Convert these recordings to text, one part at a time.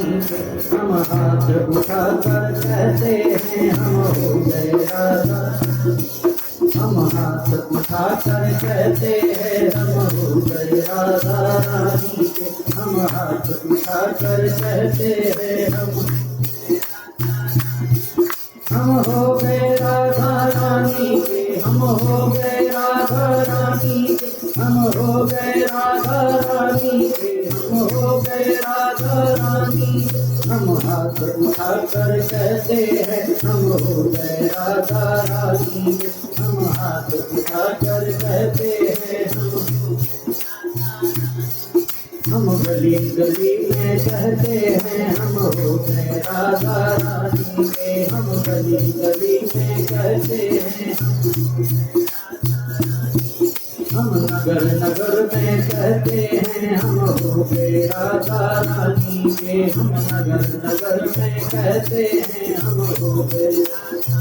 रानी के हम हाथ उठाकर कहते हैं हम हो गए राधा। हम हाथ उठाकर कहते हैं हम हो गए राधा रानी के। हम हाथ उठाकर कहते हैं हम हो गए राधा रानी के। हम हो गए राधा रानी के। हम हो गए राधा रानी के। हम हो गए राधा रानी के। हम हाथ उठाकर कहते हैं हम हो गए राधा रानी के। हम हाथ उठाकर कहते हैं हम गली गली में कहते हैं हम हो गए राधा रानी के। हम गली गली में कहते हैं हम नगर नगर में कहते हैं हम हो गए राधा रानी के। हम नगर नगर में कहते हैं हम हो गए राधा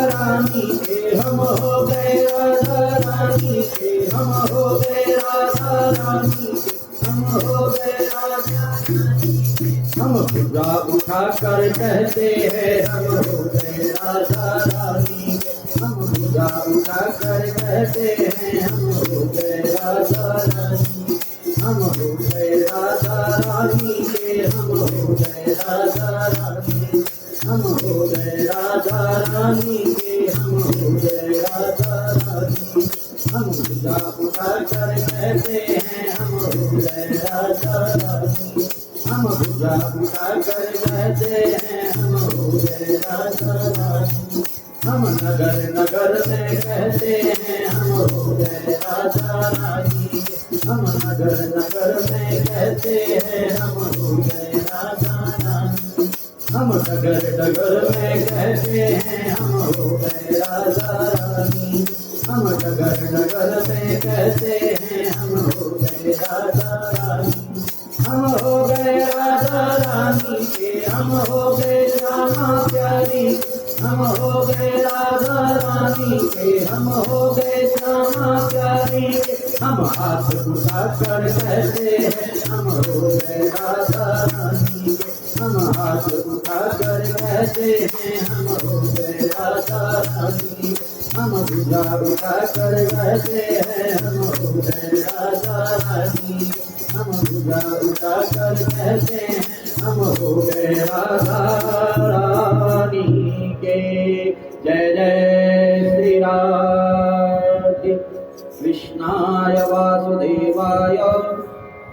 रानी के। हम हो गए राधा रानी के। हम हो गए राधा रानी के। हम हो गए राधा हम पूजा उठाकर कहते हैं हम हो गए राधा रानी के। हम पूजा उठाकर कहते हैं हम हो गए राधा रानी। हम हो गए राधा रानी के। हम हो गए राधा रानी। हम हो गए राधा रानी के। हम हो गए राधा रानी। हम पूजा उठाकर कहते हैं हम हो गए राधा रानी। हम पूजा उठाकर कहते हैं हम हो गए राधा रानी। हम नगर नगर में कहते हैं हम हो गए राधा रानी के। हम नगर नगर में कहते हैं हम हो गए राधा रानी। हम डगर डगर में कहते हैं हम हो गए राधा रानी। हम डगर डगर में कहते हैं हम हो गए राधा रानी। हम हो गए राधा रानी के। हम हो गए श्यामा प्यारी। हम हो गए राधा रानी के। हम हो गए श्यामा प्यारी के। हम हाथ उठाकर कहते हैं हम हो गए राधा रानी के। हम हाथ उठाकर कहते हैं हम हो गए राधा रानी के। हम पूजा उठाकर कहते हैं हम हो गए राधा रानी के। हम पूजा उठाकर कहते हैं हम हो गए राधा रानी के। जय जय श्री राधे कृष्णाय वासुदेवाय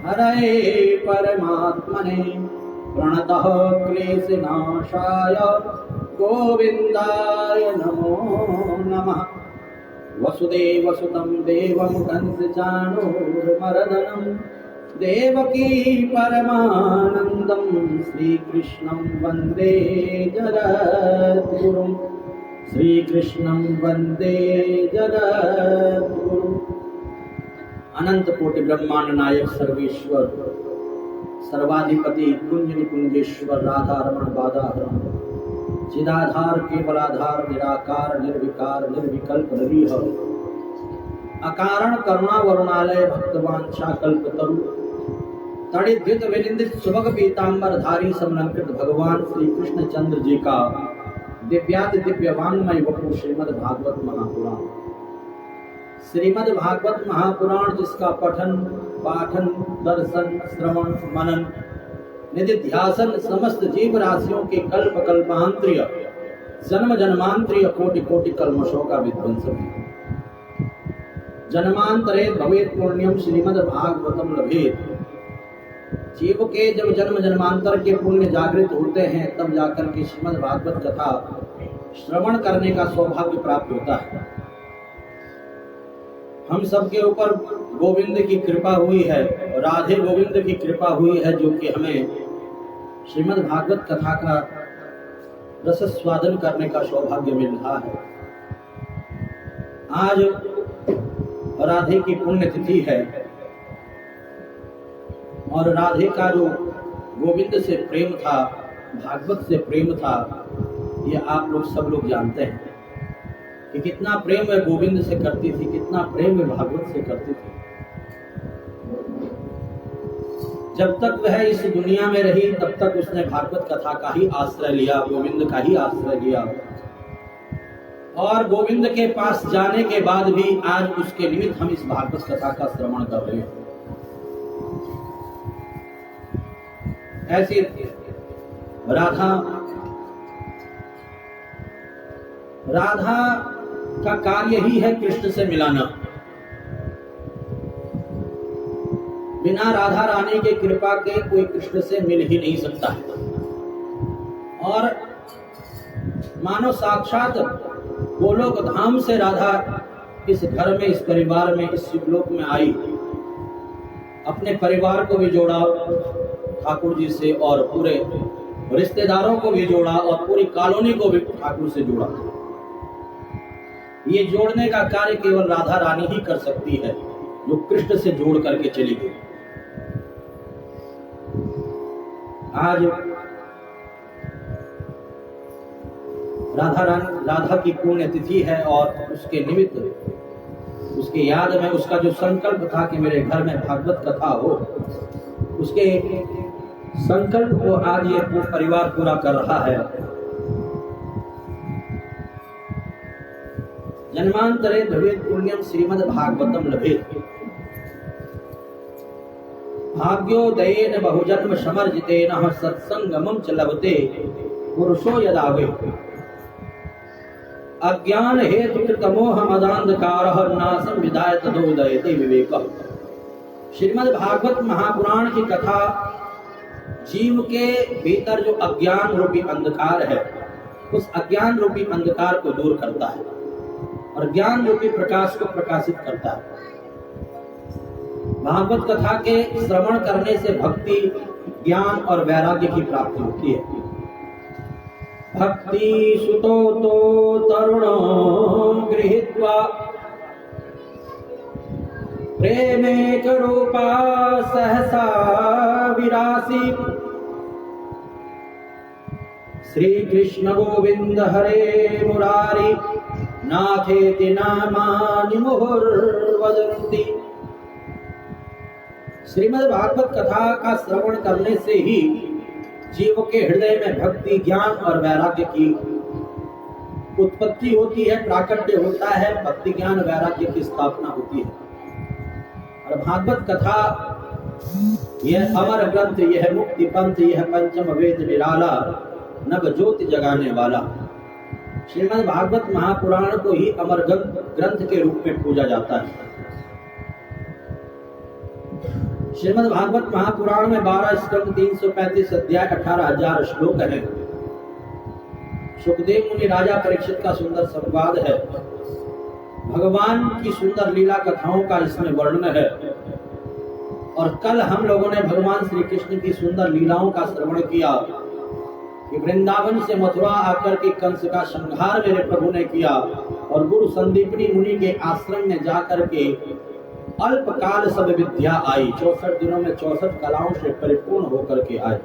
हरे परमात्मने प्रणतः क्लेशनाशाय गोविन्दाय नमो नमः। वसुदेवसुतं देवं कंसचाणूरमर्दनं देवकी परमानन्दं श्रीकृष्णं वन्दे जगद्गुरुं। श्रीकृष्णं वन्दे जगद्गुरुं। अनंत कोटि ब्रह्मांड नायक सर्वेश्वर सर्वाधिपति कुंज निकुंजेश्वर राधारमण बाधाहरण चिदाधार केवलाधार निराकार निर्विकार निर्विकल्प निरीह अकारण करुणा वरुणालय भक्तवांछा कल्पतरु तड़िद्युत विनिंदित सुभग पीतांबर धारी समलंकृत भगवान श्री कृष्ण चंद्र जी का दिव्याति दिव्य वांग्मय वपु श्रीमद् भागवत महापुराण। श्रीमद् भागवत महापुराण जिसका पठन पाठन दर्शन श्रवण मनन निधिध्यासन समस्त जीव राशियों के कल्प कल्पांतरीय जन्म जन्मांतरीय कोटि कोटि कल्मषों का विध्वंस है। जन्मांतरे भवेत् पुण्यम श्रीमद् भागवतम लभेत। जीव के जब जन्म जन्मांतर के पुण्य जागृत होते हैं तब जाकर के श्रीमद् भागवत कथा श्रवण करने का सौभाग्य प्राप्त होता है। हम सबके ऊपर गोविंद की कृपा हुई है, राधे गोविंद की कृपा हुई है, जो कि हमें श्रीमद् भागवत कथा का रस स्वादन करने का सौभाग्य मिल रहा है। आज राधे की पुण्यतिथि है और राधे का जो गोविंद से प्रेम था, भागवत से प्रेम था, ये आप लोग सब लोग जानते हैं कि कितना प्रेम वे गोविंद से करती थी, कितना प्रेम वे भागवत से करती थी। जब तक वह इस दुनिया में रही तब तक उसने भागवत कथा का ही आश्रय लिया, गोविंद का ही आश्रय लिया। और गोविंद के पास जाने के बाद भी आज उसके निमित्त हम इस भागवत कथा का श्रवण कर रहे हैं। ऐसी राधा का कार्य ही है कृष्ण से मिलाना। बिना राधा रानी के कृपा के कोई कृष्ण से मिल ही नहीं सकता। और मानो साक्षात गोलोक धाम से राधा इस घर में, इस परिवार में, इस शिवलोक में आई, अपने परिवार को भी जोड़ा ठाकुर जी से और पूरे रिश्तेदारों को भी जोड़ा और पूरी कॉलोनी को भी ठाकुर से जोड़ा। ये जोड़ने का कार्य केवल राधा रानी ही कर सकती है, जो कृष्ण से जोड़ करके चली गई। आज राधा की पुण्य तिथि है और उसके निमित्त, उसके याद में, उसका जो संकल्प था कि मेरे घर में भागवत कथा हो, उसके संकल्प को आज ये परिवार पूरा कर रहा है। जन्मांतरे भवेत् पुण्यम श्रीमद् भागवतम लभेत्, भाग्योदयेन बहुजन्म समर्जितेन सत्संगमं च लभते पुरुषो यदावे। अज्ञान हेतु कृतमोह मदांधकारः नासं विदाय तदोदयते विवेकः। श्रीमद् भागवत महापुराण की कथा जीव के भीतर जो अज्ञान रूपी अंधकार है, उस अज्ञान रूपी अंधकार को दूर करता है और ज्ञान रूपी प्रकाश को प्रकाशित करता है। भागवत कथा के श्रवण करने से भक्ति, ज्ञान और वैराग्य की प्राप्ति होती है। भक्ति सुतो तो तरुणो गृहीत्वा प्रेमेक रूपा सहसा विरासी। श्री कृष्ण गोविंद हरे मुरारी नाथेति नामानि मुहुर्वदन्ति। श्रीमद् भागवत कथा का श्रवण करने से ही जीव के हृदय में भक्ति, ज्ञान और वैराग्य की उत्पत्ति होती है, प्राकट्य होता है, भक्ति, ज्ञान, वैराग्य की स्थापना होती है। और भागवत कथा यह अमर ग्रंथ, यह मुक्ति पंथ, यह पंचम वेद निराला, नव ज्योति जगाने वाला श्रीमद् भागवत महापुराण को ही अमर ग्रंथ के रूप में पूजा जाता है। श्रीमद् भागवत महापुराण में 12 स्कंद, 335 अध्याय, 18,000 श्लोक हैं। सुखदेव मुनि राजा परीक्षित का सुंदर संवाद है। भगवान की सुंदर लीला कथाओं का इसमें वर्णन है। और कल हम लोगों ने भगवान श्री कृष्ण की सुंदर लीलाओं का श्रवण किया कि वृंदावन से मथुरा आकर के कंस का संहार मेरे प्रभु ने किया और गुरु संदीपनी मुनि के आश्रम में जाकर के अल्पकाल सब विद्या आई। 64 दिनों में 64 कलाओं से परिपूर्ण होकर के आए।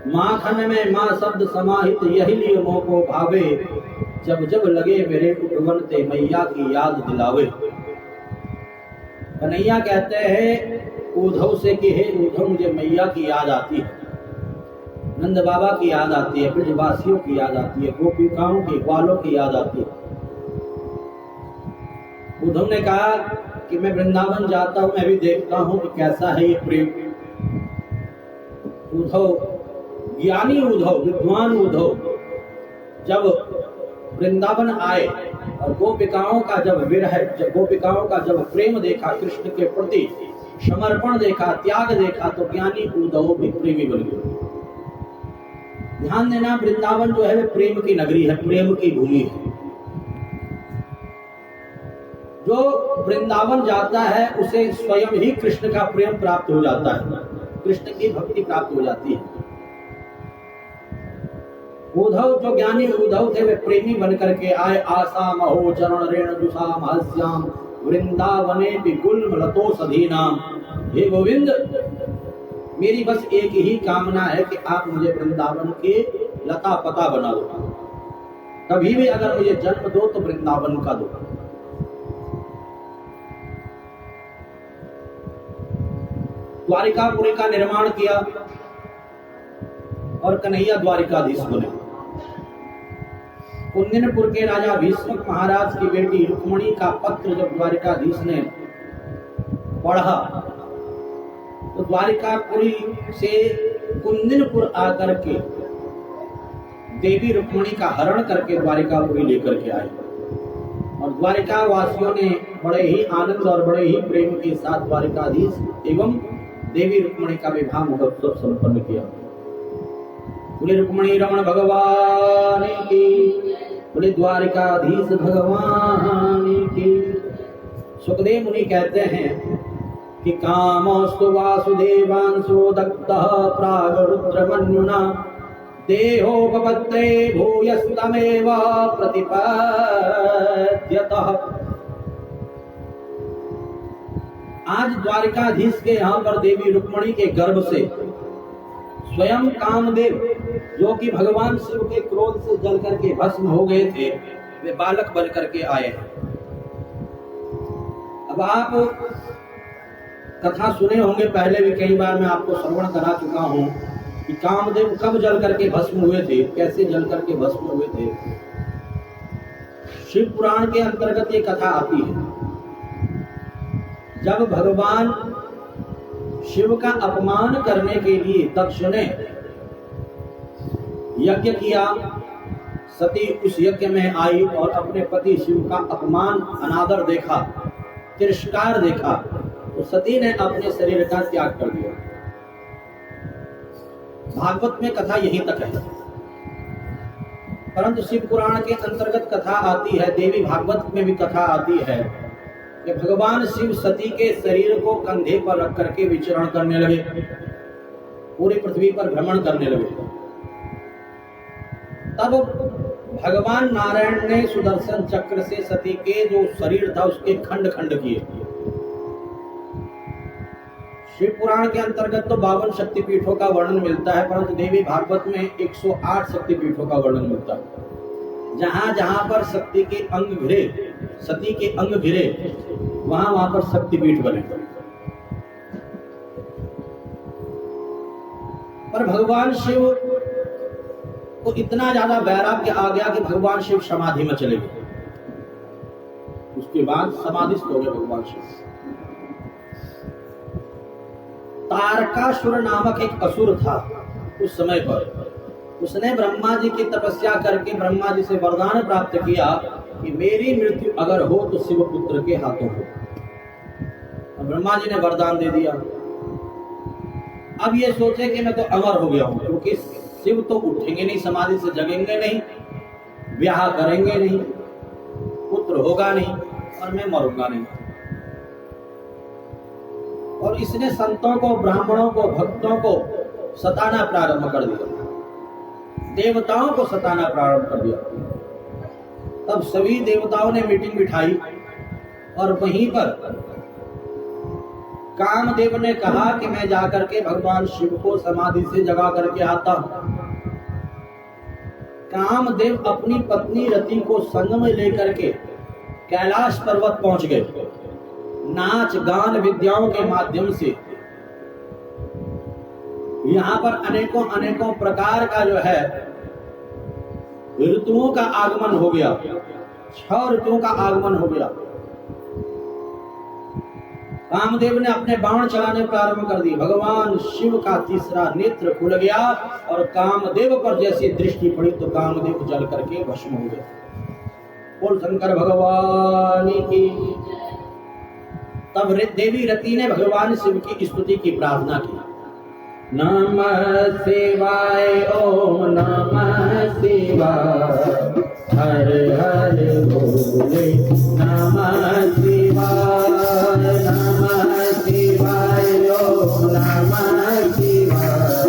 माखन में माँ शब्द समाहित यही लिए मोह को भावे, जब जब लगे मेरे उठवनते मैया की याद दिलावे। कन्हैया कहते हैं उद्धव से कि हे उद्धव, मुझे मैया की याद आती है, नंद बाबा की याद आती है, ब्रजवासियों की याद आती है, गोपिकाओं की, ग्वालों की याद आती है। उद्धव ने कहा कि मैं वृंदावन जाता हूं, मैं भी देखता हूं कि कैसा है ये प्रेम। उद्धव, ज्ञानी उद्धव, विद्वान उद्धव जब वृंदावन आए और गोपिकाओं का जब विरह, गोपिकाओं का जब प्रेम देखा, कृष्ण के प्रति समर्पण देखा, त्याग देखा, तो ज्ञानी उद्धव भी प्रेमी बन गए। ध्यान देना, वृंदावन जो है प्रेम की नगरी है, प्रेम की भूमि है। जो वृंदावन जाता है उसे स्वयं ही कृष्ण का प्रेम प्राप्त हो जाता है, कृष्ण की भक्ति प्राप्त हो जाती है। उद्धव, जो ज्ञानी उद्धव थे, वे प्रेमी बन करके आए। आसाम हो चरण रेण दुसाम हस्याम वृंदावने बिगुल्म लतो सधीनाम। हे गोविंद, मेरी बस एक ही कामना है कि आप मुझे वृंदावन के लता पता बना दो। कभी भी अगर मुझे जन्म दो तो वृंदावन का दो। द्वारिकापुरी का निर्माण किया और कन्हैया द्वारिकाधीश बने। कुंदनपुर के राजा भीष्मक महाराज की बेटी रुक्मणी का पत्र जब द्वारिकाधीश ने पढ़ा तो द्वारिकापुरी से कुंदनपुर आकर के देवी रुक्मणी का हरण करके द्वारिकापुरी लेकर के आए और द्वारिका वासियों ने बड़े ही आनंद और बड़े ही प्रेम के साथ द्वारिकाधीश एवं देवी रुक्मणी का विवाह महोत्सव संपन्न किया। बोले रुक्मणी रमण भगवान की, बोले द्वारिकाधीश भगवान की। सुखदेव मुनि कहते हैं कि कामोस्तु वासुदेवांशो दग्धः प्राग रुद्रमन्युना देहोपपत्रे भूयस्तमेव प्रतिपद्यतः। आज द्वारिकाधीश के यहाँ पर देवी रुक्मणी के गर्भ से स्वयं कामदेव, जो कि भगवान शिव के क्रोध से जल करके भस्म हो गए थे, वे बालक बन करके आए हैं। अब आप कथा सुने होंगे, पहले भी कई बार मैं आपको श्रवण करा चुका हूं कि कामदेव कब जल करके भस्म हुए थे, कैसे जल करके भस्म हुए थे। शिव पुराण के अंतर्गत ये कथा आती है। जब भगवान शिव का अपमान करने के लिए दक्ष ने यज्ञ किया, सती उस यज्ञ में आई और अपने पति शिव का अपमान, अनादर देखा, तिरस्कार देखा, तो सती ने अपने शरीर का त्याग कर दिया। भागवत में कथा यहीं तक है, परंतु शिव पुराण के अंतर्गत कथा आती है, देवी भागवत में भी कथा आती है कि भगवान शिव सती के शरीर को कंधे पर रख करके विचरण करने लगे, पूरी पृथ्वी पर भ्रमण करने लगे। तब भगवान नारायण ने सुदर्शन चक्र से सती के जो शरीर था उसके खंड खंड किए। शिव पुराण के अंतर्गत तो 52 शक्तिपीठों का वर्णन मिलता है, परंतु देवी भागवत में 108 शक्तिपीठों का वर्णन मिलता है। जहां जहां पर सती के अंग घिरे वहां पर शक्तिपीठ बने। पर भगवान शिव को इतना ज्यादा वैराग्य आ गया कि भगवान शिव समाधि में चले गए। उसके बाद समाधिस्थ हो गए भगवान शिव। तारकासुर नामक एक असुर था उस समय पर, उसने ब्रह्मा जी की तपस्या करके ब्रह्मा जी से वरदान प्राप्त किया कि मेरी मृत्यु अगर हो तो शिव पुत्र के हाथों हो। ब्रह्मा जी ने वरदान दे दिया। अब ये सोचे कि मैं तो अमर हो गया हूं, क्योंकि शिव तो उठेंगे नहीं, समाधि से जगेंगे नहीं, ब्याह करेंगे नहीं, पुत्र होगा नहीं और मैं मरूंगा नहीं। और इसने संतों को, ब्राह्मणों को, भक्तों को सताना प्रारंभ कर दिया, देवताओं को सताना प्रारंभ कर दिया। तब सभी देवताओं ने मीटिंग बिठाई और वहीं पर कामदेव ने कहा कि मैं जाकर के भगवान शिव को समाधि से जगा करके आता। कामदेव अपनी पत्नी रति को संग में लेकर के कैलाश पर्वत पहुंच गए। नाच गान विद्याओं के माध्यम से यहाँ पर अनेकों अनेकों प्रकार का जो है ऋतुओं का आगमन हो गया, 6 ऋतुओं का आगमन हो गया। कामदेव ने अपने बाण चलाने प्रारंभ कर दी। भगवान शिव का तीसरा नेत्र खुल गया और कामदेव पर जैसी दृष्टि पड़ी तो कामदेव जल करके भस्म हो गए। बोल शंकर भगवान की। तब देवी रति ने भगवान शिव की स्तुति की प्रार्थना की। नमः शिवाय, ओम नमः शिवाय, हर हर भोले, नमः शिवाय, नमः शिवाय, ओम नमः शिवाय।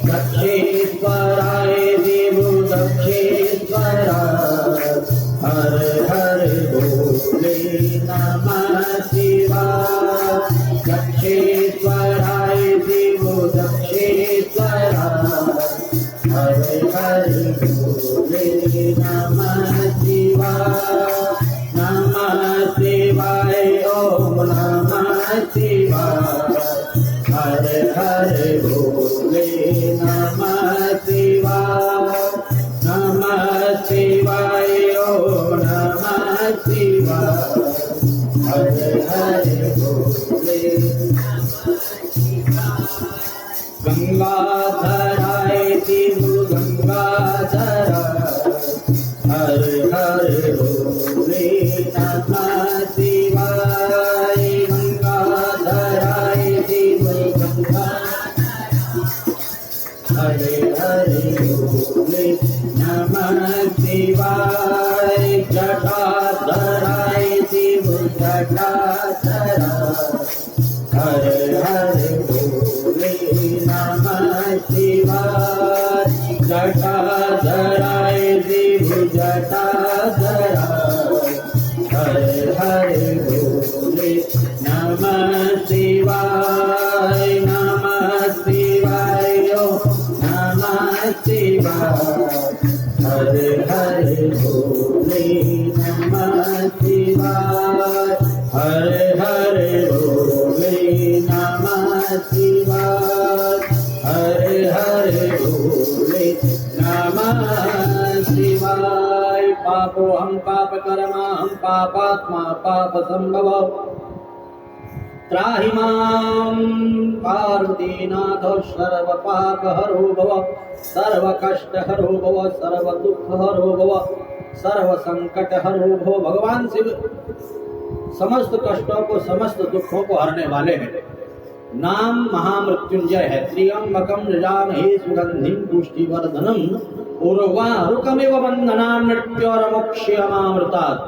दक्षेश्वराय देव दक्षेश्वराय, हर हर भोले, नमः शिवाय। दक्षेश्वराय देव दक्षेश्वराय, हर हर भोले, नमः शिवाय, नमः गंगाधराय शिव गंगाधर हर हर भोले नमः शिवाय गंगाधराय शिव गंगाधर हरे हरे भोले नमः शिवाय जटाधराय शिव जटाधर हरे हरे भोले नमः शिवाय जटाधराय शिव जटाधर हरे हरे भोले नमः शिवाय नमः शिवाय नमः शिवाय हरे हरे भोले नमः शिवाय हरे हरे भोले नमः शिवाय हरे हरे भोले नमः शिवाय। पापो हम पाप कर्मा हम पापात्मा पाप संभव त्राहि मां पार्वतीनाथ सर्व पाप हरो भव सर्व कष्ट हरो भव सर्व दुख हरो भव सर्व संकट हरो भव। भगवान शिव समस्त कष्टों को समस्त दुखों को हरने वाले हैं। नाम महामृत्युंजय है। त्र्यंबकम यजामहे सुगंधिं पुष्टिवर्धनम उर्वारुकमिव बंधनान् मृत्योर्मुक्ष्यमामृतात्।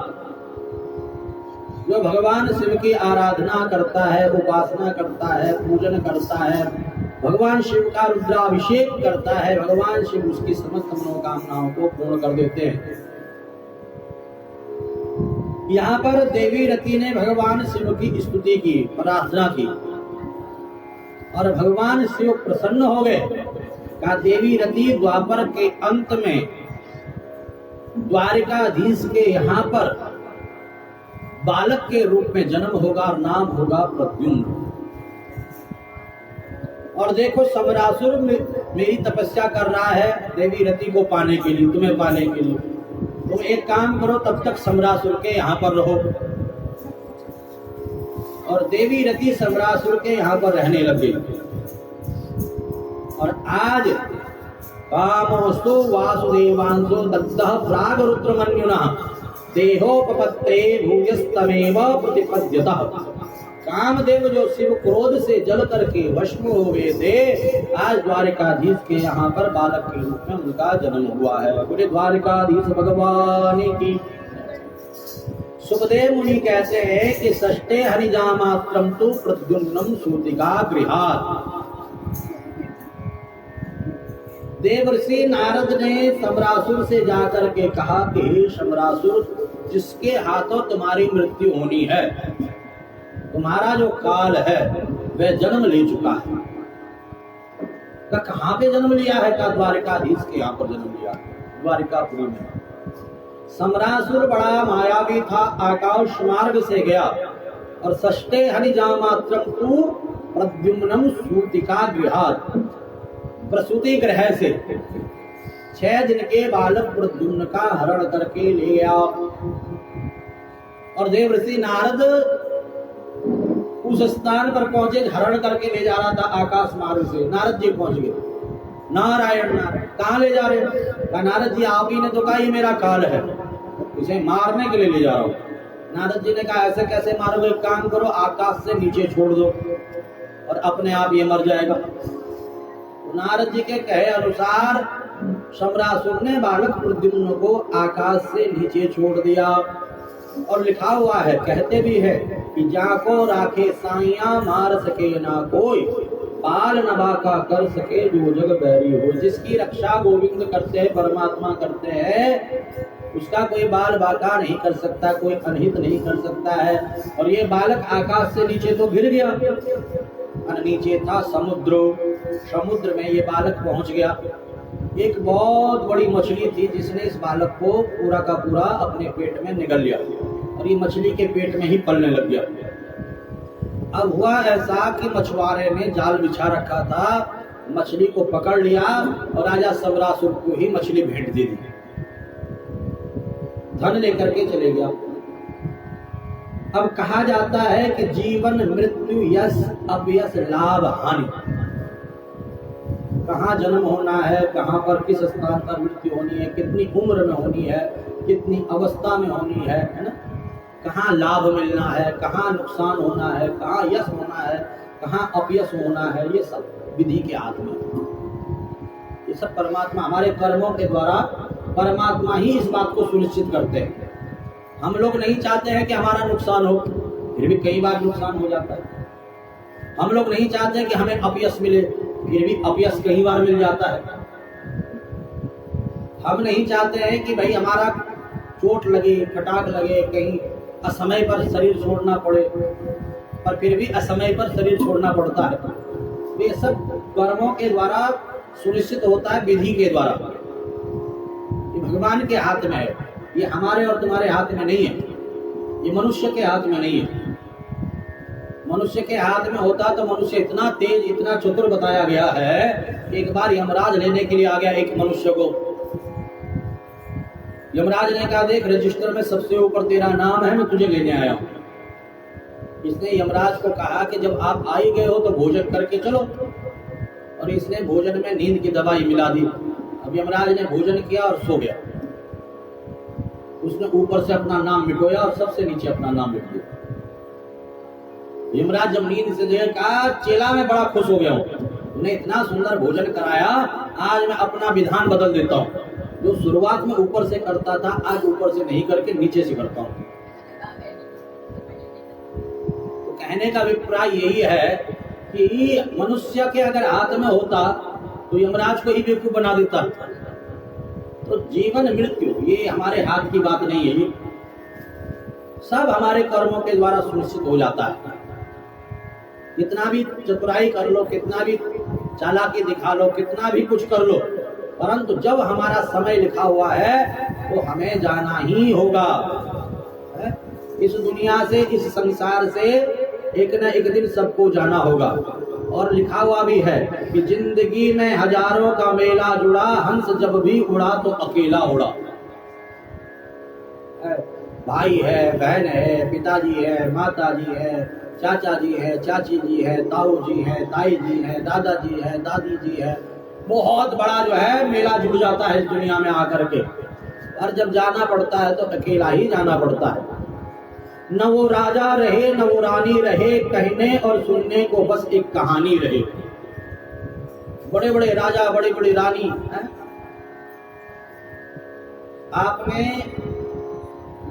जो भगवान शिव की आराधना करता है, उपासना करता है, पूजन करता है, भगवान शिव का रुद्राभिषेक करता है, भगवान शिव उसकी समस्त मनोकामनाओं को पूर्ण कर देते हैं। यहाँ पर देवी रति ने भगवान शिव की स्तुति की, प्रार्थना की और भगवान शिव प्रसन्न हो गए। कहा देवी रति द्वापर के अंत में द्वारिकाधीश के यहाँ पर बालक के रूप में जन्म होगा और नाम होगा प्रद्युम्न। और देखो समरासुर मेरी तपस्या कर रहा है देवी रति को पाने के लिए, तुम्हें पाने के लिए। तुम एक काम करो, तब तक समरासुर के यहाँ पर रहो। और देवी रति समरासुर के यहाँ पर रहने लगे। और आज कामोस्तु वासुदेवांशो दग्धः प्राग रुद्रमन्युनः देहोपपत्ते भूयस्तमेव प्रतिपद्यतः। कामदेव जो शिव क्रोध से जल करके भस्म हो गए थे, आज द्वारिकाधीश के यहाँ पर बालक के रूप में उनका जन्म हुआ है। बोले द्वारिकाधीश भगवान की। सुखदेव मुनि कहते हैं कि षष्ठे हरिजामात्रम तु प्रद्युम्नम सूतिका गृहात्। देवर्षि नारद ने समरासुर से जाकर के कहा कि हे समरासुर, जिसके हाथों तुम्हारी मृत्यु होनी है, तुम्हारा जो काल है वह जन्म ले चुका है। कहाँ पे जन्म लिया है? का द्वारिकाधीश के यहाँ पर जन्म लिया, द्वारिकापुरी में। समरासुर बड़ा मायावी था, आकाश मार्ग से गया और षष्ठे हरिजामात्रम तु प्रद्युम्नम सूतिका गृहात्। प्रसूति ग्रह से 6 दिन के बालक प्रद्युम्न का हरण करके ले गया। और देवर्षि नारद उस स्थान पर पहुंचे, हरण करके ले जा रहा था आकाश मार्ग से। नारद जी पहुंच गए। नारायण नारायण, कहाँ ले जा रहे हैं? नारद जी आप ही ने तो कहा ये मेरा काल है, इसे मारने के लिए ले जा रहा हूँ। नारद जी ने कहा ऐसे कैसे मारोगे? एक काम करो, आकाश से नीचे छोड़ दो और अपने आप ये मर जाएगा। नारद जी के कहे अनुसार समरासुर ने बालक प्रद्युम्न को आकाश से नीचे छोड़ दिया। और लिखा हुआ है, कहते भी है कि जाको राखे साइया मार सके ना कोई, बाल नबाका कर सके जो जग बैरी हो। जिसकी रक्षा गोविंद करते हैं, परमात्मा करते हैं, उसका कोई बाल बाका नहीं कर सकता, कोई अनहित नहीं कर सकता है। और ये बालक आकाश से नीचे तो गिर गया, और नीचे था समुद्र। समुद्र में ये बालक पहुंच गया। एक बहुत बड़ी मछली थी जिसने इस बालक को पूरा का पूरा अपने पेट में निगल लिया और ये मछली के पेट में ही पलने लग गया। अब हुआ ऐसा कि मछुआरे ने जाल बिछा रखा था, मछली को पकड़ लिया और राजा समरासुर को ही मछली भेंट दे दी। धन लेकर के चले गया। अब कहा जाता है कि जीवन मृत्यु यश अपयश लाभ हानि, कहाँ जन्म होना है, कहाँ पर किस स्थान पर मृत्यु होनी है, कितनी उम्र में होनी है, कितनी अवस्था में होनी है ना, कहाँ लाभ मिलना है, कहाँ नुकसान होना है, कहाँ यश होना है, कहाँ अपयश होना है, ये सब विधि के हाथ में। ये सब परमात्मा हमारे कर्मों के द्वारा परमात्मा ही इस बात को सुनिश्चित करते हैं। हम लोग नहीं चाहते हैं कि हमारा नुकसान हो, फिर भी कई बार नुकसान हो जाता है। हम लोग नहीं चाहते कि हमें अपयश मिले, फिर भी अपयश कई बार मिल जाता है। हम नहीं चाहते हैं कि भाई हमारा चोट लगे, फटाक लगे, कहीं असमय पर शरीर छोड़ना पड़े, पर फिर भी असमय पर शरीर छोड़ना पड़ता है। ये सब कर्मों के द्वारा सुनिश्चित होता है, विधि के द्वारा। ये भगवान के हाथ में है, ये हमारे और तुम्हारे हाथ में नहीं है, ये मनुष्य के हाथ में नहीं है। मनुष्य के हाथ में होता तो मनुष्य इतना तेज, इतना चतुर बताया गया है। एक बार यमराज लेने के लिए आ गया एक मनुष्य को। यमराज ने कहा, देख रजिस्टर में सबसे ऊपर तेरा नाम है, मैं तुझे लेने आया हूं। इसने यमराज को कहा कि जब आप आ ही गए हो तो भोजन करके चलो, और इसने भोजन में नींद की दवाई मिला दी। अब यमराज ने भोजन किया और सो गया। उसने ऊपर से अपना नाम मिटोया और सबसे नीचे अपना नाम मिट दिया। यमराज जब नींद से देखा, चेला मैं बड़ा खुश हो गया हूँ, उन्हें इतना सुंदर भोजन कराया, आज मैं अपना विधान बदल देता हूँ। जो शुरुआत में ऊपर से करता था, आज ऊपर से नहीं करके नीचे से करता हूँ। तो कहने का अभिप्राय यही है कि मनुष्य के अगर हाथ में होता तो यमराज को ही बेवकूफ बना देता। तो जीवन मृत्यु ये हमारे हाथ की बात नहीं है, ये सब हमारे कर्मों के द्वारा सुनिश्चित हो जाता है। कितना भी चतुराई कर लो, कितना भी चालाकी दिखा लो, कितना भी कुछ कर लो, परंतु जब हमारा समय लिखा हुआ है तो हमें जाना ही होगा। इस दुनिया से, इस संसार से एक न एक दिन सबको जाना होगा। और लिखा हुआ भी है कि जिंदगी में हजारों का मेला जुड़ा, हंस जब भी उड़ा तो अकेला उड़ा। भाई है, बहन है, पिताजी है, माताजी है, चाचा जी है, चाची जी है, ताऊ जी है, ताई जी है, दादाजी है, दादी जी है, बहुत बड़ा जो है मेला जुड़ जाता है इस दुनिया में आकर के। और जब जाना पड़ता है तो अकेला ही जाना पड़ता है। न वो राजा रहे, न वो रानी रहे, कहने और सुनने को बस एक कहानी रहे। बड़े बड़े राजा, बड़ी बड़ी रानी है। आपने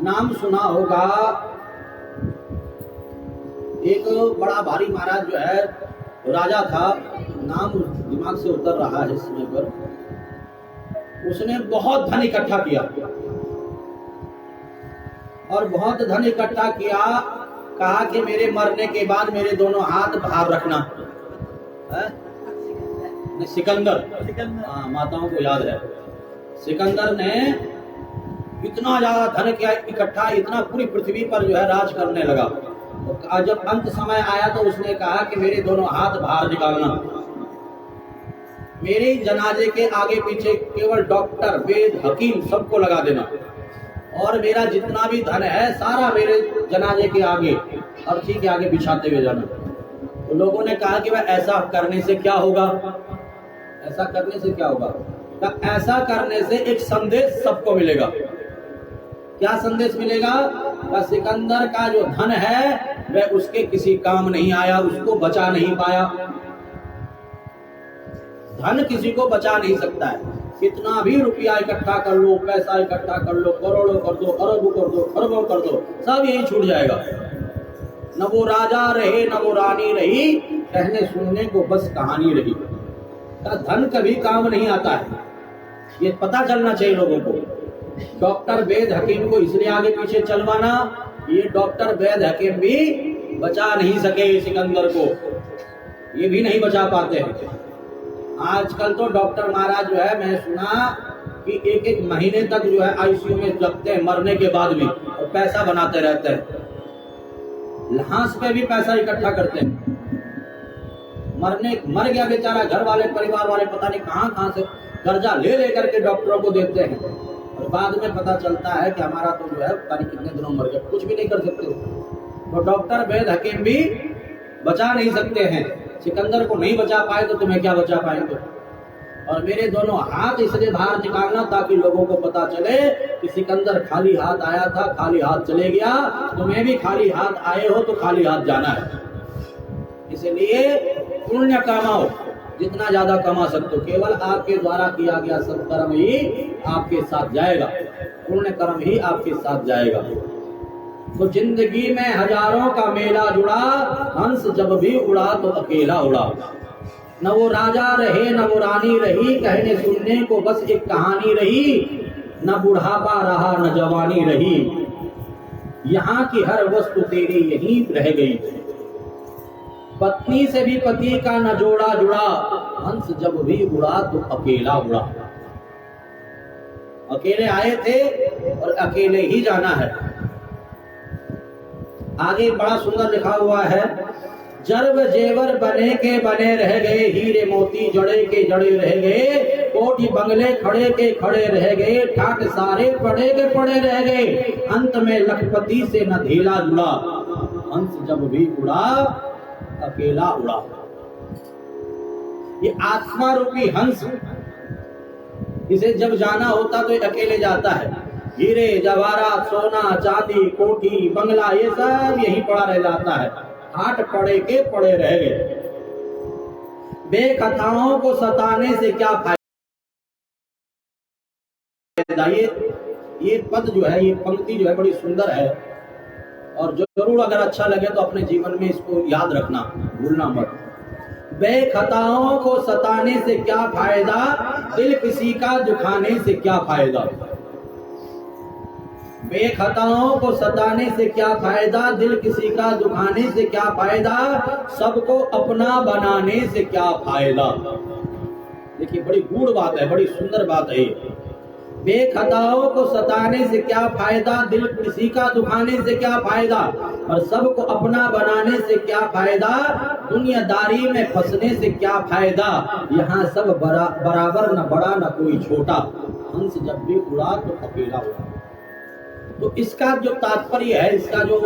नाम सुना होगा, एक बड़ा भारी महाराज जो है राजा था, नाम दिमाग से उतर रहा है इस समय पर। उसने बहुत धन इकट्ठा किया और बहुत धन इकट्ठा किया, कहा कि मेरे मरने के बाद मेरे दोनों हाथ बाहर रखना है। सिकंदर, हाँ माताओं को याद है, सिकंदर ने इतना ज्यादा धन किया इकट्ठा, इतना पूरी पृथ्वी पर जो है राज करने लगा। और जब अंत समय आया तो उसने कहा कि मेरे दोनों हाथ बाहर निकालना, मेरे जनाजे के आगे पीछे केवल डॉक्टर, वेद, हकीम सबको लगा देना, और मेरा जितना भी धन है सारा मेरे जनाजे के आगे, अर्थी के आगे बिछाते हुए जाना। तो लोगों ने कहा कि वह ऐसा करने से क्या होगा, ऐसा करने से क्या होगा? तो ऐसा करने से एक संदेश सबको मिलेगा। क्या संदेश मिलेगा? तो सिकंदर का जो धन है वह उसके किसी काम नहीं आया, उसको बचा नहीं पाया। धन किसी को बचा नहीं सकता है, कितना भी रुपया इकट्ठा कर लो, पैसा इकट्ठा कर लो, करोड़ों कर दो, अरबों कर दो, खरबों कर दो, सब यही छूट जाएगा। न वो राजा रहे, न वो रानी रही, कहने सुनने को बस कहानी रही। धन कभी काम नहीं आता है, ये पता चलना चाहिए लोगों को। डॉक्टर, वेद, हकीम को इसलिए आगे पीछे चलवाना, ये डॉक्टर, वेद, हकीम भी बचा नहीं सके सिकंदर को, ये भी नहीं बचा पाते हैं। आजकल तो डॉक्टर महाराज जो है, मैं सुना कि एक एक महीने तक जो है आईसीयू में रखते हैं, मरने के बाद भी, और पैसा बनाते रहते हैं। लाश पे भी पैसा इकट्ठा करते हैं। मर गया बेचारा, घर वाले, परिवार वाले पता नहीं कहां से कर्जा ले लेकर के डॉक्टरों को देते हैं, और बाद में पता चलता है कि हमारा तो जो है पता नहीं कितने दिनों मर गया, कुछ भी नहीं कर सकते। तो डॉक्टर, वेद, हकीम भी बचा नहीं सकते हैं। सिकंदर को नहीं बचा पाए तो तुम्हें क्या बचा पाएंगे? और मेरे दोनों हाथ इसलिए बाहर निकालना ताकि लोगों को पता चले कि सिकंदर खाली हाथ आया था, खाली हाथ चले गया, तुम्हें भी खाली हाथ आए हो तो खाली हाथ जाना है। इसलिए पुण्य कमाओ, जितना ज्यादा कमा सकते हो। केवल आपके द्वारा किया गया सत्कर्म ही आपके साथ जाएगा, पुण्य कर्म ही आपके साथ जाएगा। तो जिंदगी में हजारों का मेला जुड़ा, हंस जब भी उड़ा तो अकेला उड़ा। न वो राजा रहे न वो रानी रही, कहने सुनने को बस एक कहानी रही। न बुढ़ापा रहा न जवानी रही, यहाँ की हर वस्तु तेरी यहीं रह गई। पत्नी से भी पति का न जोड़ा जुड़ा, हंस जब भी उड़ा तो अकेला उड़ा। अकेले आए थे और अकेले ही जाना है। आगे बड़ा सुंदर लिखा हुआ है, जर्व जेवर बने के बने रह गए, हीरे मोती जड़े के जड़े रह गए, कोठी बंगले खड़े के खड़े रह गए, ठाट सारे पड़े के पड़े रह गए, अंत में लखपति से न ढीला जुड़ा, हंस जब भी उड़ा अकेला उड़ा। ये आत्मा रूपी हंस, इसे जब जाना होता तो अकेले जाता है। हीरे जवाहरात सोना चांदी कोठी बंगला ये सब यहीं पड़ा रह जाता है, हाट पड़े के पड़े रह गए। बेकथाओं को सताने से क्या फायदा। ये पद जो है, ये पंक्ति जो है बड़ी सुंदर है, और जरूर अगर अच्छा लगे तो अपने जीवन में इसको याद रखना, भूलना मत। बेखताओं को सताने से क्या फायदा, दिल किसी का दुखाने से क्या फायदा। बेखताओं को सताने से क्या फायदा, दिल किसी का दुखाने से क्या फायदा, सबको अपना बनाने से क्या फायदा। देखिए बड़ी गूढ़ बात है, बड़ी सुंदर बात है। बेखताओं को सताने से क्या फायदा, दिल किसी का दुखाने से क्या फायदा, और सबको अपना बनाने से क्या फायदा, दुनियादारी में फंसने से क्या फायदा, यहाँ सब बराबर न बड़ा न कोई छोटा, हंस जब भी उड़ा तो अकेला उड़ा। तो इसका जो तात्पर्य है, इसका जो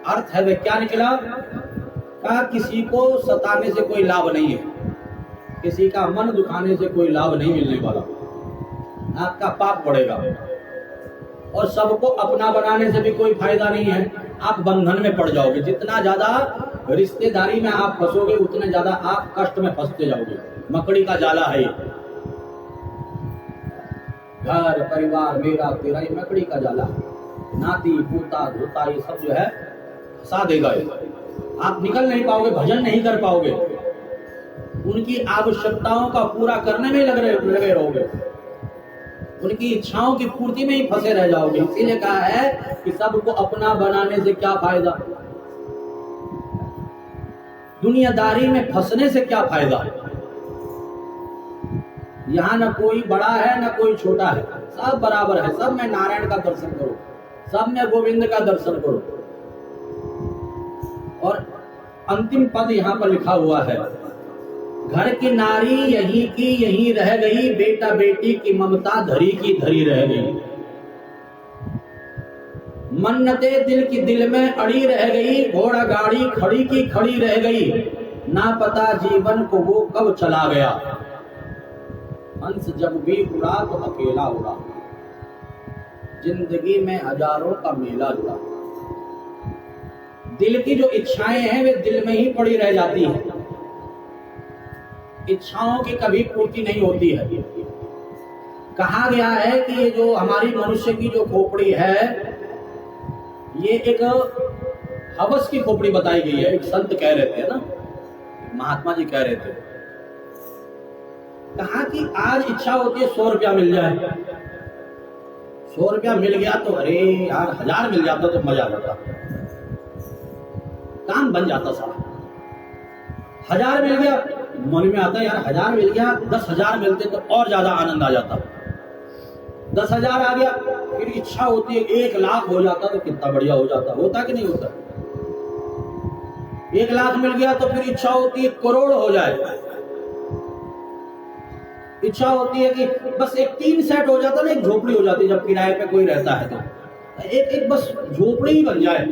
अर्थ है वह क्या निकला, कहा किसी को सताने से कोई लाभ नहीं है, किसी का मन दुखाने से कोई लाभ नहीं मिलने वाला, आपका पाप बढ़ेगा। और सबको अपना बनाने से भी कोई फायदा नहीं है, आप बंधन में पड़ जाओगे। जितना ज्यादा रिश्तेदारी में आप फंसोगे उतने ज्यादा आप कष्ट में फंसते जाओगे। मकड़ी का जाला है ये, घर परिवार मेरा तेरा, ये मकड़ी का जाला, नाती पोता धोता ये सब जो है फंसा देगा। आप निकल नहीं पाओगे, भजन नहीं कर पाओगे, उनकी आवश्यकताओं का पूरा करने में लगे रहोगे, उनकी इच्छाओं की पूर्ति में ही फंसे रह जाओगे। इसीलिए कहा है कि सबको अपना बनाने से क्या फायदा, दुनियादारी में फंसने से क्या फायदा। यहाँ न कोई बड़ा है न कोई छोटा है, सब बराबर है। सब में नारायण का दर्शन करो, सब में गोविंद का दर्शन करो। और अंतिम पद यहाँ पर लिखा हुआ है, घर की नारी यहीं की यहीं रह गई, बेटा बेटी की ममता धरी की धरी रह गई, मन्नते दिल की दिल में अड़ी रह गई, घोड़ा गाड़ी खड़ी की खड़ी रह गई, ना पता जीवन को वो कब चला गया, हंस जब भी उड़ा तो अकेला उड़ा। जिंदगी में हजारों का मेला जुड़ा, दिल की जो इच्छाएं हैं वे दिल में ही पड़ी रह जाती हैं, इच्छाओं की कभी पूर्ति नहीं होती है। कहा गया है कि ये जो हमारी मनुष्य की जो खोपड़ी है, ये एक हवस की खोपड़ी बताई गई है। एक संत कह रहे थे ना, महात्मा जी कह रहे थे, कहा कि आज इच्छा होती है 100 रुपया मिल जाए, 100 रुपया मिल गया तो अरे यार 1000 मिल जाता तो मजा आ जाता, काम बन जाता सारा। 1000 मिल गया, मन में आता है यार 1000 मिल गया, 10,000 मिलते तो और ज्यादा आनंद आ जाता। 10,000 आ गया, फिर इच्छा होती है 1 लाख हो जाता तो कितना बढ़िया हो जाता। होता कि नहीं होता? 1 लाख मिल गया तो फिर इच्छा होती है 1 करोड़ हो जाए। इच्छा होती है कि बस एक 3 सेट हो जाता ना, एक झोपड़ी हो जाती जब किराए पे कोई रहता है तो एक बस झोपड़ी ही बन जाए।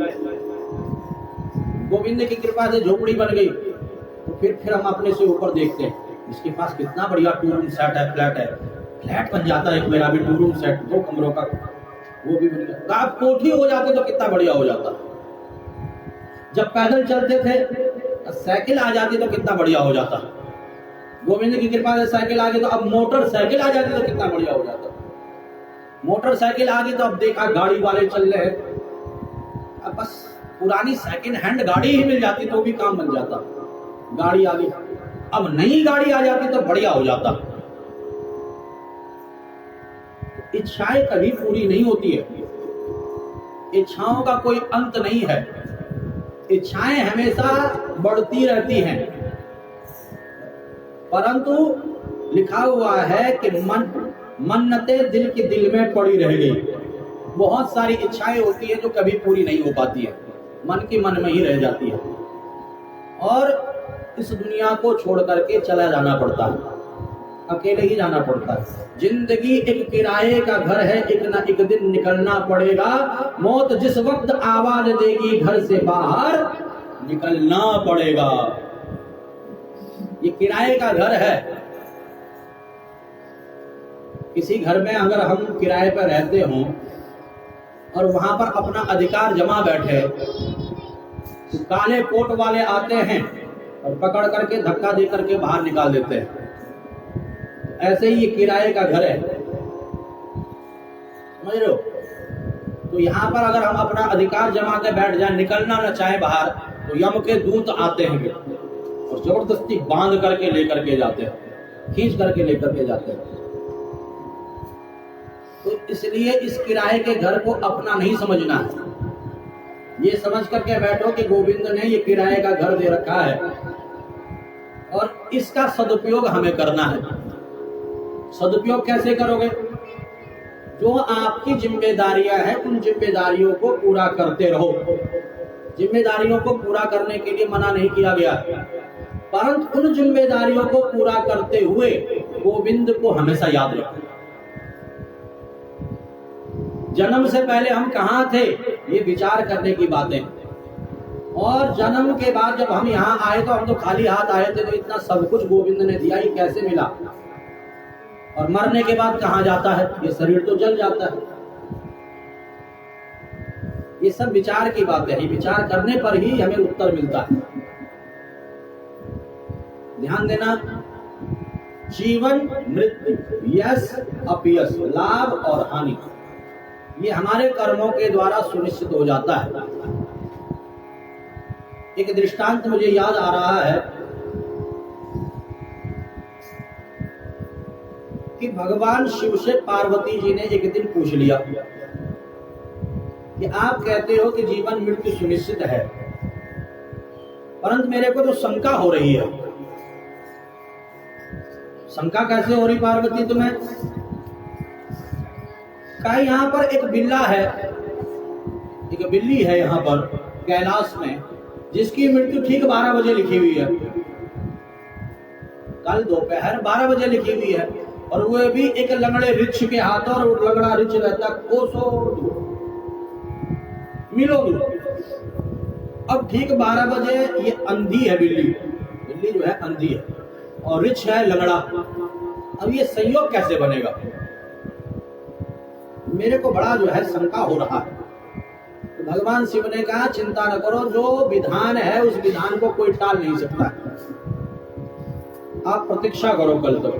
गोविंद की कृपा से झोपड़ी बन गई तो फिर हम अपने से ऊपर देखते हैं, इसके पास कितना बढ़िया 2 रूम सेट है, फ्लैट है, फ्लैट बन जाता है एक मेरा भी 2 रूम सेट 2 कमरों का, वो भी बढ़िया। आप कोठी हो जाते तो कितना बढ़िया हो जाता। जब पैदल चलते थे साइकिल आ जाती तो कितना बढ़िया हो जाता। गोविंद की कृपा से साइकिल आ गई तो अब मोटरसाइकिल आ जाती तो कितना बढ़िया हो जाता। मोटरसाइकिल आ गई तो अब देखा गाड़ी वाले चल रहे हैं, अब बस पुरानी सेकंड हैंड गाड़ी ही मिल जाती तो भी काम बन जाता। गाड़ी आ गई, अब नई गाड़ी आ जाती तो बढ़िया हो जाता। इच्छाएं कभी पूरी नहीं होती है, इच्छाओं का कोई अंत नहीं है, इच्छाएं हमेशा बढ़ती रहती हैं। परंतु लिखा हुआ है कि मन्नतें दिल के दिल में पड़ी रह गई। बहुत सारी इच्छाएं होती है जो कभी पूरी नहीं हो पाती है, मन की मन में ही रह जाती है और इस दुनिया को छोड़ करके चला जाना पड़ता है, अकेले ही जाना पड़ता है। जिंदगी एक किराए का घर है, एक ना एक दिन निकलना पड़ेगा। मौत जिस वक्त आवाज देगी घर से बाहर निकलना पड़ेगा। ये किराए का घर है। किसी घर में अगर हम किराए पर रहते हों और वहां पर अपना अधिकार जमा बैठे तो काले कोट वाले आते हैं और पकड़ करके धक्का दे करके बाहर निकाल देते हैं। ऐसे ही ये किराए का घर है, समझ रहे हो। तो यहाँ पर अगर हम अपना अधिकार जमा के बैठ जाए, निकलना न चाहे बाहर, तो यम के दूत आते हैं और जबरदस्ती बांध करके लेकर के जाते हैं, खींच करके लेकर के जाते हैं। तो इसलिए इस किराए के घर को अपना नहीं समझना है। ये समझ करके बैठो कि गोविंद ने ये किराए का घर दे रखा है और इसका सदुपयोग हमें करना है। सदुपयोग कैसे करोगे? जो आपकी जिम्मेदारियां हैं उन जिम्मेदारियों को पूरा करते रहो। जिम्मेदारियों को पूरा करने के लिए मना नहीं किया गया, परंतु उन जिम्मेदारियों को पूरा करते हुए गोविंद को हमेशा याद रखो। जन्म से पहले हम कहाँ थे, ये विचार करने की बातें। और जन्म के बाद जब हम यहाँ आए तो हम तो खाली हाथ आए थे, तो इतना सब कुछ गोविंद ने दिया, ये कैसे मिला। और मरने के बाद कहाँ जाता है, ये शरीर तो जल जाता है। ये सब विचार की बातें हैं, विचार करने पर ही हमें उत्तर मिलता है। ध्यान देना, जीवन मृत्यु, यश अपयश, लाभ और हानि, ये हमारे कर्मों के द्वारा सुनिश्चित हो जाता है। एक दृष्टांत मुझे याद आ रहा है कि भगवान शिव से पार्वती जी ने एक दिन पूछ लिया कि आप कहते हो कि जीवन मृत्यु सुनिश्चित है, परंतु मेरे को तो शंका हो रही है। शंका कैसे हो रही पार्वती तुम्हें? कहा यहाँ पर एक बिल्ला है, एक बिल्ली है यहाँ पर कैलाश में, जिसकी मृत्यु ठीक 12 बजे लिखी हुई है। कल दोपहर 12 बजे लिखी हुई है, और वो भी एक लंगड़े रिछ के हाथों, और लंगड़ा रिछ रहता कोसों मिलो। अब ठीक 12 बजे ये अंधी है बिल्ली, बिल्ली जो है अंधी है और रिछ है लंगड़ा। अब ये संयोग कैसे बनेगा? मेरे को बड़ा जो है शंका हो रहा है। तो भगवान शिव ने कहा चिंता न करो, जो विधान है उस विधान को कोई टाल नहीं सकता। आप प्रतीक्षा करो कल तक।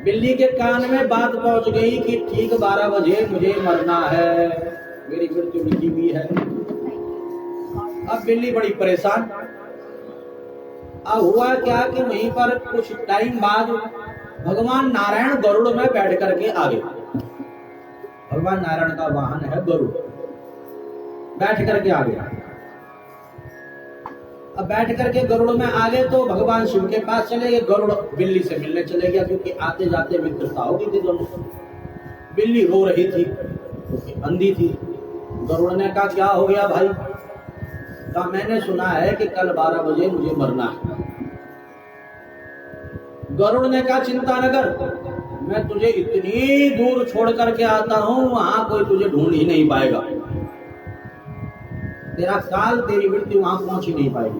बिल्ली के कान में बात पहुंच गई कि ठीक 12 बजे मुझे मरना है, मेरी मृत्यु लिखी हुई है। अब बिल्ली बड़ी परेशान। अब हुआ क्या कि वहीं पर कुछ टाइम बाद भगवान नारायण गरुड़ में बैठ करके आ गए। भगवान नारायण का वाहन है गरुड़, बैठ करके आ गया। अब बैठ करके गरुड़ में आ गए तो भगवान शिव के पास चले गए। गरुड़ बिल्ली से मिलने चले गया, क्योंकि आते जाते मित्रता हो गई थी दोनों। बिल्ली रो रही थी क्योंकि अंधी थी। गरुड़ ने कहा क्या हो गया भाई? कहा मैंने सुना है कि कल 12 बजे मुझे मरना है। गरुड़ ने कहा चिंता न कर, मैं तुझे इतनी दूर छोड़ करके आता हूं, वहां कोई तुझे ढूंढ ही नहीं पाएगा। तेरा काल, तेरी मृत्यु वहां पहुंच ही नहीं पाएगी।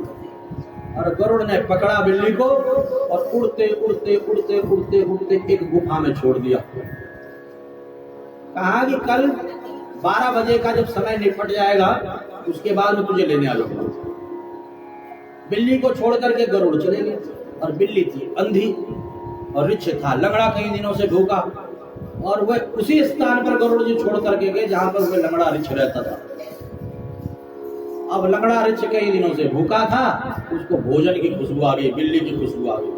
और गरुड़ ने पकड़ा बिल्ली को और उड़ते उड़ते उड़ते उड़ते उड़ते एक गुफा में छोड़ दिया। कहा कि कल 12 बजे का जब समय निपट जाएगा उसके बाद मैं तुझे लेने आ जाऊंगा। बिल्ली को छोड़ करके गरुड़ चले गए और बिल्ली थी अंधी और रिछ था लंगड़ा, कई दिनों से भूखा, और वह उसी स्थान पर गरुड़ जी छोड़ करके गए जहां पर वह लंगड़ा रिछ रहता था। अब लंगड़ा रिछ कई दिनों से भूखा था, उसको भोजन की खुशबू आ गई, बिल्ली की खुशबू आ गई,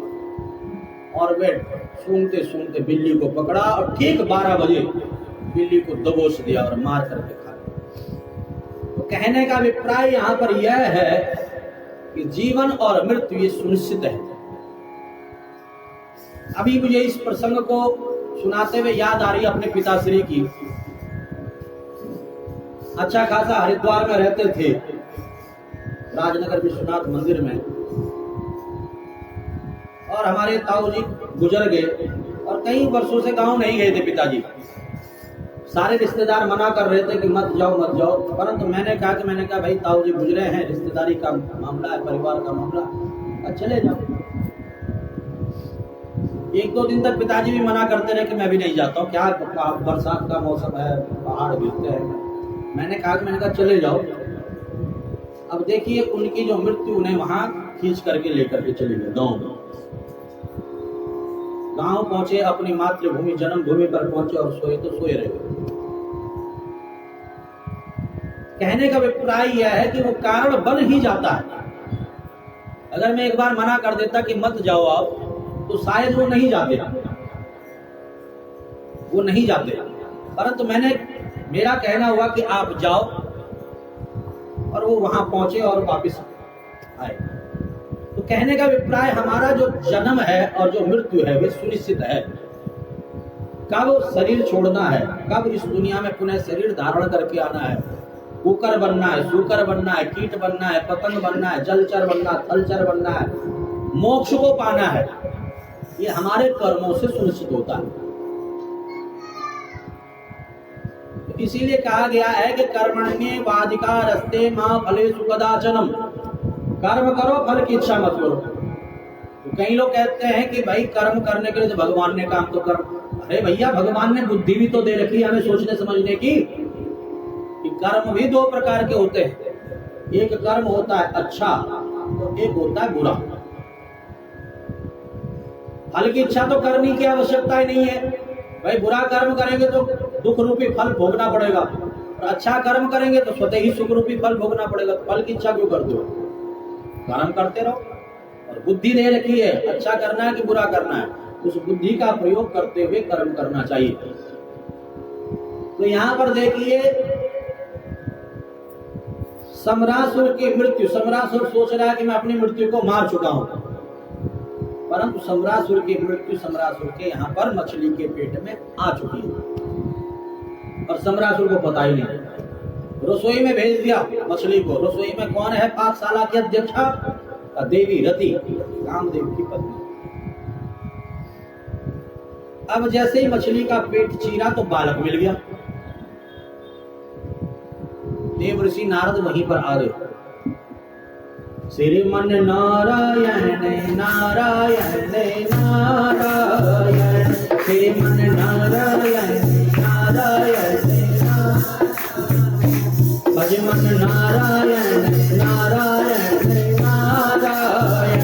और वह सूंघते सूंघते बिल्ली को पकड़ा और ठीक 12 बजे बिल्ली को दबोच दिया और मार करके खा लिया। तो कहने का अभिप्राय यहाँ पर यह है कि जीवन और मृत्यु ये सुनिश्चित है। अभी मुझे इस प्रसंग को सुनाते हुए याद आ रही अपने पिताश्री की। अच्छा खासा हरिद्वार में रहते थे, राजनगर विश्वनाथ मंदिर में, और हमारे ताऊ जी गुजर गए और कई वर्षों से गांव नहीं गए थे पिताजी। सारे रिश्तेदार मना कर रहे थे कि मत जाओ मत जाओ, परंतु मैंने कहा भाई ताऊ जी गुजरे हैं, रिश्तेदारी का मामला है, परिवार का मामला, चले जाओ। 1-2 दिन तक पिताजी भी मना करते रहे कि मैं भी नहीं जाता हूँ, क्या बरसात का मौसम है, पहाड़ गिरते हैं। मैंने कहा चले जाओ। अब देखिए उनकी जो मृत्यु उन्हें वहां खींच करके लेकर के चले गए गांव पहुंचे, अपनी मातृभूमि जन्मभूमि पर पहुंचे और सोए तो सोए रहे। कहने का अभिप्राय यह है कि वो कारण बन ही जाता है। अगर मैं एक बार मना कर देता कि मत जाओ आप, तो शायद वो नहीं जाते, परंतु मेरा कहना हुआ कि आप जाओ, और वो वहां पहुंचे और वापस आए। तो कहने का अभिप्राय हमारा जो जन्म है और जो मृत्यु है वे सुनिश्चित है। कब शरीर छोड़ना है, कब इस दुनिया में पुनः शरीर धारण करके आना है, कुकर बनना है, सूकर बनना है, कीट बनना है, पतंग बनना है, जलचर बनना है, थलचर बनना है, मोक्ष को पाना है, ये हमारे कर्मों से सुनिश्चित होता है। इसीलिए कहा गया है कि कर्मण्येवाधिकारस्ते मा फलेषु कदाचनम, कर्म करो फल की इच्छा मत करो। तो कई लोग कहते हैं कि भाई कर्म करने के लिए तो भगवान ने काम तो कर, अरे भैया भगवान ने बुद्धि भी तो दे रखी है हमें सोचने समझने की, कि कर्म भी 2 प्रकार के होते हैं। एक कर्म होता है अच्छा और एक होता है बुरा। फल की इच्छा तो करने की आवश्यकता ही नहीं है। भाई बुरा कर्म करेंगे तो दुख रूपी फल भोगना पड़ेगा, और अच्छा कर्म करेंगे तो स्वतः ही सुख रूपी फल भोगना पड़ेगा। तो फल की इच्छा क्यों करते हो? कर्म करते रहो, और बुद्धि दे रखी है अच्छा करना है कि बुरा करना है, उस बुद्धि का प्रयोग करते हुए कर्म करना चाहिए। तो यहाँ पर देखिए सम्रासुर की मृत्यु, सम्रासुर सोच रहा है कि मैं अपनी मृत्यु को मार चुका हूं, परंतु सम्रासुर की मृत्यु सम्रासुर के यहाँ पर मछली के पेट में आ चुकी है और सम्रासुर को पता ही नहीं। रसोई में भेज दिया मछली को। रसोई में कौन है? पाकशाला की अध्यक्षा देवी रति, कामदेव की पत्नी। अब जैसे ही मछली का पेट चीरा तो बालक मिल गया। देव ऋषि नारद वहीं पर आ गए। श्रीमन नारायण नारायण नारायण, श्रीमन नारायण नारायण भजमन नारायण नारायण नारायण,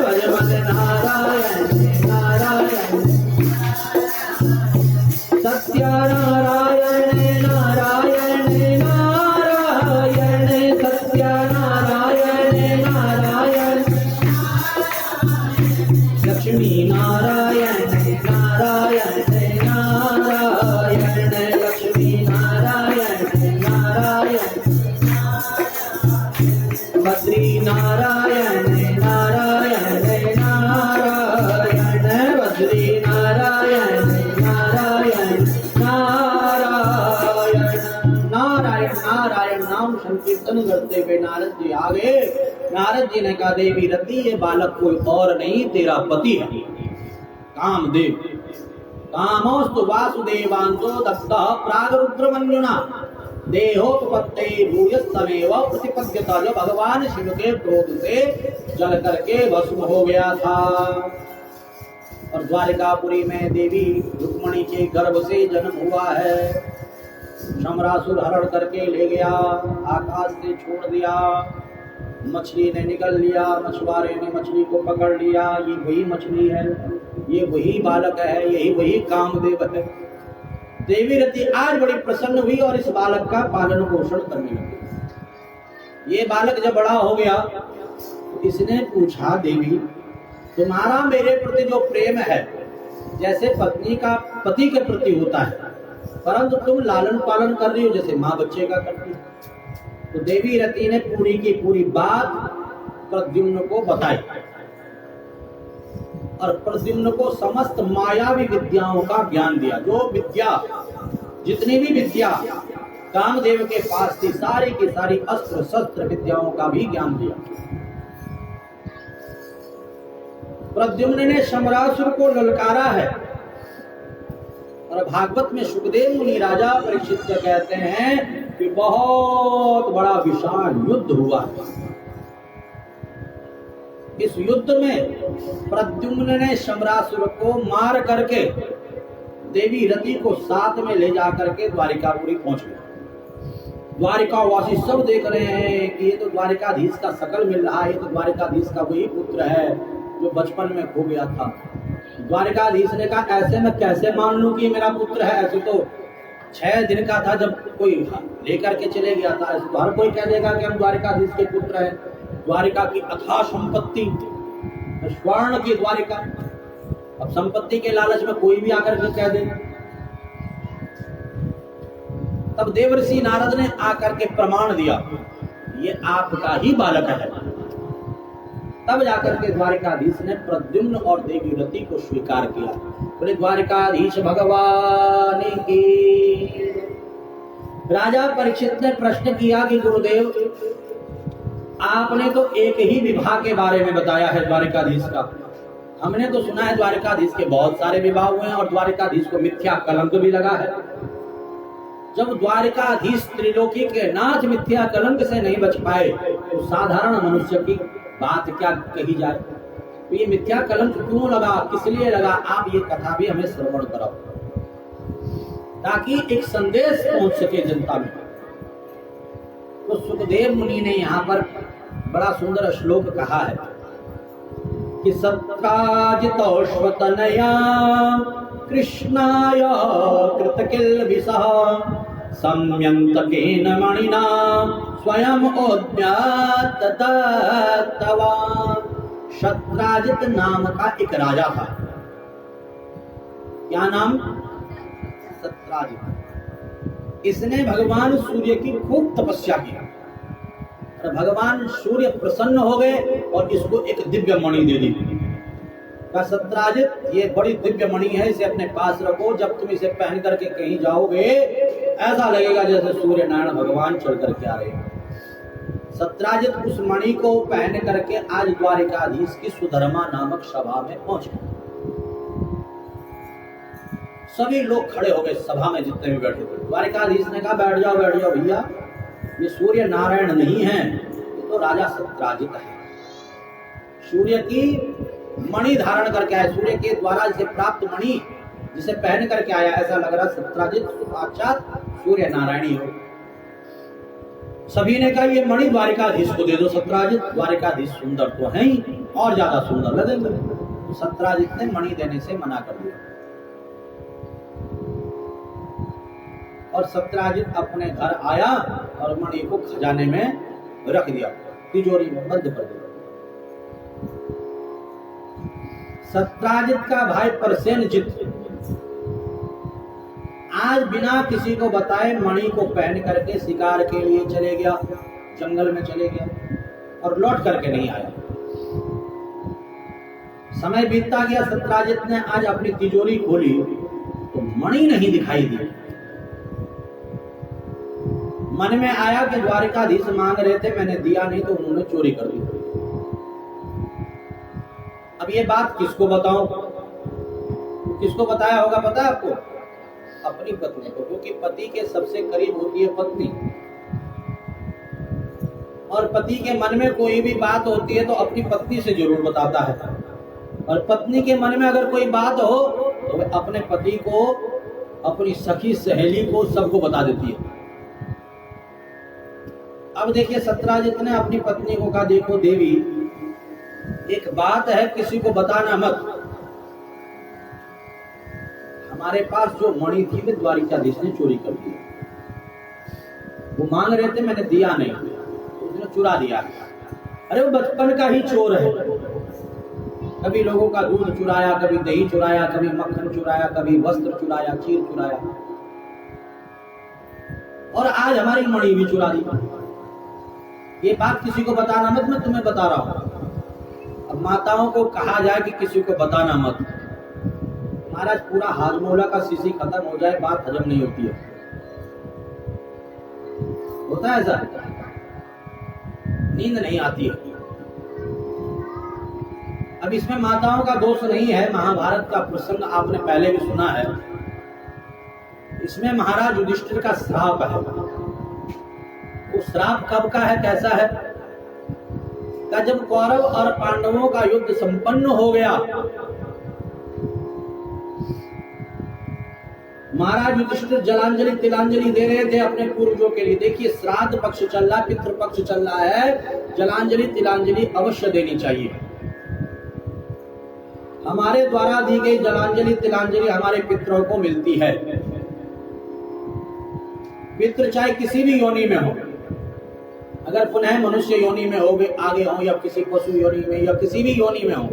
भजमन नारायण नारायण, सत्यानारायण नारायण नारायण, सत्यानारायण नारायण, लक्ष्मी नारायण नारायण नारायण, लक्ष्मी नारायण नारायण, बद्री नारायण नारायण नारायण, बद्री नारायण नारायण नारायण, नारायण नारायण नाम संकीर्तन करते हुए नारद जी आ गए। नारद जी ने कहा देवी रति ये बालक कोई और नहीं तेरा पति है कामदेव। कामोस्तु वासुदेवांतो दत्तः प्रागरुद्रमन्युना, देहोपत्ते भूयस्तमेव प्रतिपद्यता, जो भगवान शिव के क्रोध से जल करके भस्म हो गया था। और द्वारिकापुरी में देवी रुक्मणी के गर्भ से जन्म हुआ है। शमरासुर हरण करके ले गया, आकाश से छोड़ दिया, मछली ने निकल लिया, मछुआरे ने मछली को पकड़ लिया। ये वही मछली है, ये वही बालक है, यही वही कामदेव है। देवी रति आज बड़ी प्रसन्न हुई और इस बालक का पालन पोषण करने लगी। ये बालक जब बड़ा हो गया तो इसने पूछा, देवी तुम्हारा मेरे प्रति जो प्रेम है जैसे पत्नी का पति के प्रति होता है, परंतु तुम लालन पालन कर रही हो जैसे माँ बच्चे का करती है। तो देवी रति ने पूरी की पूरी बात प्रद्युम्न को बताई और प्रद्युम्न को समस्त मायावी विद्याओं का ज्ञान दिया। जो विद्या, जितनी भी विद्या कामदेव के पास थी, सारी की सारी अस्त्र शस्त्र विद्याओं का भी ज्ञान दिया। प्रद्युम्न ने शमरासुर को ललकारा है। और भागवत में सुखदेव मुनि राजा परीक्षित से कहते हैं कि बहुत बड़ा विशाल युद्ध हुआ। इस युद्ध में प्रद्युम्न ने शमरासुर को मार करके देवी रति को साथ में ले जाकर के द्वारिकापुरी पहुंच गए। द्वारिकावासी सब देख रहे हैं कि ये तो द्वारिकाधीश का शकल मिल रहा है, ये तो द्वारिकाधीश का वही पुत्र है जो बचपन में खो गया था। द्वारिकाधीश ने कहा, ऐसे मैं कैसे मान लूं कि मेरा पुत्र है? ऐसे तो 6 दिन का था जब कोई लेकर के चले गया था। ऐसे तो हर कोई कह देगा कि हम द्वारिकाधीश के पुत्र हैं। द्वारिका की अथाह संपत्ति, स्वर्ण की द्वारिका, अब संपत्ति के लालच में कोई भी आकर के कह दे। तब देवर्षि नारद ने आकर के प्रमाण दिया, ये आपका ही बालक है। तब जाकर के द्वारिकाधीश ने प्रद्युम्न और देवी रति को स्वीकार किया। बोले द्वारिकाधीश भगवान की। राजा परीक्षित ने प्रश्न किया कि गुरुदेव, आपने तो एक ही विवाह के बारे में बताया है द्वारिकाधीश का। हमने तो सुना है द्वारिकाधीश के बहुत सारे विवाह हुए हैं और द्वारिकाधीश को मिथ्या कलंक भी लगा है। जब द्वारिकाधीश त्रिलोकी के नाथ मिथ्या कलंक से नहीं बच पाए तो साधारण मनुष्य की बात क्या कही जाए। तो ये मिथ्या कलंक क्यों लगा, किस लिए लगा, आप ये कथा भी हमें श्रवण कराओ ताकि एक संदेश पहुंच सके जनता में। तो सुखदेव मुनि ने यहाँ पर बड़ा सुंदर श्लोक कहा है कि सत्राजितोष्वतनया कृष्णाय कृतकिल्बिषः सम्यन्तकेन मणिना स्वयं ओद्यात् दत्तवान्। सत्राजित नाम का एक राजा था। क्या नाम? सत्राजित। इसने भगवान सूर्य की खूब तपस्या किया और भगवान सूर्य प्रसन्न हो गए और इसको एक दिव्य मणि दे दी। का सत्राजित, ये बड़ी दिव्य मणि है, इसे अपने पास रखो। जब तुम इसे पहन करके कहीं जाओगे ऐसा लगेगा जैसे सूर्य नारायण भगवान चल करके आ रहे हैं। सत्राजित उस मणि को पहन करके आज द्वारिकाधीश की सुधर्मा नामक सभा में पहुंचे। सभी लोग खड़े हो गए सभा में, जितने भी बैठे थे। द्वारिकाधीश ने कहा, बैठ जाओ भैया, ये सूर्य नारायण नहीं है, ये तो राजा सत्राजित है। सूर्य की मणि धारण करके आया, सूर्य के द्वारा जिसे प्राप्त मणि जिसे पहन करके आया, ऐसा लग रहा सत्राजित साक्षात सूर्य नारायणी हो। सभी ने कहा, ये मणि द्वारिकाधीश को दे दो। सत्राजित, द्वारिकाधीश सुंदर तो है ही, और ज्यादा सुंदर लगेंगे। तो सत्राजित ने मणि देने से मना कर दिया और सत्राजित अपने घर आया और मणि को खजाने में रख दिया, तिजोरी में बंद कर दिया। सत्राजित का भाई परसेनजित आज बिना किसी को बताए मणि को पहन करके शिकार के लिए चले गया, जंगल में चले गया और लौट करके नहीं आया। समय बीतता गया, सत्राजित ने आज अपनी तिजोरी खोली तो मणि नहीं दिखाई दी। मन में आया कि द्वारिकाधीश मांग रहे थे, मैंने दिया नहीं तो उन्होंने चोरी कर दी। अब ये बात किसको बताऊं? किसको बताया होगा पता है आपको? अपनी पत्नी को, क्योंकि पति के सबसे करीब होती है पत्नी, और पति के मन में कोई भी बात होती है तो अपनी पत्नी से जरूर बताता है, और पत्नी के मन में अगर कोई बात हो तो वह अपने पति को, अपनी सखी सहेली को, सबको बता देती है। अब देखिए सत्यराजित ने अपनी पत्नी को कहा, देखो देवी, एक बात है, किसी को बताना मत। हमारे पास जो मणि थी वे द्वारिकाधीश ने चोरी कर दी। वो मांग रहे थे, मैंने दिया नहीं, उसने चुरा दिया। अरे वो बचपन का ही चोर है, कभी लोगों का दूध चुराया, कभी दही चुराया, कभी मक्खन चुराया, कभी वस्त्र चुराया, चीर चुराया, और आज हमारी मणि भी चुरा दी। ये बात किसी को बताना मत, मैं तुम्हें बता रहा हूं। अब माताओं को कहा जाए कि किसी को बताना मत, महाराज पूरा हाजमोला का शीशी खत्म हो जाए, बात हजम नहीं होती है। होता है ऐसा, नींद नहीं आती है। अब इसमें माताओं का दोष नहीं है, महाभारत का प्रसंग आपने पहले भी सुना है। इसमें महाराज युधिष्ठिर का श्राप है। वो श्राप कब का है, कैसा है? का जब कौरव और पांडवों का युद्ध संपन्न हो गया, महाराज युधिष्ठिर जलांजलि तिलांजलि दे रहे थे अपने पूर्वजों के लिए। देखिए श्राद्ध पक्ष चल रहा, पितृ पक्ष चल रहा है, जलांजलि तिलांजलि अवश्य देनी चाहिए। हमारे द्वारा दी गई जलांजलि तिलांजलि हमारे पितरों को मिलती है। पितृ चाहे किसी भी योनि में हो, अगर पुनः मनुष्य योनि में हो गए आगे हो, या किसी पशु योनि में, या किसी भी योनि में हो,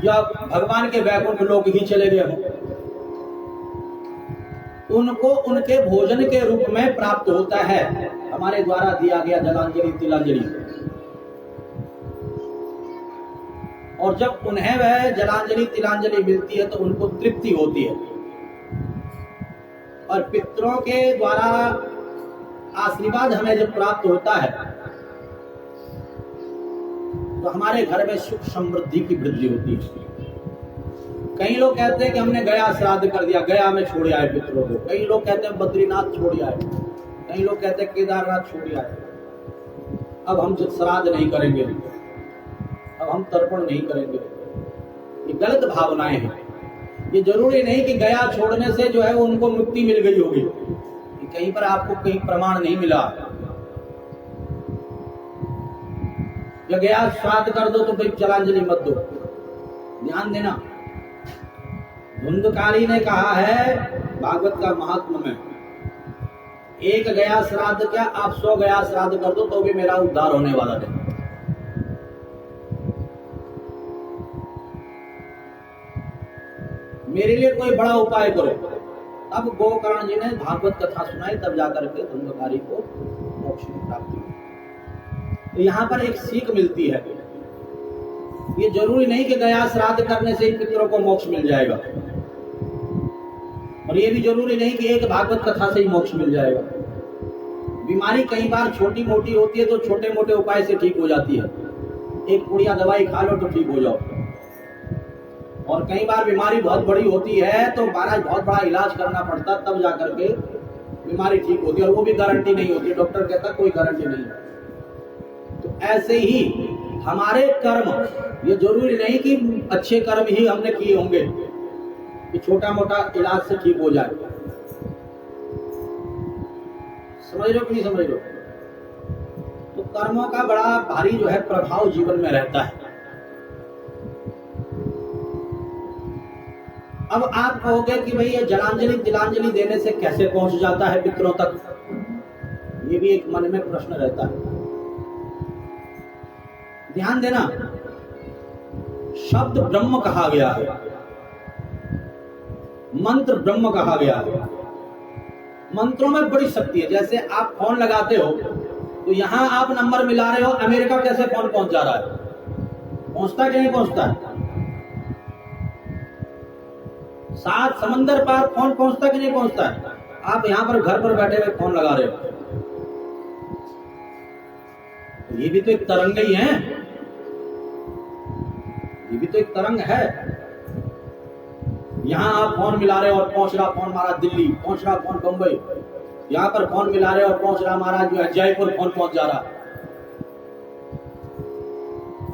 या भगवान के वैकुंठ लोक ही चले गए हो, उनको उनके भोजन के रूप में प्राप्त होता है हमारे द्वारा दिया गया जलांजलि तिलांजलि। और जब उन्हें वह जलांजलि तिलांजलि मिलती है तो उनको तृप्ति होती है, और पितरों के द्वारा आशीर्वाद हमें जब प्राप्त होता है तो हमारे घर में सुख समृद्धि की वृद्धि होती है। कई लोग कहते हैं कि हमने गया श्राद्ध कर दिया, गया में छोड़ आए पितरों को। कई लोग कहते हैं बद्रीनाथ छोड़ आए, कई लोग कहते हैं केदारनाथ छोड़ आए। अब हम श्राद्ध नहीं करेंगे, अब हम तर्पण नहीं करेंगे, ये गलत भावनाएं हैं। ये जरूरी नहीं कि गया छोड़ने से जो है उनको मुक्ति मिल गई होगी, कहीं पर आपको कहीं प्रमाण नहीं मिला। या गया श्राद्ध कर दो तो भाई जलांजलि मत दो। ध्यान देना, धुंधकारी ने कहा है भागवत का महात्मा में, एक गया श्राद्ध क्या, आप 100 गया श्राद्ध कर दो तो भी मेरा उद्धार होने वाला है। मेरे लिए कोई बड़ा उपाय करो। तब गोकर्ण जी ने भागवत कथा सुनाई, तब जाकर के धुंधकारी को मोक्ष की प्राप्ति हुई। तो यहाँ पर एक सीख मिलती है, ये जरूरी नहीं कि गया श्राद्ध करने से ही पितरों को मोक्ष मिल जाएगा, और ये भी जरूरी नहीं कि एक भागवत कथा से ही मोक्ष मिल जाएगा। बीमारी कई बार छोटी मोटी होती है तो छोटे मोटे उपाय से ठीक हो जाती है। एक पुड़िया दवाई खा लो तो ठीक हो जाओ, और कई बार बीमारी बहुत बड़ी होती है तो महाराज बहुत बड़ा इलाज करना पड़ता, तब जाकर के बीमारी ठीक होती है, और वो भी गारंटी नहीं होती। डॉक्टर कहता कोई गारंटी नहीं। तो ऐसे ही हमारे कर्म, ये जरूरी नहीं कि अच्छे कर्म ही हमने किए होंगे कि छोटा मोटा इलाज से ठीक हो जाए। समझ लो कि नहीं समझ लो? तो कर्मों का बड़ा भारी जो है प्रभाव जीवन में रहता है। अब आप कहोगे कि भाई ये जलांजलि तिलांजलि देने से कैसे पहुंच जाता है पितरों तक? ये भी एक मन में प्रश्न रहता है। ध्यान देना, शब्द ब्रह्म कहा गया है, मंत्र ब्रह्म कहा गया है। मंत्रों में बड़ी शक्ति है। जैसे आप फोन लगाते हो तो यहां आप नंबर मिला रहे हो, अमेरिका कैसे फोन पहुंच जा रहा है? पहुंचता कि नहीं पहुंचता है? 7 समंदर पार फोन पहुंचता कि नहीं पहुंचता है? आप यहां पर घर पर बैठे हुए फोन लगा रहे हो, तो ये भी तो एक तरंग ही है, ये भी तो एक तरंग है। यहाँ आप फोन मिला रहे और पहुंच रहा फोन महाराज दिल्ली, पहुंच रहा फोन बम्बई, यहाँ पर फोन मिला रहे और पहुंच रहा महाराज जो है जयपुर फोन पहुंच जा रहा,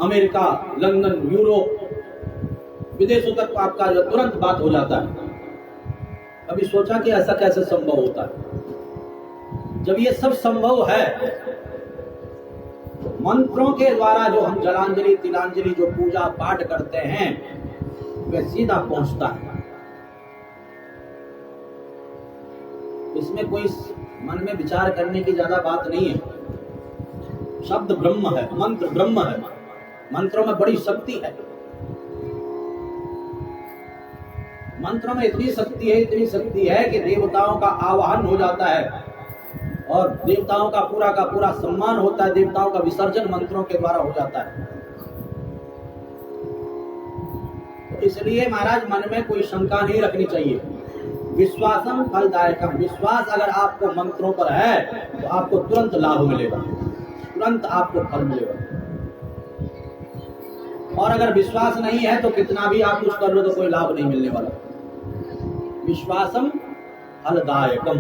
अमेरिका, लंदन, यूरोप, विदेशों तक आपका जो तुरंत बात हो जाता है। कभी सोचा कि ऐसा कैसे संभव होता है? जब ये सब संभव है, मंत्रों के द्वारा जो हम जलांजलि तिलांजलि जो पूजा पाठ करते हैं वह सीधा पहुंचता है। इसमें कोई मन में विचार करने की ज्यादा बात नहीं है। शब्द ब्रह्म है, मंत्र ब्रह्म है, मंत्रों में बड़ी शक्ति है। मंत्रों में इतनी शक्ति है कि देवताओं का आवाहन हो जाता है और देवताओं का पूरा सम्मान होता है, देवताओं का विसर्जन मंत्रों के द्वारा हो जाता है। तो इसलिए महाराज मन में कोई शंका नहीं रखनी चाहिए। विश्वासम फलदायकम, विश्वास अगर आपको मंत्रों पर है तो आपको तुरंत लाभ मिलेगा, तुरंत आपको फल मिलेगा। और अगर विश्वास नहीं है तो कितना भी आप कुछ कर लो तो कोई लाभ नहीं मिलने वाला। विश्वासम फलदायकम,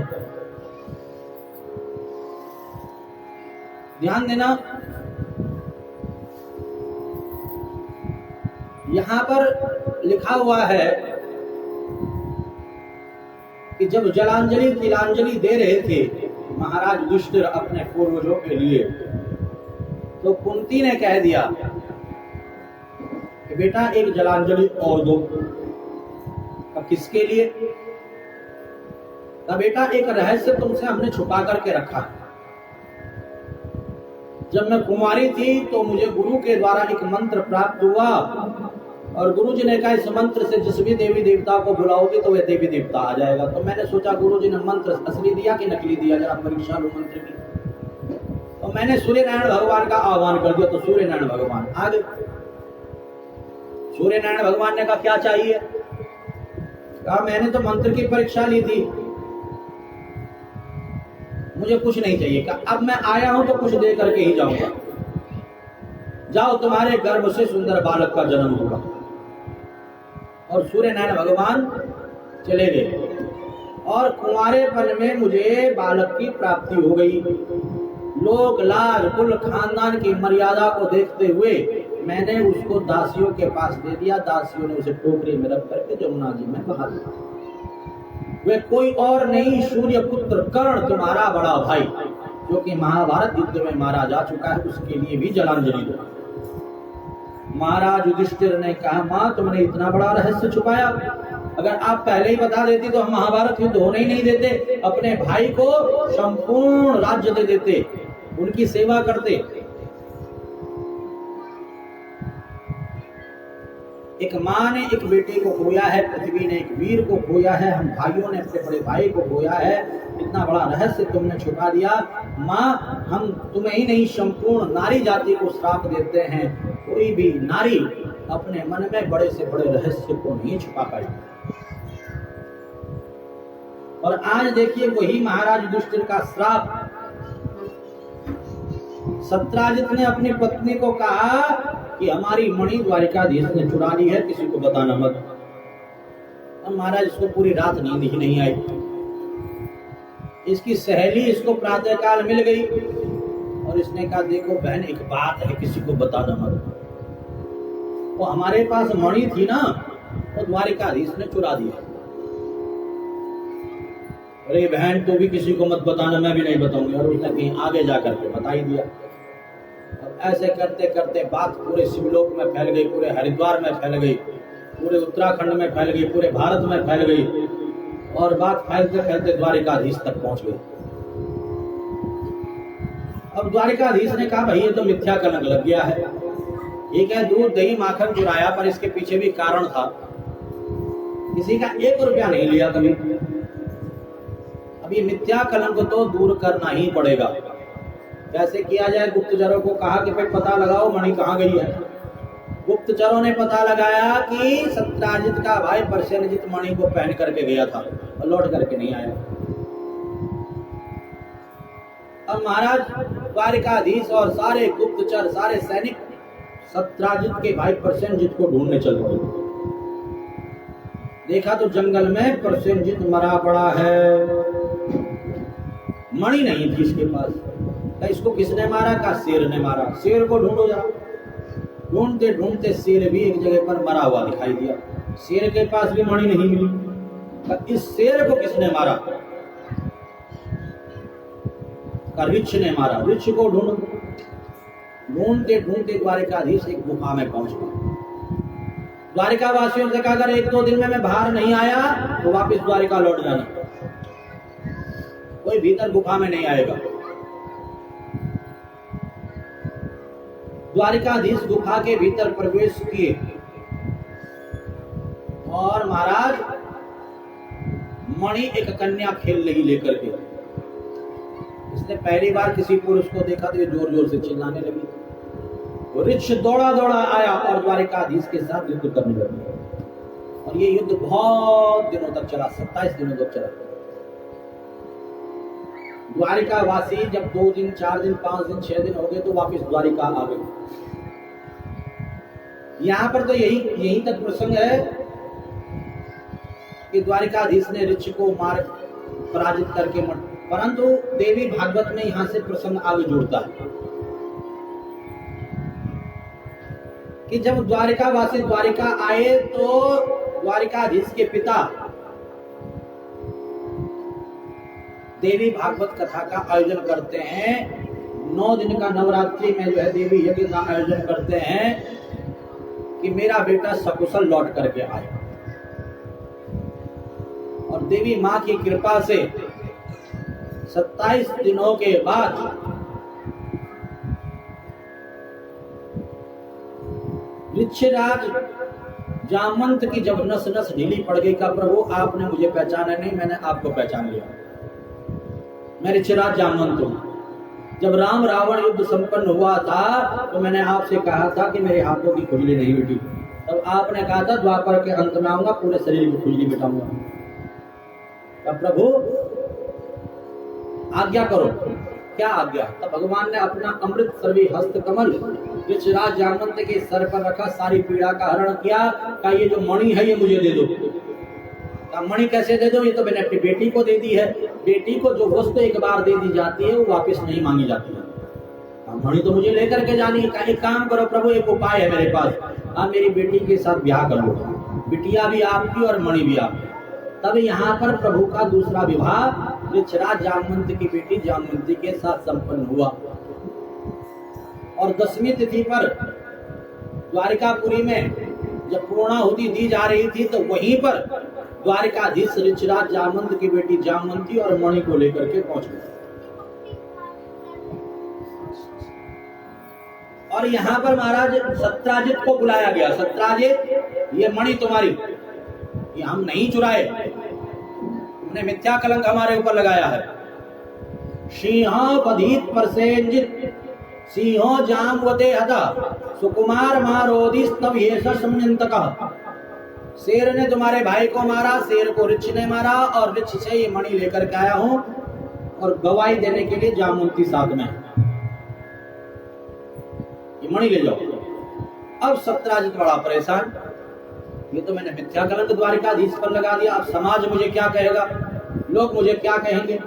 ध्यान देना। यहां पर लिखा हुआ है कि जब जलांजलि तिलांजलि दे रहे थे महाराज युधिष्ठिर अपने पूर्वजों के लिए, तो कुंती ने कह दिया कि बेटा एक जलांजलि और दो। किसके लिए? तो बेटा एक रहस्य तुमसे हमने छुपा करके रखा। जब मैं कुमारी थी तो मुझे गुरु के द्वारा एक मंत्र प्राप्त हुआ और गुरु जी ने कहा इस मंत्र से जिस भी देवी देवता को बुलाओगे तो वह देवी देवता आ जाएगा। तो मैंने सोचा गुरु जी ने मंत्र असली दिया कि नकली दिया, जरा परीक्षा लो मंत्र की। तो मैंने सूर्य नारायण भगवान का आह्वान कर दिया, तो सूर्य नारायण भगवान आ गए। सूर्य नारायण भगवान ने कहा क्या चाहिए? कहा मैंने तो मंत्र की परीक्षा ली थी, मुझे कुछ नहीं चाहिए। कहा अब मैं आया हूं तो कुछ दे करके ही जाऊंगा। जाओ तुम्हारे गर्भ से सुंदर बालक का जन्म होगा। और सूर्य नारायण भगवान चले गए और कुंवारेपन में मुझे बालक की प्राप्ति हो गई। लोग लाल कुल खानदान की मर्यादा को देखते हुए मैंने उसको दासियों के पास दे दिया। दासियों ने उसे टोकरी में रख करके जमुना जी में बहा दिया। वे कोई और नहीं, सूर्य पुत्र कर्ण तुम्हारा बड़ा भाई, जो कि महाभारत युद्ध में मारा जा चुका है, उसके लिए भी जलांजलि दो। महाराज युधिष्ठिर ने कहा मां तुमने इतना बड़ा रहस्य छुपाया, अगर आप पहले ही बता देती तो हम महाभारत युद्ध होने ही नहीं देते, अपने भाई को संपूर्ण राज्य दे देते, उनकी सेवा करते। एक माँ ने एक बेटे को खोया है, पृथ्वी ने एक वीर को खोया है, हम भाइयों ने अपने बड़े भाई को खोया है, इतना बड़ा रहस्य तुमने छुपा दिया। माँ हम तुम्हें ही नहीं संपूर्ण नारी जाति को श्राप देते हैं, कोई भी नारी अपने मन में बड़े से बड़े रहस्य को नहीं छुपा पाई। और आज देखिए वही महाराज युधिष्ठिर का श्राप। सत्राजित ने अपनी पत्नी को कहा कि हमारी मणि द्वारिकाधीश ने चुरा ली है, किसी को बताना मत। और महाराज इसको पूरी रात नींद ही नहीं आई। इसकी सहेली इसको प्रातः काल मिल गई और इसने कहा देखो बहन एक बात है, किसी को बताना मत। वो हमारे पास मणि थी ना, तो द्वारिकाधीश ने चुरा दिया। अरे बहन तू भी किसी को मत बताना, मैं भी नहीं बताऊंगी। और उसने कहीं आगे जाकर के बता ही दिया। ऐसे करते करते बात पूरे शिवलोक में फैल गई, पूरे हरिद्वार में फैल गई, पूरे उत्तराखंड में फैल गई, पूरे भारत में फैल गई और बात फैलते फैलते द्वारिकाधीश तक पहुंच गई। अब द्वारिकाधीश ने कहा भाई ये तो मिथ्या कलंक लग गया है, ये क्या दूध दही माखन चुराया, पर इसके पीछे भी कारण था। किसी का 1 रुपया नहीं लिया कभी। अब ये मिथ्या कलंक तो दूर करना ही पड़ेगा। कैसे किया जाए? गुप्तचरों को कहा कि भाई पता लगाओ मणि कहाँ गई है। गुप्तचरों ने पता लगाया कि सत्राजित का भाई परसेनजित मणि को पहन करके गया था और लौट करके नहीं आया। अब महाराज द्वारिकाधीश और सारे गुप्तचर सारे सैनिक सत्राजित के भाई परसेनजित को ढूंढने चल पड़े। देखा तो जंगल में प्रसेनजित मरा पड़ा है, मणि नहीं थी इसके पास। तो इसको किसने मारा? का शेर ने मारा। शेर को ढूंढो जरा। ढूंढते ढूंढते शेर भी एक जगह पर मरा हुआ दिखाई दिया। शेर के पास भी मणि नहीं मिली। तो इस शेर को किसने मारा? का ऋक्ष ने मारा। ऋक्ष को ढूंढते ढूंढते द्वारिकाधीश एक गुफा में पहुंच गए। द्वारिका वासियों से कहा अगर 1-2 दिन में मैं बाहर नहीं आया तो वापस द्वारिका लौट जाना, कोई भीतर गुफा में नहीं आएगा। द्वारिकाधीश गुफा के भीतर प्रवेश किए और महाराज मणि एक कन्या खेल रही लेकर के। इसने पहली बार किसी पुरुष को देखा तो ये जोर जोर से चिल्लाने लगी। ऋक्ष दौड़ा दौड़ा आया और द्वारिकाधीश के साथ युद्ध करने लगा। और ये युद्ध बहुत दिनों तक चला, 27 दिनों तक चला। द्वारिका वासी जब 2 दिन 4 दिन 5 दिन 6 दिन हो गए तो वापस द्वारिका आ गए। यहां पर तो यही तक प्रसंग है कि द्वारिकाधीश ने ऋक्ष को मार पराजित करके परंतु देवी भागवत में यहां से प्रसंग आगे जुड़ता है कि जब द्वारिका वासी द्वारिका आए तो द्वारिकाधीश के पिता देवी भागवत कथा का आयोजन करते हैं। 9 दिन का नवरात्रि में जो है देवी यज्ञ का आयोजन करते हैं कि मेरा बेटा सकुशल लौट करके आए। और देवी मां की कृपा से 27 दिनों के बाद ऋक्षराज जामवंत की जब नस नस ढीली पड़ गई का प्रभु आपने मुझे पहचाना नहीं, मैंने आपको पहचान लिया, मैं ऋक्षराज जामवंत हूं। जब राम रावण युद्ध संपन्न हुआ था तो मैंने आपसे कहा था कि मेरे हाथों की खुजली नहीं मिटी। तब आपने कहा था द्वापर के अंत में आऊंगा, पूरे शरीर की खुजली मिटाऊंगा। तब प्रभु आज्ञा करो। क्या आज्ञा? तब भगवान ने अपना अमृत सर्वी हस्त कमल ऋक्षराज जामवंत के सर पर रखा, सारी पीड़ा का हरण किया। का ये जो मणि है ये मुझे दे दो। मणि कैसे दे दो? ये तो मैंने अपनी बेटी को दे दी है। बेटी को जो वस्तु एक बार दे दी जाती है वो वापस नहीं मांगी जाती है। मणि तो मुझे लेकर के जानी है। एक काम करो प्रभु, एक उपाय है मेरे पास, आप मेरी बेटी के साथ ब्याह कर लो, बिटिया भी आपकी और मणि भी आपकी। तब यहाँ पर प्रभु का दूसरा विवाह ऋक्षराज जामवंत की बेटी जामवंती के साथ संपन्न हुआ। और 10वीं तिथि पर द्वारिकापुरी में जब पूर्णाहुति दी जा रही थी तो वहीं पर द्वारिकाधीश ऋक्षराज जामवंत की बेटी जामवंती और मणि को लेकर के पहुंच गए। और यहाँ पर महाराज सत्राजित को बुलाया गया। सत्राजित, ये मणि तुम्हारी, ये हम नहीं चुराए, तुमने मिथ्या कलंक हमारे ऊपर लगाया है। सिंहोपधीत प्रसेनजित सिंहो जामवते हता सुकुमार मारोदिस तब येष संयंतकः। शेर ने तुम्हारे भाई को मारा, शेर को ऋक्ष ने मारा और ऋक्ष से ये मणि लेकर के आया हूं और गवाही देने के लिए जामवंती साथ में, ये मणि ले जाओ। अब सत्राजित बड़ा परेशान, ये तो मैंने मिथ्या कलंक द्वारिकाधीश पर लगा दिया, अब समाज मुझे क्या कहेगा, लोग मुझे क्या कहेंगे,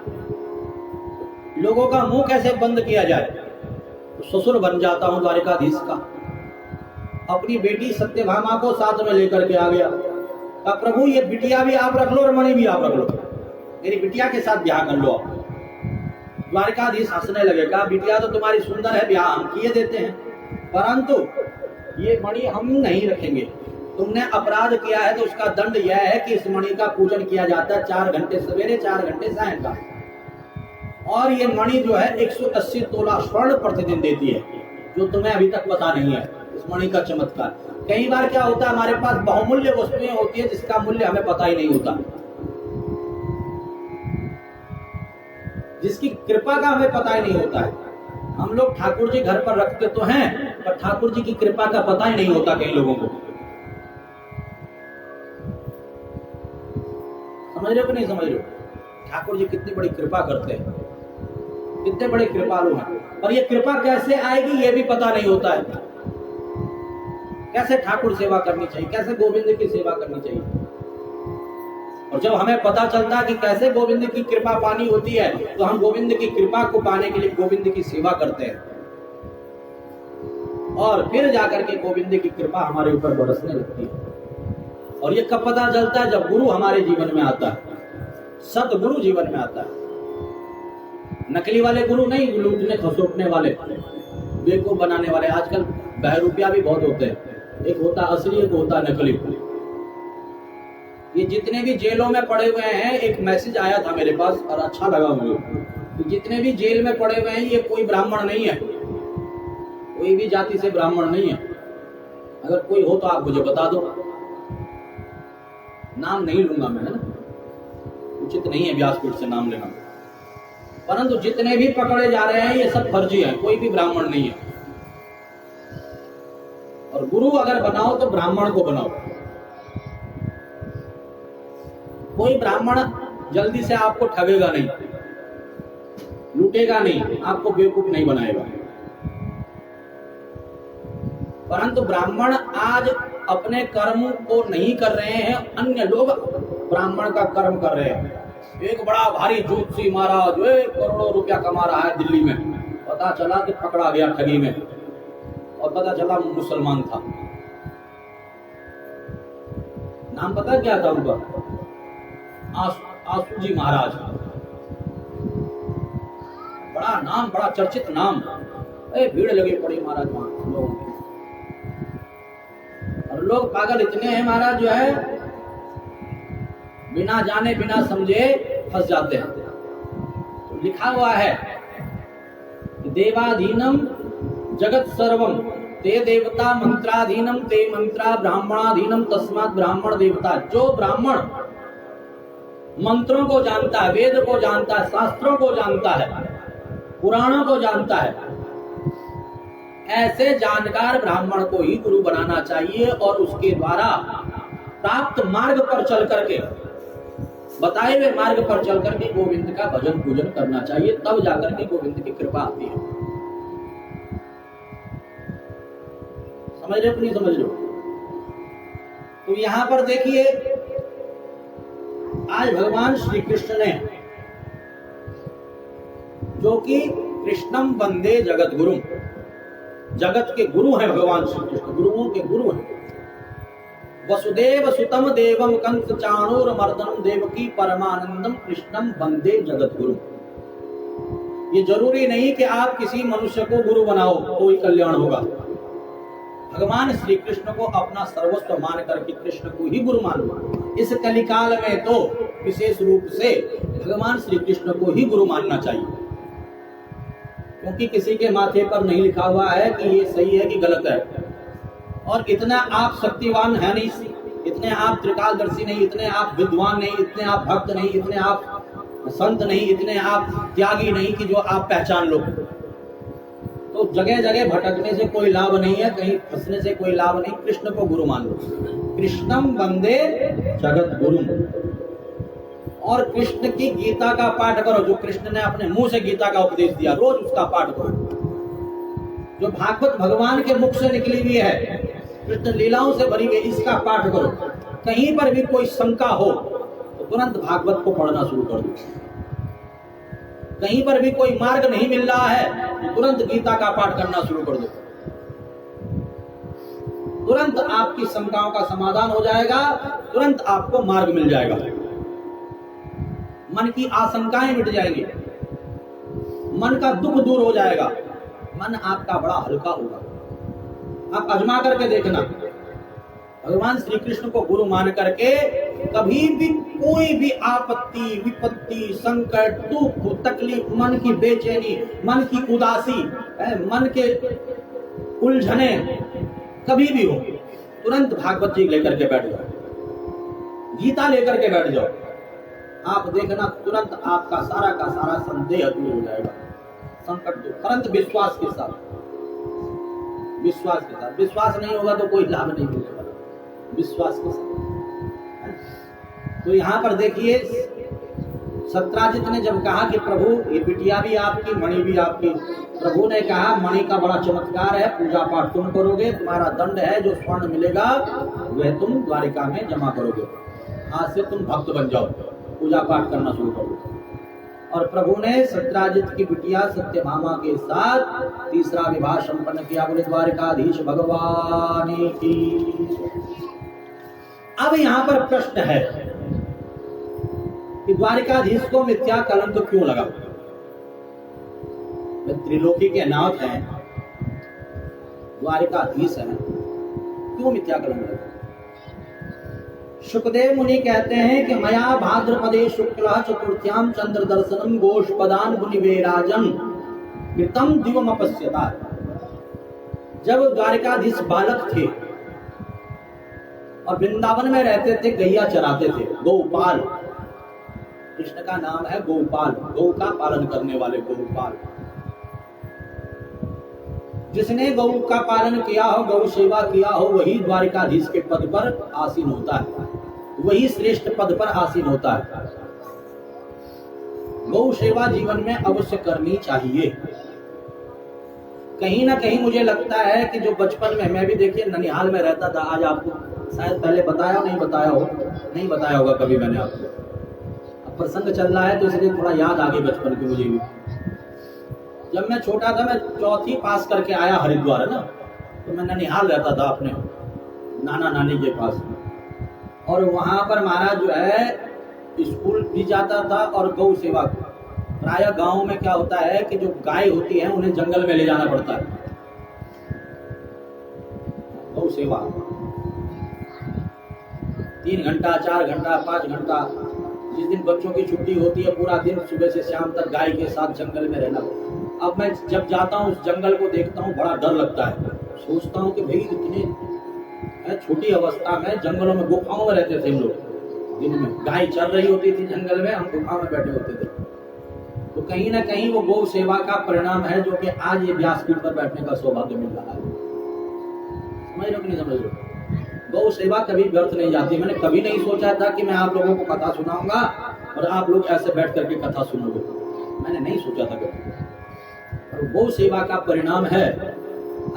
लोगों का मुंह कैसे बंद किया जाए। तो ससुर बन जाता हूं द्वारिकाधीश का। अपनी बेटी सत्यभामा को साथ में लेकर के आ गया। अब प्रभु ये बिटिया भी आप रख लो और मणि भी आप रख लो, मेरी बिटिया के साथ ब्याह कर लो। द्वारिकाधीश हंसने लगेगा, बिटिया तो तुम्हारी सुंदर है, ब्याह हम किए देते हैं, परंतु ये मणि हम नहीं रखेंगे। तुमने अपराध किया है तो उसका दंड यह है कि इस मणि का पूजन किया जाता है 4 घंटे सवेरे 4 घंटे सायंकाल। और ये मणि जो है 180 तोला स्वर्ण प्रतिदिन देती है, जो तुम्हें अभी तक पता नहीं है इस मणि का चमत्कार। कई बार क्या होता है, हमारे पास बहुमूल्य वस्तुएं होती है जिसका मूल्य हमें पता ही नहीं होता, जिसकी कृपा का हमें पता ही नहीं होता है। हम लोग ठाकुर जी घर पर रखते तो हैं पर ठाकुर जी की कृपा का पता ही नहीं होता कई लोगों को। समझ रहे हो कि नहीं समझ रहे हो? ठाकुर जी कितनी बड़ी कृपा करते हैं, कितने बड़े कृपालु हैं, पर ये कृपा कैसे आएगी ये भी पता नहीं होता है। कैसे ठाकुर सेवा करनी चाहिए, कैसे गोविंद की सेवा करनी चाहिए। और जब हमें पता चलता कि कैसे गोविंद की कृपा पानी होती है, तो हम गोविंद की कृपा को पाने के लिए गोविंद की सेवा करते हैं, और फिर जाकर के गोविंद की कृपा हमारे ऊपर बरसने लगती है। और ये कब पता चलता है? जब गुरु हमारे जीवन में आता है, सतगुरु जीवन में आता है। नकली वाले गुरु नहीं, लूटने खसोटने वाले, बेवकूफ बनाने वाले। आजकल बहरूपिया भी बहुत होते हैं, एक होता असली, एक होता नकली। ये जितने भी जेलों में पड़े हुए हैं, एक मैसेज आया था मेरे पास और अच्छा लगा मुझे कि जितने भी जेल में पड़े हुए हैं, ये कोई ब्राह्मण नहीं है, कोई भी जाति से ब्राह्मण नहीं है। अगर कोई हो तो आप मुझे बता दो, नाम नहीं लूंगा मैं, है ना, उचित नहीं है व्यासपीठ से नाम लेना। परंतु जितने भी पकड़े जा रहे हैं ये सब फर्जी हैं, कोई भी ब्राह्मण नहीं है। और गुरु अगर बनाओ तो ब्राह्मण को बनाओ। कोई ब्राह्मण जल्दी से आपको ठगेगा नहीं, लूटेगा नहीं, आपको बेवकूफ नहीं बनाएगा। परंतु ब्राह्मण आज अपने कर्म को नहीं कर रहे हैं, अन्य लोग ब्राह्मण का कर्म कर रहे हैं। एक बड़ा भारी ज्योतिषी महाराज करोड़ों रुपया कमा रहा है दिल्ली में, पता चला कि पकड़ा गया ठगी में, और पता चला मुसलमान था। नाम पता क्या था उनका? आसू जी महाराज, बड़ा नाम, बड़ा चर्चित नाम। भीड़ लगी पड़ी महाराज वहां लोगों की, और लोग पागल इतने हैं महाराज, जो है बिना जाने बिना समझे फंस जाते हैं। तो लिखा हुआ है देवाधीनम जगत सर्वम ते देवता मंत्राधीनम ते मंत्रा ब्राह्मणाधीनम तस्मात् ब्राह्मण देवता। जो ब्राह्मण मंत्रों को जानता है, वेद को जानता है, शास्त्रों को जानता है, पुराणों को जानता है, ऐसे जानकार ब्राह्मण को ही गुरु बनाना चाहिए, और उसके द्वारा प्राप्त मार्ग पर चल करके, बताए हुए मार्ग पर चल करके गोविंद का भजन पूजन करना चाहिए, तब जाकर के गोविंद की कृपा आती है। समझ रहे हो नहीं समझ रहे हो? तो यहां पर देखिए, आज भगवान श्री कृष्ण ने, जो कि कृष्णम वंदे जगत गुरु, जगत के गुरु हैं भगवान श्री कृष्ण, गुरुओं के गुरु हैं। वसुदेव सुतम देवम कंस चाणूर मर्दनम देवकी परमानंदम कृष्णम वंदे जगत गुरु। ये जरूरी नहीं कि आप किसी मनुष्य को गुरु बनाओ तो ही कल्याण होगा। भगवान श्री कृष्ण को अपना सर्वस्व मान करके कृष्ण को ही गुरु मानो। इस कलिकाल में तो विशेष रूप से भगवान श्री कृष्ण को ही गुरु मानना चाहिए, क्योंकि किसी के माथे पर नहीं लिखा हुआ है कि ये सही है कि गलत है। और इतना आप शक्तिवान है नहीं, इतने आप त्रिकालदर्शी नहीं, इतने आप विद्वान नहीं, इतने आप भक्त नहीं, इतने आप संत नहीं, इतने आप त्यागी नहीं कि जो आप पहचान लो। तो जगह जगह भटकने से कोई लाभ नहीं है, कहीं फंसने से कोई लाभ नहीं। कृष्ण को गुरु मान लो, कृष्णम वंदे जगत गुरु। और कृष्ण की गीता का पाठ करो, जो कृष्ण ने अपने मुंह से गीता का उपदेश दिया, रोज उसका पाठ करो। जो भागवत भगवान के मुख से निकली हुई है, कृष्ण लीलाओं से भरी हुई, इसका पाठ करो। कहीं पर भी कोई शंका हो तो तुरंत भागवत को पढ़ना शुरू कर दो। कहीं पर भी कोई मार्ग नहीं मिल रहा है तो तुरंत गीता का पाठ करना शुरू कर दो। तुरंत आपकी शंकाओं का समाधान हो जाएगा, तुरंत आपको मार्ग मिल जाएगा, मन की आशंकाएं मिट जाएंगी, मन का दुख दूर हो जाएगा, मन आपका बड़ा हल्का होगा। आप आजमा करके देखना, भगवान श्री कृष्ण को गुरु मान करके कभी भी कोई भी आपत्ति, विपत्ति, संकट, दुख, तकलीफ, मन की बेचैनी, मन की उदासी, मन के उलझने कभी भी हो, तुरंत भागवत जी लेकर के बैठ जाओ, गीता लेकर के बैठ जाओ। आप देखना तुरंत आपका सारा का सारा संदेह दूर हो जाएगा, संकट दूर, परंतु विश्वास के साथ, विश्वास के साथ। विश्वास नहीं होगा तो कोई लाभ नहीं मिलेगा, विश्वास के साथ। तो यहाँ पर देखिए, सत्राजित ने जब कहा कि प्रभु ये बिटिया भी आपकी, मणि भी आपकी, प्रभु ने कहा मणि का बड़ा चमत्कार है, पूजा पाठ तुम करोगे, तुम्हारा दंड है, जो स्वर्ण मिलेगा वह तुम द्वारिका में जमा करोगे। आज से तुम भक्त बन जाओ, पूजा पाठ करना शुरू करो। और प्रभु ने सत्यराजित की बिटिया सत्यभामा के साथ तीसरा विवाह संपन्न किया। बोले द्वारिकाधीश भगवान की। अब यहाँ पर प्रश्न है कि द्वारिकाधीश को मिथ्या कलंक क्यों लगा? त्रिलोकी के नाथ हैं, द्वारिकाधीश हैं, क्यों मिथ्या कलंक लगा? सुखदेव मुनि कहते हैं कि मया भाद्रपदे शुक्ला चतुर्थ्याम चंद्र दर्शनम गोष्पदान मुनिवेराजन कृतम दिवमपस्यता। जब द्वारिकाधीश बालक थे और वृंदावन में रहते थे, गैया चराते थे, गोपाल, कृष्ण का नाम है गोपाल, गौ का पालन करने वाले गोपाल। जिसने गौ का पालन किया हो, गौ सेवा किया हो, वही द्वारिकाधीश के पद पर आसीन होता है, वही श्रेष्ठ पद पर आसीन होता है। गौ सेवा जीवन में अवश्य करनी चाहिए। कहीं ना कहीं मुझे लगता है कि जो बचपन में, मैं भी देखिए ननिहाल में रहता था, आज आपको शायद पहले बताया नहीं बताया हो, नहीं बताया होगा कभी मैंने आपको। अब प्रसंग चल रहा है तो इसलिए थोड़ा याद आ गई बचपन की मुझे भी। जब मैं छोटा था, मैं चौथी पास करके आया हरिद्वार, है ना, तो मैं ननिहाल रहता था अपने नाना नानी के पास। और वहां पर महाराज जो है स्कूल भी जाता था और गौ सेवा। प्रायः गांव में क्या होता है कि जो गाय होती है उन्हें जंगल में ले जाना पड़ता है, गौ सेवा 3 घंटा 4 घंटा 5 घंटा। जिस दिन बच्चों की छुट्टी होती है, पूरा दिन सुबह से शाम तक गाय के साथ जंगल में रहना। अब मैं जब जाता हूँ उस जंगल को देखता हूँ, बड़ा डर लगता है। सोचता हूँ कि भाई इतने छोटी अवस्था में जंगलों में, गुफाओं में रहते थे हम लोग। दिन में गाय चल रही होती थी जंगल में, हम गुफा में बैठे होते थे। तो कहीं ना कहीं वो गौ सेवा का परिणाम है जो कि आज ये व्यासपीठ पर बैठने का सौभाग्य मिल रहा है। समझ लो कि नहीं समझ लो? गौ सेवा कभी व्यर्थ नहीं जाती। मैंने कभी नहीं सोचा था कि मैं आप लोगों को कथा सुनाऊंगा और आप लोग ऐसे बैठ करके कथा सुनोगे, मैंने नहीं सोचा था कभी। और गौ सेवा का परिणाम है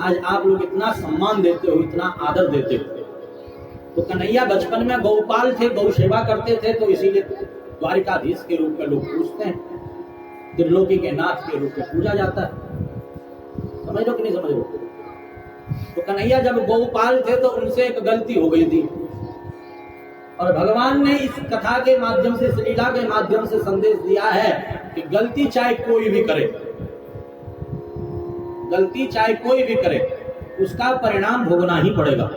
आज आप लोग इतना सम्मान देते हो, इतना आदर देते हो। तो कन्हैया बचपन में गौपाल थे, गौ सेवा करते थे, तो इसीलिए द्वारिकाधीश के रूप में लोग पूजते हैं, त्रिलोकी के नाथ के रूप में पूजा जाता है। समझ लो कि नहीं समझ लो? तो कन्हैया जब गौपाल थे तो उनसे एक गलती हो गई थी, और भगवान ने इस कथा के माध्यम से, इस लीला के माध्यम से संदेश दिया है कि गलती चाहे कोई भी करे, गलती चाहे कोई भी करे, उसका परिणाम भोगना ही पड़ेगा।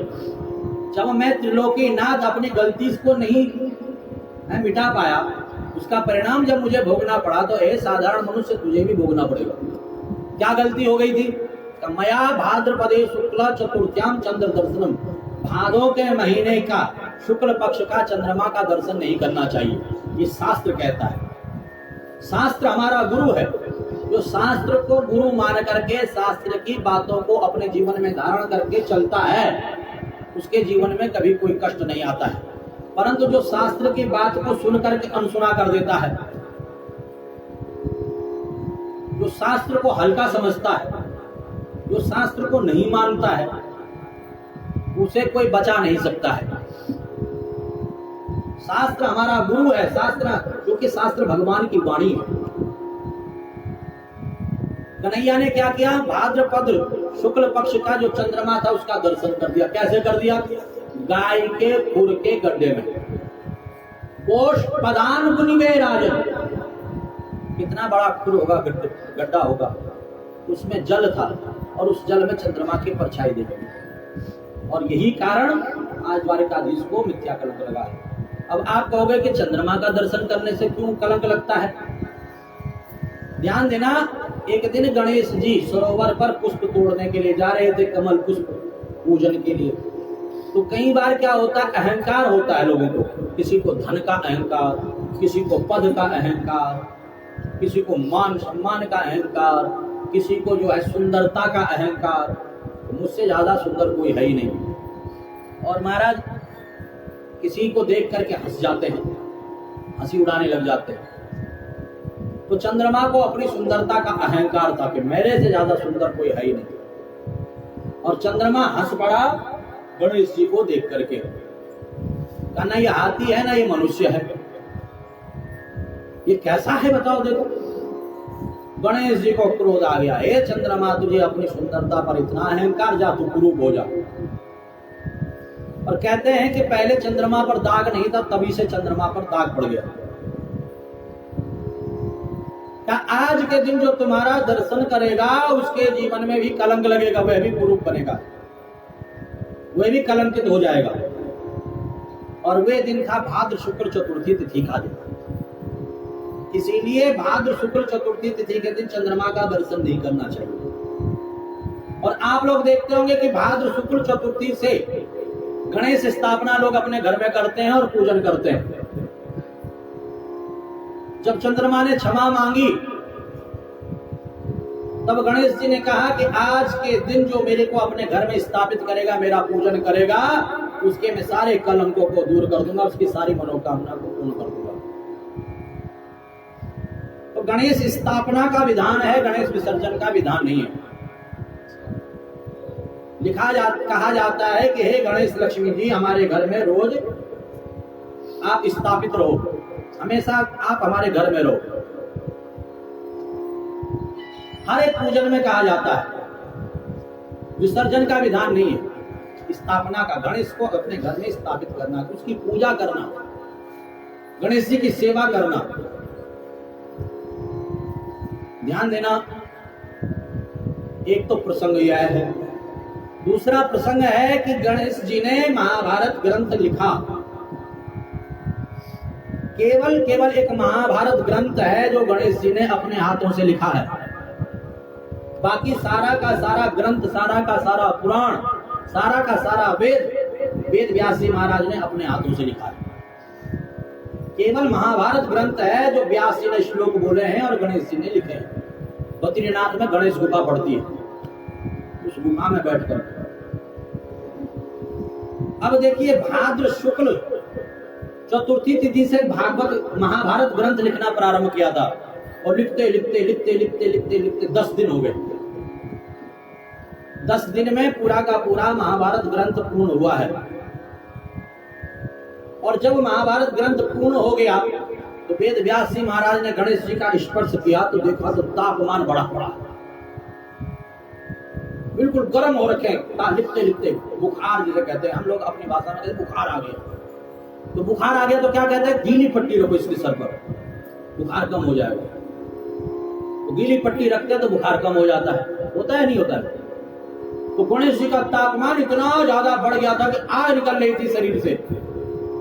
जब मैं त्रिलोकी नाथ अपनी गलती को नहीं मिटा पाया, उसका परिणाम जब मुझे भोगना पड़ा, तो ए साधारण मनुष्य तुझे भी भोगना पड़ेगा। क्या गलती हो गई थी? मया भाद्रपदे शुक्ला चतुर्थ्याम चंद्र दर्शनम, भादों के महीने का शुक्ल पक्ष का चंद्रमा का दर्शन नहीं करना चाहिए, ये शास्त्र कहता है। शास्त्र हमारा गुरु है, जो शास्त्र को गुरु मान करके शास्त्र की बातों को अपने जीवन में धारण करके चलता है, उसके जीवन में कभी कोई कष्ट नहीं आता है। परंतु जो शास्त्र की बात को सुन करके अनसुना कर देता है, जो शास्त्र को हल्का समझता है, जो शास्त्र को नहीं मानता है, उसे कोई बचा नहीं सकता है। शास्त्र हमारा गुरु है, शास्त्र, क्योंकि शास्त्र भगवान की वाणी है। कन्हैया ने क्या किया? भाद्रपद शुक्ल पक्ष का जो चंद्रमा था उसका दर्शन कर दिया। कैसे कर दिया? गाय के खुर के गड्ढे में, गोष्पदान मुनिवेराजन, कितना बड़ा खुर होगा, गड्ढा होगा, उसमें जल था और उस जल में चंद्रमा की परछाई दिख रही। और यही कारण आज द्वारिकाधीश को मिथ्या कलंक लगा है। अब आप कहोगे कि चंद्रमा का दर्शन करने से क्यों कलंक लगता है? ध्यान देना, एक दिन गणेश जी सरोवर पर पुष्प तोड़ने के लिए जा रहे थे, कमल पुष्प पूजन के लिए। तो कई बार क्या होता है, अहंकार होता है लोगों को, किसी को धन का अहंकार, किसी को पद का अहंकार, किसी को मान सम्मान का अहंकार, किसी को जो है सुंदरता का अहंकार। तो मुझसे ज्यादा सुंदर कोई है ही नहीं। और महाराज किसी को देख करके हंस जाते हैं, हंसी उड़ाने लग जाते हैं। तो चंद्रमा को अपनी सुंदरता का अहंकार था कि मेरे से ज्यादा सुंदर कोई है ही नहीं। और चंद्रमा हंस पड़ा गणेश जी को देख करके। कहा ना ये हाथी है ना ये मनुष्य है, ये कैसा है बताओ। देखो गणेश जी को क्रोध आ गया, हे चंद्रमा तुझे अपनी सुंदरता पर इतना अहंकार, जा तू कुरूप हो जा। और कहते हैं कि पहले चंद्रमा पर दाग नहीं था, तभी से चंद्रमा पर दाग पड़ गया। क्या आज के दिन जो तुम्हारा दर्शन करेगा उसके जीवन में भी कलंक लगेगा, वह भी कुरूप बनेगा, वह भी कलंकित हो जाएगा। और वे दिन था भाद्र शुक्ल चतुर्थी तिथि का दिन, इसीलिए भाद्र शुक्ल चतुर्थी तिथि के दिन चंद्रमा का दर्शन नहीं करना चाहिए। और आप लोग देखते होंगे कि भाद्र शुक्ल चतुर्थी से गणेश स्थापना लोग अपने घर में करते हैं और पूजन करते हैं। जब चंद्रमा ने क्षमा मांगी तब गणेश जी ने कहा कि आज के दिन जो मेरे को अपने घर में स्थापित करेगा, मेरा पूजन करेगा, उसके मैं सारे कलंकों को दूर कर दूंगा, उसकी सारी मनोकामना को पूर्ण कर दूंगा। तो गणेश स्थापना का विधान है, गणेश विसर्जन का विधान नहीं है। कहा जाता है कि हे गणेश लक्ष्मी जी हमारे घर में रोज आप स्थापित रहो, हमेशा आप हमारे घर में रहो। हर एक पूजन में कहा जाता है, विसर्जन का विधान नहीं है। स्थापना का, गणेश को अपने घर में स्थापित करना, उसकी पूजा करना, गणेश जी की सेवा करना। ध्यान देना, एक तो प्रसंग यह है। दूसरा प्रसंग है कि गणेश जी ने महाभारत ग्रंथ लिखा। केवल एक महाभारत ग्रंथ है जो गणेश जी ने अपने हाथों से लिखा है। बाकी सारा का सारा ग्रंथ, सारा का सारा पुराण, सारा का सारा वेद व्यास जी महाराज ने अपने हाथों से लिखा है। केवल महाभारत ग्रंथ है जो व्यास जी ने श्लोक बोले हैं और गणेश जी ने लिखे हैं। बद्रीनाथ में गणेश गुफा पड़ती है, उस गुफा में बैठकर। अब देखिए, भाद्र शुक्ल चतुर्थी तिथि से भागवत महाभारत ग्रंथ लिखना प्रारंभ किया था और लिखते 10 दिन हो गए। 10 दिन में पूरा का पूरा महाभारत ग्रंथ पूर्ण हुआ है। और जब महाभारत ग्रंथ पूर्ण हो गया तो वेद व्यास जी महाराज ने गणेश जी का स्पर्श किया तो देखा तो तापमान बढ़ा पड़ा, बिल्कुल गर्म हो रखे। लिखते बुखार जिसे कहते हैं, हम लोग अपनी भाषा में कहते बुखार आ गया। तो बुखार आ गया तो क्या कहते हैं, गीली पट्टी रखो इसके सर पर, बुखार कम हो जाएगा। तो गीली पट्टी रखते हैं तो बुखार कम हो जाता है, होता है नहीं होता है। तो गणेश जी का तापमान इतना ज्यादा बढ़ गया था कि आग निकल रही थी शरीर से।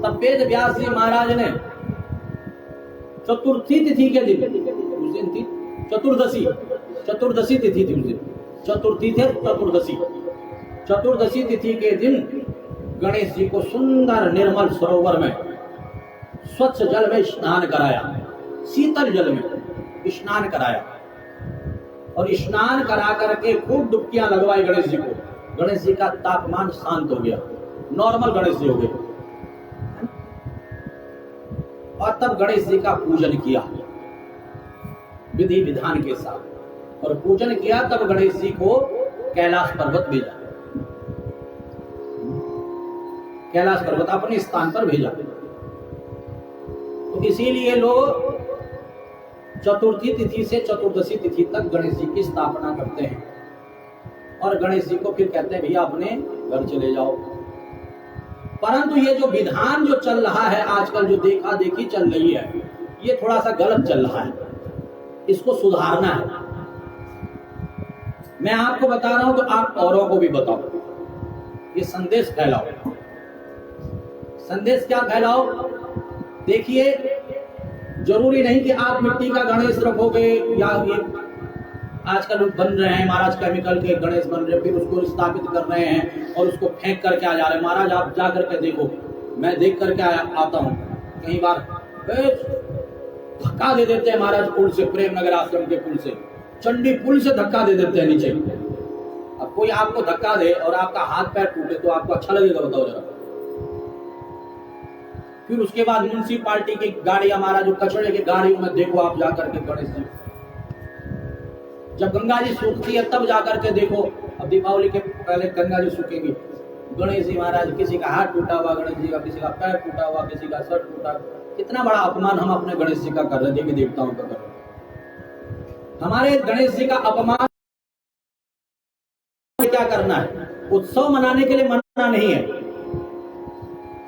तब वेद व्यास जी महाराज ने चतुर्थी तिथि के दिन, उस दिन थी चतुर्दशी तिथि थी, उस दिन चतुर्थी थे, चतुर्दशी तिथि के दिन गणेश जी को सुंदर निर्मल सरोवर में स्वच्छ जल में स्नान कराया, शीतल जल में स्नान कराया। और स्नान करा करके खूब डुबकियां लगवाई गणेश जी को। गणेश जी का तापमान शांत हो गया, नॉर्मल गणेश जी हो गए। और तब गणेश जी का पूजन किया विधि विधान के साथ। और पूजन किया तब गणेश जी को कैलाश पर्वत भेजा, कैलाश पर्वत अपने स्थान पर भेजा। तो इसीलिए लोग चतुर्थी तिथि से चतुर्दशी तिथि तक गणेश जी की स्थापना करते हैं। और गणेश जी को फिर कहते हैं भैया अपने घर चले जाओ। परंतु ये जो विधान जो चल रहा है आजकल, जो देखा देखी चल रही है, ये थोड़ा सा गलत चल रहा है, इसको सुधारना है। मैं आपको बता रहा हूं तो आप औरों को भी बताओ, ये संदेश फैलाओ। संदेश क्या फैलाओ? देखिए, जरूरी नहीं कि आप मिट्टी का गणेश रखोगे, या ये आजकल बन रहे हैं महाराज केमिकल के गणेश बन रहे हैं, फिर उसको स्थापित कर रहे हैं और उसको फेंक करके आ जा रहे हैं। महाराज आप जा करके देखो, मैं देख करके आता हूँ कई बार, धक्का दे देते हैं महाराज पुल से, प्रेम नगर आश्रम के पुल से, चंडी पुल से धक्का दे देते हैं नीचे। अब कोई आपको धक्का दे और आपका हाथ पैर टूटे तो आपको अच्छा लगेगा? बताओ जरा। फिर उसके बाद म्युनिसिपालिटी की गाड़ियां, महाराज जो कचरे की गाड़ियों में देखो आप जाकर के गणेश जी, जब गंगा जी सूखती है तब जाकर के देखो। अब दीपावली के पहले गंगा जी सूखेंगी, गणेश जी महाराज, किसी का हाथ टूटा हुआ गणेश जी का, किसी का पैर टूटा हुआ, किसी का सर टूटा। कितना बड़ा अपमान हम अपने गणेश जी का कर रहे हैं, देवी देवताओं का कर रहे हैं। हमारे गणेश जी का अपमान क्या करना है? उत्सव मनाने के लिए मना नहीं है,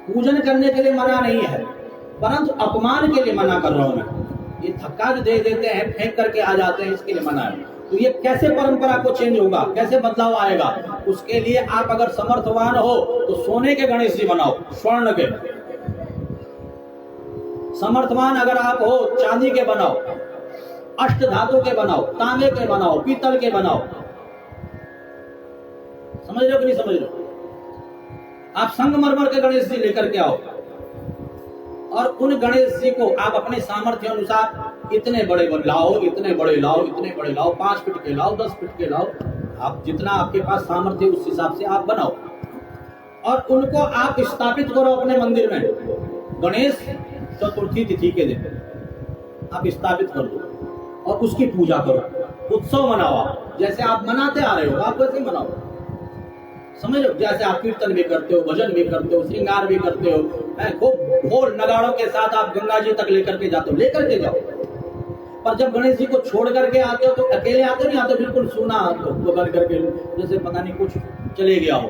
पूजन करने के लिए मना नहीं है, परंतु अपमान के लिए मना कर रहा हूं मैं। ये धक्का जो दे देते हैं, फेंक करके आ जाते हैं, इसके लिए मना है। तो ये कैसे परंपरा को चेंज होगा, कैसे बदलाव आएगा? उसके लिए आप अगर समर्थवान हो तो सोने के गणेश जी बनाओ, स्वर्ण के। समर्थवान अगर आप हो, चांदी के बनाओ, अष्ट धातु के बनाओ, तांबे के बनाओ, पीतल के बनाओ। समझ रहे हो कि नहीं समझ रहे हो? आप संगमरमर के गणेश जी लेकर के आओ और उन गणेश जी को आप अपने सामर्थ्य अनुसार इतने बड़े लाओ, इतने बड़े लाओ, इतने बड़े लाओ, 5 फीट के लाओ, 10 फीट के लाओ। आप जितना आपके पास सामर्थ्य उस हिसाब से आप बनाओ और उनको आप स्थापित करो अपने मंदिर में। गणेश चतुर्थी तिथि के दिन आप स्थापित कर दो और उसकी पूजा करो, उत्सव मनाओ। जैसे आप मनाते आ रहे हो आप वैसे ही मनाओ। समझ लो, जैसे आप कीर्तन भी करते हो, भजन भी करते हो, श्रृंगार भी करते हो, खूब ढोल नगाड़ों के साथ आप गंगा जी तक लेकर के जाते हो, लेकर के जाओ। पर जब गणेश जी को छोड़ करके आते हो तो अकेले आते नहीं आते, बिल्कुल सुना तो बन करके, जैसे पता नहीं कुछ चले गया हो।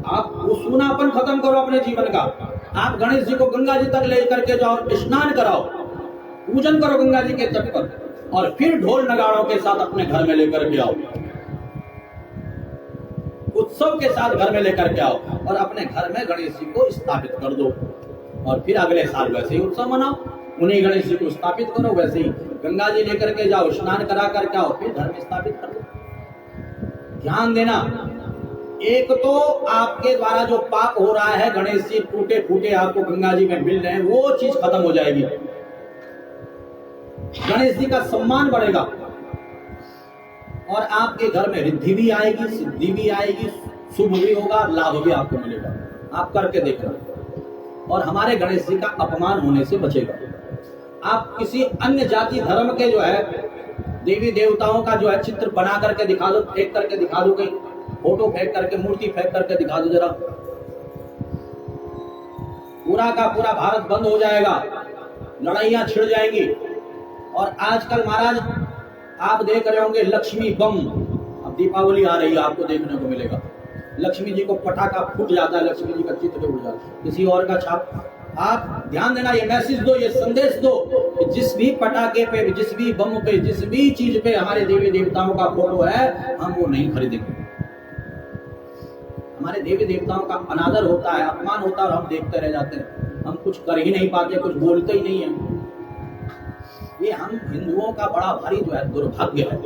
आप वो सूनापन खत्म करो अपने जीवन का। आप गणेश जी को गंगा जी तक लेकर के जाओ, स्नान कराओ, पूजन करो गंगा जी के तट पर और फिर ढोल नगाड़ों के साथ अपने घर में लेकर के आओ, उत्सव के साथ घर में लेकर के आओ और अपने घर में गणेश जी को स्थापित कर दो और फिर अगले साल वैसे ही उत्सव मनाओ। उन्हीं गणेश जी को स्थापित करो, वैसे ही गंगा जी लेकर के जाओ, स्नान करा करके आओ, फिर घर में स्थापित कर दो। ध्यान देना, एक तो आपके द्वारा जो पाप हो रहा है, गणेश जी टूटे फूटे आपको गंगा जी में मिल रहे हैं, वो चीज खत्म हो जाएगी। गणेश जी का सम्मान बढ़ेगा और आपके घर में रिद्धि भी आएगी, सिद्धि भी आएगी, शुभ भी होगा, लाभ भी आपको मिलेगा। आप करके देखना और हमारे गणेश जी का अपमान होने से बचेगा। आप किसी अन्य जाति धर्म के जो है देवी देवताओं का जो है चित्र बना करके दिखा दो, फेंक करके दिखा दो, कहीं फोटो फेंक करके, मूर्ति फेंक करके दिखा दो जरा, पूरा का पूरा भारत बंद हो जाएगा, लड़ाइयां छिड़ जाएंगी। और आजकल महाराज आप देख रहे होंगे लक्ष्मी बम, अब दीपावली आ रही है, आपको देखने को मिलेगा, लक्ष्मी जी को पटाखा फूट जाता है, लक्ष्मी जी का चित्र उड़ जाता है, किसी और का छाप। आप ध्यान देना, ये मैसेज दो, ये संदेश दो कि जिस भी पटाखे पे, जिस भी बम पे, जिस भी चीज पे हमारे देवी देवताओं का फोटो है, हम वो नहीं खरीदेंगे। हमारे देवी देवताओं का अनादर होता है, अपमान होता है और हम देखते रह जाते हैं, हम कुछ कर ही नहीं पाते, कुछ बोलते ही नहीं है। ये हम हिंदुओं का बड़ा भारी जो है दुर्भाग्य है।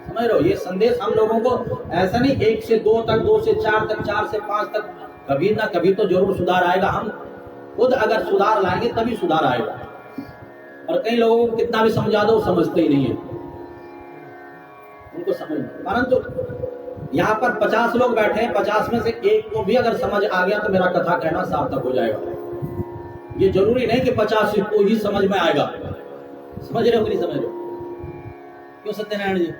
समझ लो, ये संदेश हम लोगों को ऐसा नहीं 1 से 2 तक, 2 से 4 तक, 4 से 5 तक, कभी ना कभी तो जरूर सुधार आएगा। हम खुद अगर सुधार लाएंगे तभी सुधार आएगा। और कई लोगों को कितना भी समझा दो, समझते ही नहीं है, उनको समझ। परंतु यहाँ पर 50 लोग बैठे हैं, 50 में से एक को भी अगर समझ आ गया तो मेरा कथा कहना सार्थक हो जाएगा। ये जरूरी नहीं कि 50 को ही समझ में आएगा। समझ रहे हो कि नहीं समझ रहे हो? क्यों सत्यनारायण जी?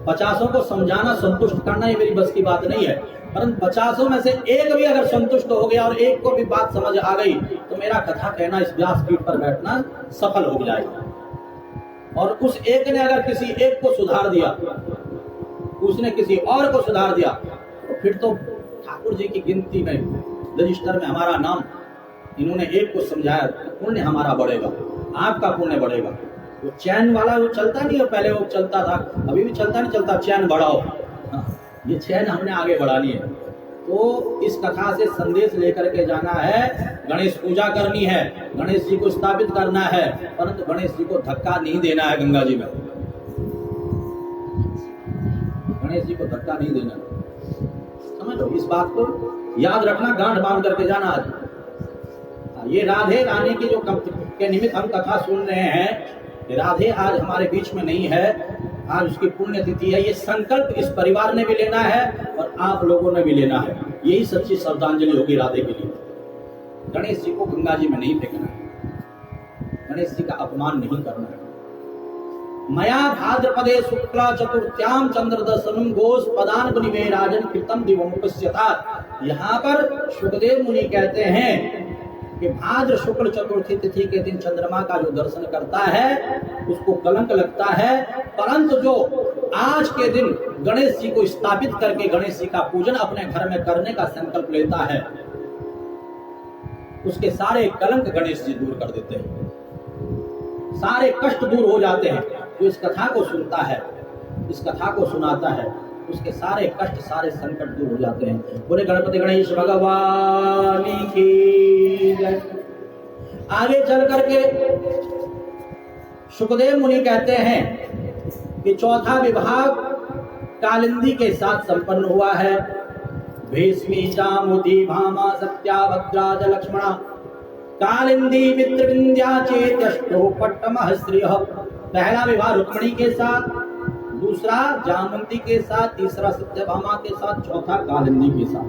50 को समझाना, संतुष्ट करना ये मेरी बस की बात नहीं है, परंतु 50 में से एक भी अगर संतुष्ट हो गया और एक को भी बात समझ आ गई तो मेरा कथा कहना, इस व्यासपीठ पर बैठना सफल हो जाएगा। और उस एक ने अगर किसी एक को सुधार दिया, उसने किसी और को सुधार दिया, तो फिर तो ठाकुर जी की गिनती में, रजिस्टर में हमारा नाम, इन्होंने एक को समझाया, पुण्य हमारा बढ़ेगा, आपका पुण्य बढ़ेगा। वो चैन वाला वो चलता नहीं है, पहले वो चलता था, अभी भी चलता नहीं चलता, चैन बढ़ाओ। ये चैन हमने आगे बढ़ानी है। तो इस कथा से संदेश लेकर के जाना है, गणेश पूजा करनी है, गणेश जी को स्थापित करना है, परंतु गणेश जी को धक्का नहीं देना है गंगा जी में। गणेश जी को धक्का नहीं देना, समझ लो, इस बात को याद रखना, गांठ बांध करके जाना। आज ये राधे रानी की जो के निमित्त हम कथा सुन रहे हैं, राधे आज हमारे बीच में नहीं है, आज उसकी पुण्य तिथि है। ये संकल्प इस परिवार ने भी लेना है और आप लोगों ने भी लेना है। यही सच्ची श्रद्धांजलि होगी राधे के लिए। गणेश जी को गंगा जी में नहीं फेंकना है, गणेश जी का अपमान नहीं करना है। मया भाद्रपदे शुक्ला चतुर्थ्याम चंद्र दर्शनम घोष पदान निवेराजन कृतम दिवमुपस्यतात्। यहाँ पर सुखदेव मुनि कहते हैं कि भाद्र शुक्ल चतुर्थी तिथि के दिन चंद्रमा का जो दर्शन करता है उसको कलंक लगता है, परंतु जो आज के दिन गणेश जी को स्थापित करके गणेश जी का पूजन अपने घर में करने का संकल्प लेता है उसके सारे कलंक गणेश जी दूर कर देते हैं, सारे कष्ट दूर हो जाते हैं। जो इस कथा को सुनता है, इस कथा को सुनाता है, उसके सारे कष्ट सारे संकट दूर हो जाते हैं। बोले गणपति गणेश भगवान की जय। आगे चल करके सुखदेव मुनि कहते हैं कि चौथा विभाग कालिंदी के साथ संपन्न हुआ है। भीष्मी जामुदी भामा सत्याभद्रा च लक्ष्मणा कालिंदी मित्रविंध्या चेत्यष्टो पट्टमः श्रियः। पहला विवाह रुक्मिणी के साथ, दूसरा जामवंती के साथ, तीसरा सत्यभामा के साथ, चौथा कालिंदी के साथ।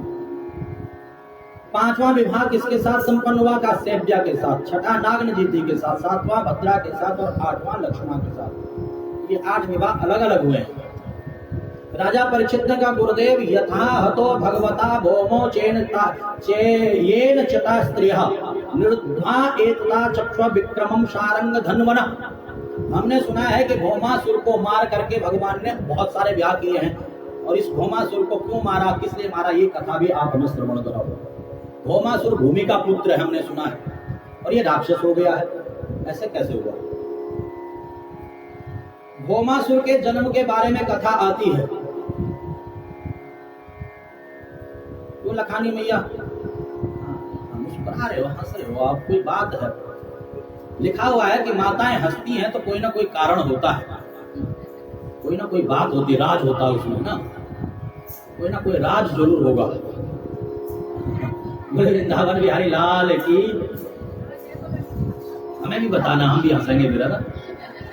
पांचवा विवाह किसके साथ संपन्न हुआ? कास्यप्या के साथ, छठा नागनजीति के साथ, सातवां भद्रा के साथ और आठवां लक्ष्मणा के साथ। ये 8 विवाह अलग अलग हुए हैं। राजा परीक्षित ने कहा गुरुदेव यथा हतो भगवता भौमो चेन चता स्त्रियः निर्धा एतदा चक्ष्व विक्रमम शारंग धन्वना। हमने सुना है कि भौमासुर को मार करके भगवान ने बहुत सारे ब्याह किए हैं, और इस भौमासुर को क्यों मारा, किस लिए मारा, ये कथा भी आप हमें श्रवण कराओ। भौमासुर भूमि का पुत्र है हमने सुना है, और ये राक्षस हो गया है, ऐसे कैसे हुआ? भौमासुर के जन्म के बारे में कथा आती है। तो लखानी मैया मुस्कुरा रहे हो, हंस रहे हो आप, कोई बात है? लिखा हुआ है कि माताएं हंसती हैं तो कोई ना कोई कारण होता है, कोई ना कोई बात होती, राज होता है उसमें ना, कोई ना कोई राज जरूर होगा। बोले वृंदावन बिहारी लाल की। हमें भी बताना, हम भी हंसेंगे फिर, ना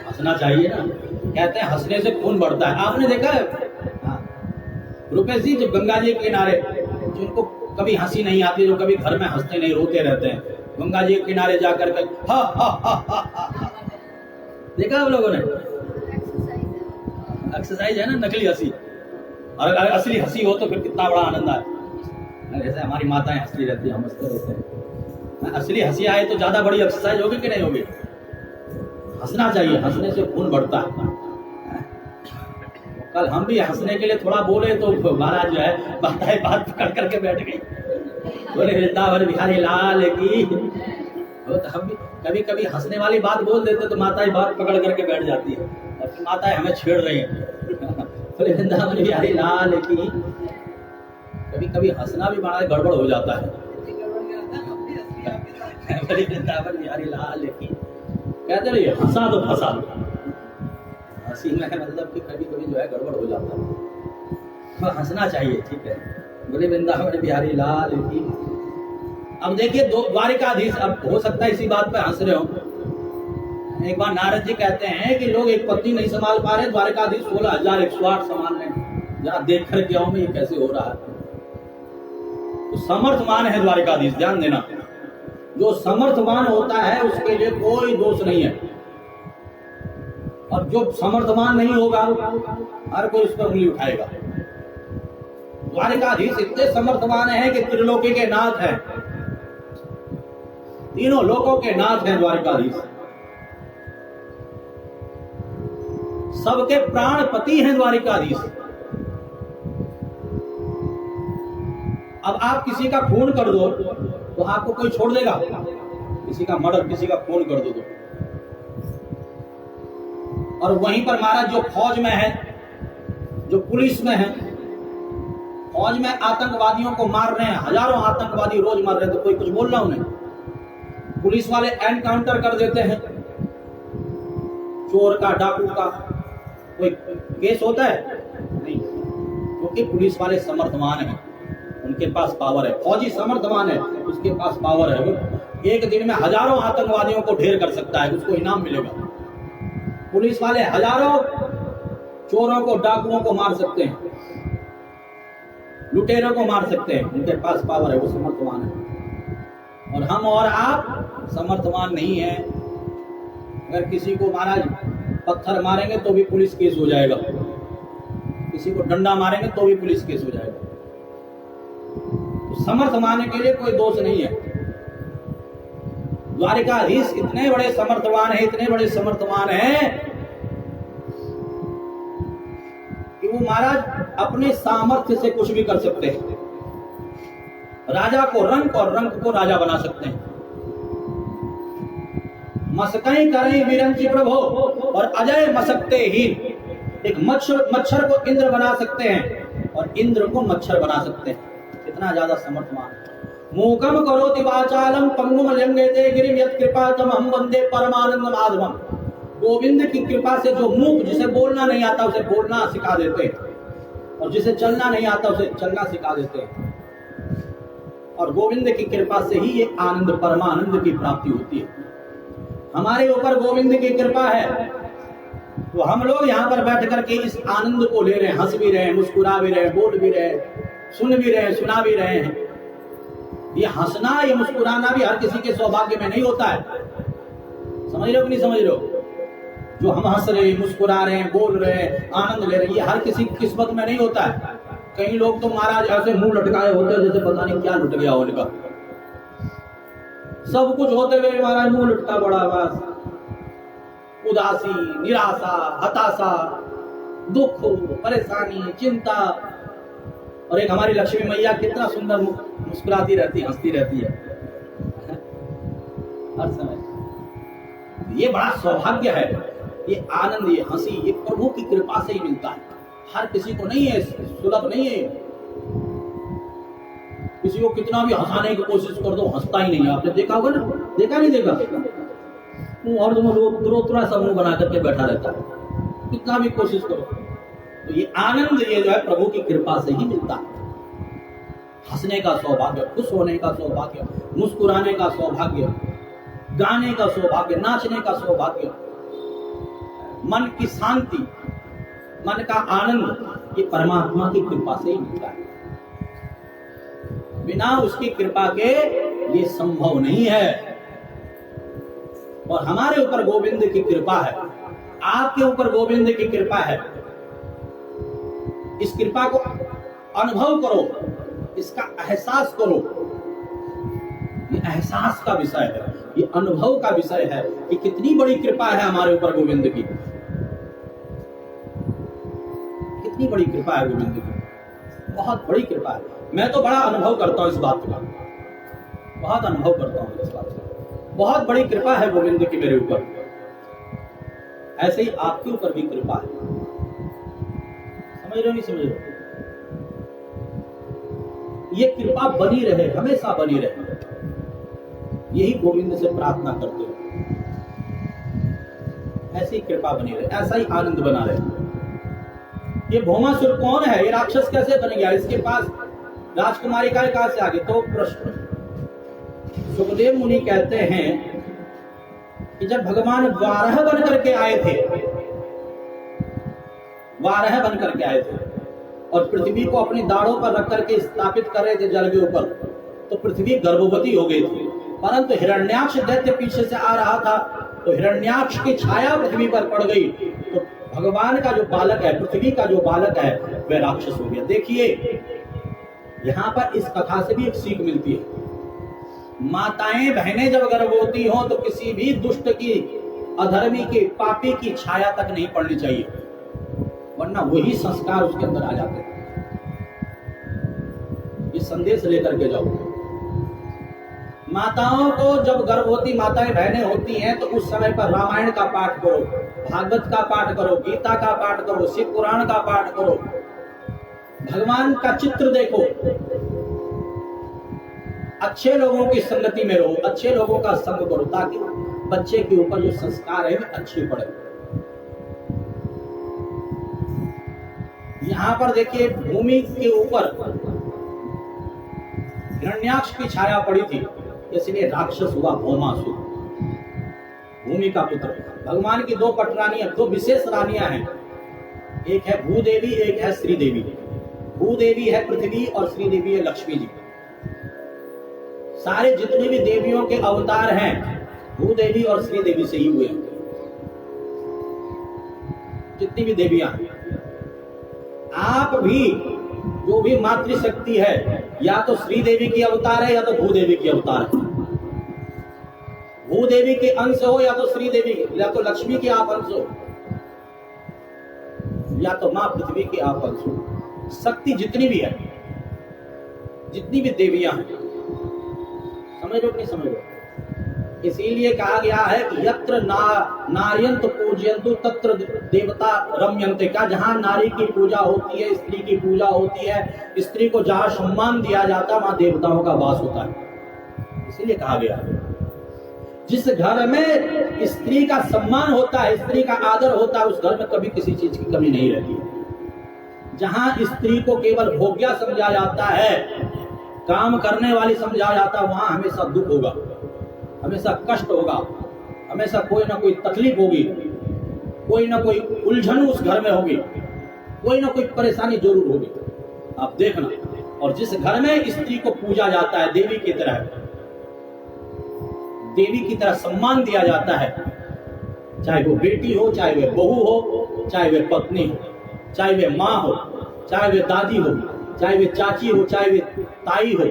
हंसना चाहिए ना। कहते हैं हंसने से खून बढ़ता है। आपने देखा है रुपेश जी, जब गंगा जी के किनारे जिनको कभी हंसी नहीं आती, जो कभी घर में हंसते नहीं, रोते रहते हैं, गंगा जी के किनारे जाकर के हा हा हा हा हा, देखा आप लोगों ने? एक्सरसाइज है ना, नकली हंसी। और अगर असली हंसी हो तो फिर कितना बड़ा आनंद आए। जैसे हमारी माताएं हंसती रहती है, हम हंसते रहते हैं। असली हंसी आए तो ज्यादा बड़ी एक्सरसाइज होगी कि नहीं होगी? हंसना चाहिए, हंसने से खून बढ़ता है। कल हम भी हंसने के लिए थोड़ा बोले तो महाराज जो है बात पकड़ करके बैठ गई। बोले वृंदावन बिहारी लाल की। तो हम भी कभी कभी हंसने वाली बात बोल देते तो माताएं बात पकड़ करके बैठ जाती है, और फिर माताएं हमें छेड़ रही हैं। बोले वृंदावन बिहारी लाल की। कभी कभी हंसना भी बड़ा गड़बड़ हो जाता है। बोले वृंदावन बिहारी लाल की। कहते रहिए हंसा तो फंसा। हंसी में मतलब कि कभी कभी जो है गड़बड़ हो जाता है, तो हंसना चाहिए, ठीक है। बोले वृंदावन बिहारी लाल की। अब देखिए द्वारिकाधीश, अब हो सकता है इसी बात पर हंस रहे हो। एक बार नारद जी कहते हैं कि लोग एक पत्नी नहीं संभाल पा रहे, द्वारिकाधीश 16,108 संभाल रहे, जरा देख कर के आओ मैं ये कैसे हो रहा है। तो समर्थमान है द्वारिकाधीश, ध्यान देना। जो समर्थमान होता है उसके लिए कोई दोष नहीं है, और जो समर्थमान नहीं होगा हर कोई उस पर उंगली उठाएगा। द्वारिकाधीश इतने समर्थमान है कि त्रिलोकी के नाथ हैं, तीनों लोकों के नाथ हैं द्वारिकाधीश। सबके प्राणपति हैं द्वारिकाधीश। अब आप किसी का खून कर दो तो आपको कोई छोड़ देगा? किसी का मर्डर, किसी का खून कर दो तो। और वहीं पर महाराज जो फौज में है, जो पुलिस में है, फौज में आतंकवादियों को मार रहे हैं, हजारों आतंकवादी रोज मार रहे हैं, तो कोई कुछ बोल रहा उन्हें? पुलिस वाले एनकाउंटर कर देते हैं, चोर का, डाकू का कोई केस होता है? नहीं, क्योंकि पुलिस वाले समर्थमान हैं, उनके पास पावर है। फौजी समर्थमान है, उसके पास पावर है, वो एक दिन में हजारों आतंकवादियों को ढेर कर सकता है, उसको इनाम मिलेगा। पुलिस वाले हजारों चोरों को, डाकुओं को मार सकते हैं, लुटेरों को मार सकते हैं, उनके पास पावर है, वो समर्थमान है। और हम और आप समर्थमान नहीं है। अगर किसी को महाराज पत्थर मारेंगे तो भी पुलिस केस हो जाएगा, किसी को डंडा मारेंगे तो भी पुलिस केस हो जाएगा। तो समर्थ मानने के लिए कोई दोष नहीं है। द्वारिकाधीश इतने बड़े समर्थवान है, इतने बड़े समर्थवान है कि वो महाराज अपने सामर्थ्य से कुछ भी कर सकते हैं। राजा को रंक और रंक को राजा बना सकते हैं। मस्कई करें विरंची प्रभु और अजय मसकते ही। एक मच्छर को इंद्र बना सकते हैं और इंद्र को मच्छर बना सकते हैं। इतना ज्यादा समर्थमान। मूकम करोति वाचालम पंगुम लंघयते गिरिम यत् कृपातम हम वंदे परमानंद माधवम। गोविंद की कृपा से जो मूक, जिसे बोलना नहीं आता उसे बोलना सिखा देते हैं, और जिसे चलना नहीं आता उसे चलना सिखा देते हैं। और गोविंद की कृपा से ही ये आनंद, परमानंद की प्राप्ति होती है। हमारे ऊपर गोविंद की कृपा है तो हम लोग यहाँ पर बैठ करके इस आनंद को ले रहे हैं, हंस भी रहे हैं, मुस्कुरा भी रहे हैं, बोल भी रहे हैं, सुन भी रहे हैं, सुना भी रहे हैं। ये हंसना, ये मुस्कुराना भी हर किसी के सौभाग्य में नहीं होता है। समझ रहे हो कि नहीं समझ रहे हो? जो हम हंस रहे हैं, मुस्कुरा रहे हैं, बोल रहे हैं, आनंद ले रहे हैं, ये हर किसी की किस्मत में नहीं होता है। कई लोग तो महाराज ऐसे मुंह लटकाए होते हैं जैसे पता नहीं क्या लुट गया उनका। सब कुछ होते हुए महाराज मुंह लटका पड़ा, बस उदासी, निराशा, हताशा, दुख, परेशानी, चिंता। और एक हमारी लक्ष्मी मैया कितना सुंदर मुस्कुराती रहती है, हंसती रहती है हर समय। ये बड़ा सौभाग्य है। ये आनंद, ये हंसी, ये प्रभु की कृपा से ही मिलता है। हर किसी को नहीं है, सुलभ नहीं है। किसी को कितना भी हंसाने की कोशिश कर दो, हंसता ही नहीं है। आपने देखा होगा ना? देखा नहीं देखा? और तुम रोतरा सा मुंह बना करके बैठा रहता है, कितना भी कोशिश करो। तो ये आनंद, ये जो है प्रभु की कृपा से ही मिलता है। हंसने का सौभाग्य, खुश होने का सौभाग्य, मुस्कुराने का सौभाग्य, गाने का सौभाग्य, नाचने का सौभाग्य, मन की शांति, मन का आनंद, ये परमात्मा की कृपा से ही मिलता है। बिना उसकी कृपा के ये संभव नहीं है। और हमारे ऊपर गोविंद की कृपा है, आपके ऊपर गोविंद की कृपा है। इस कृपा को अनुभव करो, इसका एहसास करो। ये एहसास का विषय है, ये अनुभव का विषय है कि कितनी बड़ी कृपा है हमारे ऊपर गोविंद की। कितनी बड़ी कृपा है गोविंद की, बहुत बड़ी कृपा है। मैं तो बड़ा अनुभव करता हूं इस बात का, बहुत अनुभव करता हूं इस बात का। बहुत बड़ी कृपा है गोविंद की मेरे ऊपर। ऐसे ही आपके ऊपर भी कृपा है। समझ रहे हो नहीं समझ रहे हो? ये कृपा बनी रहे, हमेशा बनी रहे, यही गोविंद से प्रार्थना करते हो। ऐसी कृपा बनी रहे, ऐसा ही आनंद बना रहे। ये भौमासुर कौन है? ये राक्षस कैसे बन गया? इसके पास राजकुमारी का कहां से आ गई? तो प्रश्न सुखदेव मुनि कहते हैं कि जब भगवान वारह बन करके आए थे, वारह बन करके आए थे और पृथ्वी को अपनी दाढ़ों पर रख करके स्थापित कर रहे थे जल के ऊपर, तो पृथ्वी गर्भवती हो गई थी। परंतु हिरण्याक्ष दैत्य पीछे से आ रहा था, तो हिरण्याक्ष की छाया पृथ्वी पर पड़ गई, तो भगवान का जो बालक है, पृथ्वी का जो बालक है, वह राक्षस हो गया। देखिए, यहां पर इस कथा से भी एक सीख मिलती है। माताएं बहनें जब गर्भवती हों तो किसी भी दुष्ट की, अधर्मी की, पापी की छाया तक नहीं पड़नी चाहिए, वरना वही संस्कार उसके अंदर आ जाते हैं। ये संदेश लेकर के जाओ। माताओं को जब गर्भवती माताएं बहनें होती हैं तो उस समय पर रामायण का पाठ करो, भागवत का पाठ करो, गीता का पाठ करो, शिव पुराण का पाठ करो, भगवान का चित्र देखो, अच्छे लोगों की संगति में रहो, अच्छे लोगों का संग करो, ताकि बच्चे के ऊपर जो संस्कार है वे अच्छे पड़े। यहां पर देखिए, भूमि के ऊपर हिरण्याक्ष की छाया पड़ी थी, इसलिए राक्षस हुआ भौमासुर, भूमि का पुत्र। भगवान की दो पटरानियां, दो विशेष रानियां हैं, एक है भूदेवी, एक है श्रीदेवी। भूदेवी है पृथ्वी और श्रीदेवी है लक्ष्मी जी। सारे जितने भी देवियों के अवतार हैं भूदेवी और श्रीदेवी से ही हुए हैं। जितनी भी देवियां हैं, आप भी जो भी मातृशक्ति है, या तो श्री देवी की अवतार है या तो भूदेवी की अवतार है। भूदेवी के अंश हो या तो श्री देवी, या तो लक्ष्मी के आप अंश हो, या तो मां पृथ्वी के आप अंश हो। शक्ति जितनी भी है, जितनी भी देवियां हैं, समझ लो नहीं समझ लो। इसीलिए कहा गया है कि यत्र नार्यंत पूजयंतु तत्र देवता रम्यन्ते, का जहां नारी की पूजा होती है, स्त्री की पूजा होती है, स्त्री को जहां सम्मान दिया जाता है वहां देवताओं का वास होता है। इसीलिए कहा गया है जिस घर में स्त्री का सम्मान होता है, स्त्री का आदर होता है, उस घर में कभी किसी चीज की कमी नहीं रहती है। जहां स्त्री को केवल भोग्या समझा जाता है, काम करने वाली समझा जाता है, वहां हमेशा दुख होगा, हमेशा कष्ट होगा, हमेशा कोई ना कोई तकलीफ होगी, कोई ना कोई उलझन उस घर में होगी, कोई ना कोई परेशानी जरूर होगी। आप देखना। और जिस घर में स्त्री को पूजा जाता है, देवी की तरह सम्मान दिया जाता है, चाहे वो बेटी हो, चाहे वे बहू हो, चाहे वे पत्नी हो, चाहे वे माँ हो, चाहे वे दादी हो, चाहे वे चाची हो, चाहे वे ताई हो,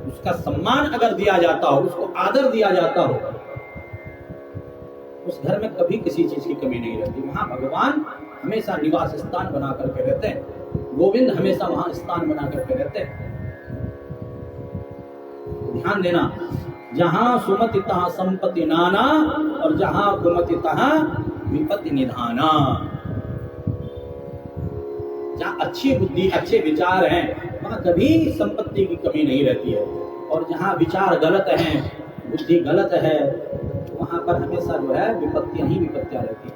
उसका सम्मान अगर दिया जाता हो, उसको आदर दिया जाता हो, उस घर में कभी किसी चीज की कमी नहीं रहती। वहां भगवान हमेशा निवास स्थान बना करके रहते हैं, गोविंद हमेशा वहां स्थान बना करके रहते हैं। ध्यान देना, जहां सुमति तहां संपत्ति नाना, और जहां कुमति तहां विपत्ति निधाना। जहां अच्छी बुद्धि, अच्छे विचार हैं, वहां कभी संपत्ति की कमी नहीं रहती है। और जहां विचार गलत हैं, बुद्धि गलत है, वहां पर हमेशा जो है विपत्तियां ही विपत्तियां रहती है।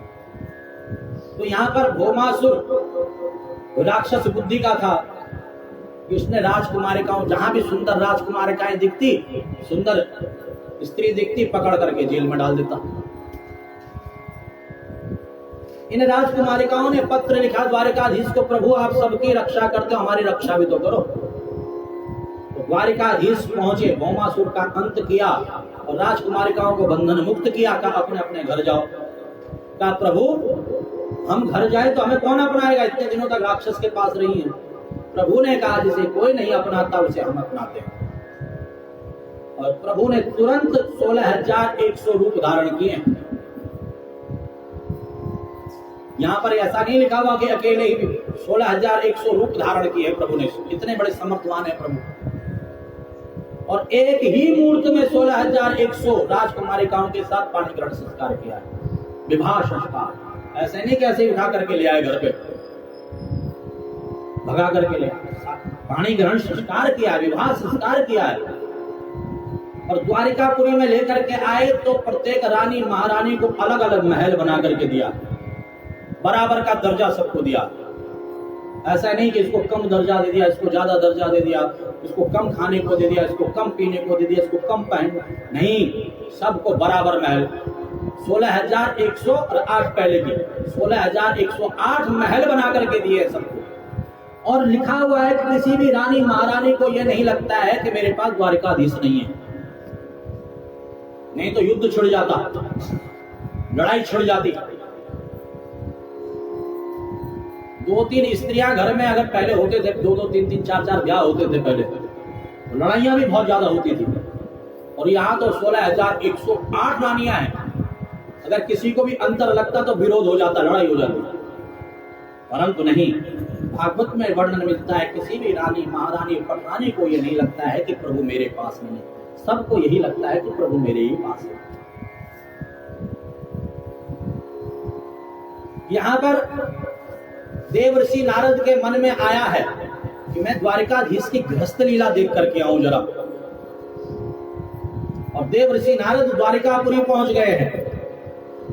तो यहाँ पर भौमासुर राक्षस बुद्धि का था, उसने राजकुमारिकाओं, जहां भी सुंदर राजकुमारिकाएं दिखती, सुंदर स्त्री दिखती, पकड़ करके जेल में डाल देता। इन राजकुमारिकाओं ने पत्र लिखा द्वारिकाधीश को, प्रभु आप सबकी रक्षा करते हो, हमारी रक्षा भी तो करो। तो द्वारिकाधीश पहुंचे, भौमासुर का अंत किया और राजकुमारिकाओं को बंधन मुक्त किया। कहा अपने अपने घर जाओ। कहा प्रभु हम घर जाए तो हमें कौन अपनाएगा, इतने दिनों तक राक्षस के पास रही है। प्रभु ने कहा जिसे कोई नहीं अपनाता उसे हम अपनाते हैं। और प्रभु ने तुरंत 16,100 रूप धारण किए। यहाँ पर ऐसा नहीं लिखा हुआ कि अकेले ही 16,100 रूप धारण किए प्रभु ने, इतने बड़े समर्थवान है प्रभु। और एक ही मुहूर्त में 16,100 राजकुमारिकाओं के साथ पाणी ग्रहण संस्कार किया है, विवाह संस्कार। ऐसे नहीं कैसे उठा करके ले आए घर पे, भगा करके ले, पाणी ग्रहण संस्कार किया, विवाह संस्कार किया है। और द्वारिकापुरी में लेकर के आए तो प्रत्येक रानी महारानी को अलग अलग महल बना करके दिया, बराबर का दर्जा सबको दिया। ऐसा नहीं कि इसको कम दर्जा दे दिया, इसको ज्यादा दर्जा दे दिया, इसको कम खाने को दे दिया, इसको कम पीने को दे दिया, इसको कम पहन, नहीं, सबको बराबर महल। 16,100 और 8 पहले की 16,108 महल बना करके दिए सबको। और लिखा हुआ है कि किसी भी रानी महारानी को यह नहीं लगता है कि मेरे पास द्वारिकाधीश नहीं है, नहीं तो युद्ध छिड़ जाता, लड़ाई छिड़ जाती। 2-3 स्त्रियां घर में अगर पहले होते थे, 2-2, 3-3, 4-4 ब्याह होते थे पहले, तो लड़ाइयां भी बहुत ज्यादा होती थी। और यहाँ तो 16,108 रानियां हैं। अगर किसी को भी अंतर लगता तो विरोध हो जाता, लड़ाई हो जाती। परंतु नहीं, भागवत में वर्णन मिलता है किसी भी रानी महारानी पटरानी को यह नहीं लगता है कि प्रभु मेरे पास नहीं है, सबको यही लगता है कि प्रभु मेरे ही पास है। यहाँ पर देवर्षि नारद के मन में आया है कि मैं द्वारिकाधीश की गृहस्थ लीला देख करके आऊं जरा। और देवर्षि नारद द्वारिकापुरी पहुंच गए हैं।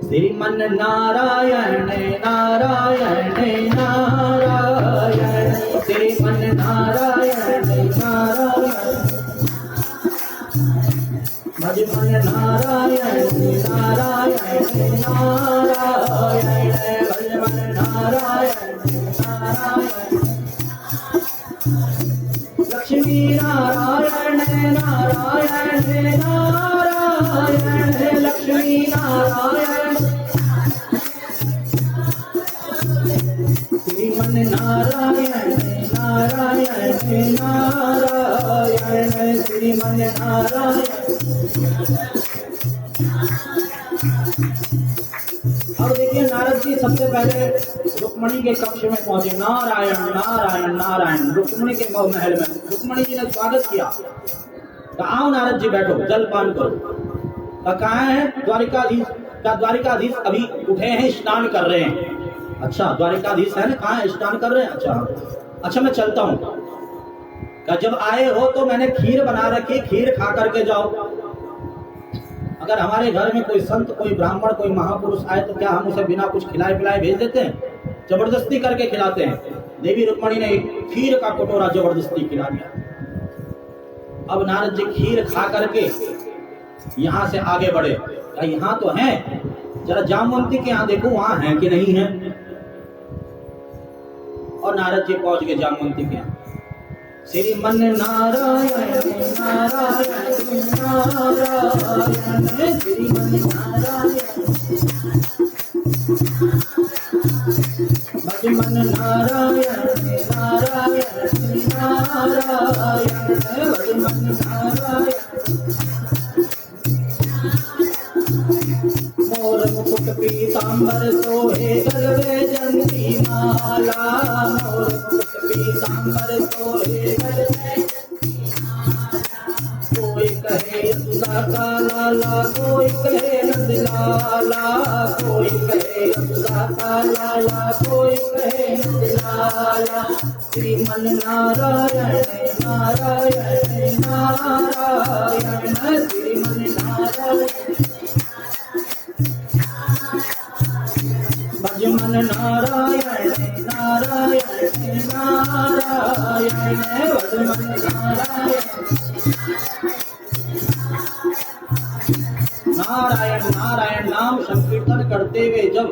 श्रीमन नारायण नारायण नारायण, श्रीमन नारायण नारायण, भजमन नारायण नारायण नारायण, भजमन नारायण नारायण, लक्ष्मी नारायण नारायण नारायण, लक्ष्मी नारायण, श्रीमन नारायण नारायण नारायण श्रीमन नारायण। अब देखिए नारद जी सबसे पहले रुक्मणी के कक्ष में पहुंचे। नारायण नारायण नारायण रुक्मणी के महल में रुक्मणी जी ने स्वागत किया। तो आओ नारद जी बैठो, जल पान करो। तो कहा है द्वारिकाधीश? क्या द्वारिकाधीश अभी उठे हैं, स्नान कर रहे हैं। अच्छा द्वारिकाधीश है ना, कहाँ है, स्नान कर रहे हैं। अच्छा मैं चलता हूँ। क्या जब आए हो तो मैंने खीर बना रखी, खीर खा करके जाओ। अगर हमारे घर में कोई संत, कोई ब्राह्मण, कोई महापुरुष आए तो क्या हम उसे बिना कुछ खिलाए पिलाए भेज देते हैं? जबरदस्ती करके खिलाते हैं। देवी रुक्मणी ने खीर का कटोरा जबरदस्ती खिला दिया। अब नारद जी खीर खा करके यहाँ से आगे बढ़े। यहाँ तो है, जरा जामवंती के यहाँ देखो वहां है कि नहीं है। और नारद जी पहुंच गए जामवंती के यहाँ। श्रीमन नारायण नारायण नारायण श्रीमन नारायण भजमन नारायण नारायण नारायण भजमन नारायण। मोर मुकुट पीतांबर सोहे गलवे जंती माला। मोर मुकुट पीतांबर सोहे गलवे। कोई कहे यशोदा का लाला, कोई कहे नंद लाला। कोई कहे यशोदा का लाला, कोई कहे नंद लाला। श्रीमन नारायण नारायण नारायण श्रीमन नारायण भजमन नारायण नारायण नारायण भजमन नारायण। नारायण नारायण नाम संकीर्तन करते हुए जब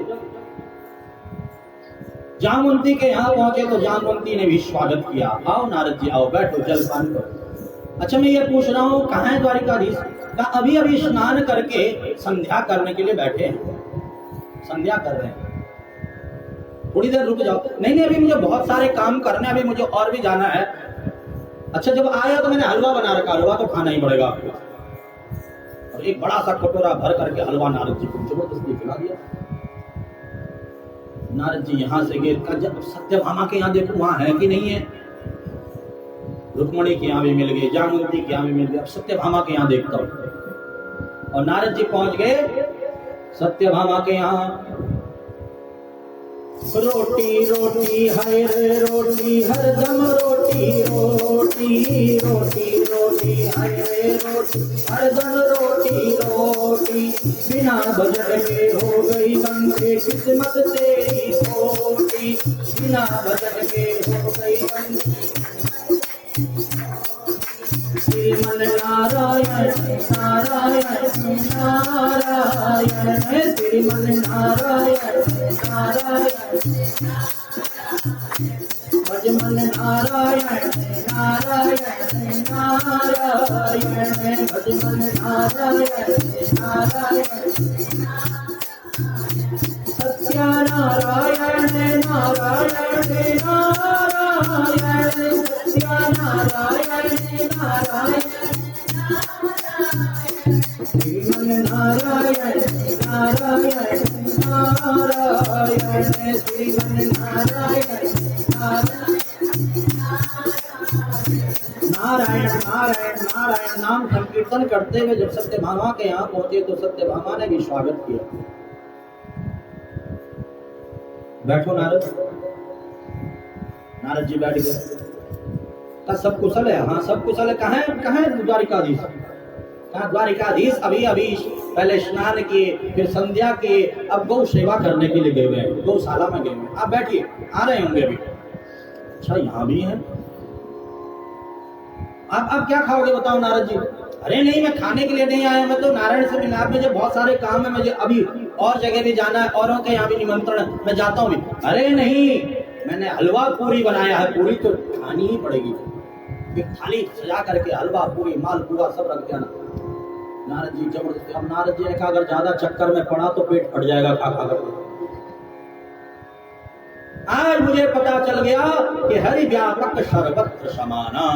जामवंती के यहाँ पहुंचे तो जामवंती ने भी स्वागत किया। आओ नारद जी आओ, बैठो, जल पान करो। अच्छा मैं ये पूछ रहा हूँ कहाँ है द्वारिकाधीश? का अभी अभी स्नान करके संध्या करने के लिए बैठे हैं, संध्या कर रहे हैं। थोड़ी देर रुक जाओ। नहीं अभी मुझे बहुत सारे काम करने, अभी मुझे और भी जाना है। अच्छा जब आया तो मैंने हलवा बना रखा, हलवा तो खाना ही पड़ेगा आपको। और एक बड़ा सा कटोरा भर करके हलवा नारद जी को जबरदस्ती खिला दिया। नारद जी यहाँ से गए, जब सत्यभामा के यहाँ देखो वहां है कि नहीं है। रुक्मणी के यहाँ भी मिल गए, जामवंती के यहाँ भी मिल गए। अब सत्यभामा के यहाँ देखता हूँ। और नारद जी पहुंच गए सत्यभामा के यहाँ। रोटी रोटी हाय रे रोटी, हरदम रोटी रोटी रोटी रोटी हाय रे रोटी, हरदम रोटी रोटी। बिना भजन के हो गई बंदे किस्मत तेरी छोटी। बिना भजन के हो गई बंदे। श्रीमन नारायण नारायण नारायण श्रीमन नारायण नारायण भजमन नारायण नारायण नारायण भजमन नारायण नारायण। सत्यानारायण नारायण नारायण सत्यानारायण नारायण श्रीमन नारायण नारायण नारायण श्रीमन नारायण नारायण नारायण नारायण नाम संकीर्तन करते हुए जब सत्यभामा के यहाँ पहुंचे तो सत्यभामा ने भी स्वागत किया। बैठो नारद। नारद जी बैठ गए। का सब कुशल है? हाँ सब कुशल है। कहाँ है द्वारिकाधीश? कहा द्वारिकाधीश अभी अभी पहले स्नान किए, फिर संध्या किए, अब गौ सेवा करने के लिए गए हुए हैं, गौशाला में गए हुए हैं। आप बैठिए, आ रहे होंगे अभी। अच्छा यहाँ भी है। आप क्या खाओगे बताओ नारद जी? अरे नहीं मैं खाने के लिए नहीं आया, मैं तो नारायण से मिलना। मुझे बहुत सारे काम है, मुझे अभी और जगह भी जाना है, औरों के यहाँ भी निमंत्रण, मैं जाता हूँ। अरे नहीं मैंने हलवा पूरी बनाया है, पूरी तो खानी ही पड़ेगी। एक थाली सजा करके हलवा पूरी मालपुआ सब रख देना। नारद जी जबरदस्ती। अब नारद जी ने कहा अगर ज्यादा चक्कर में पड़ा तो पेट फट जाएगा खा खा करके। आज मुझे पता चल गया कि हरि व्यापक सर्वत्र समाना,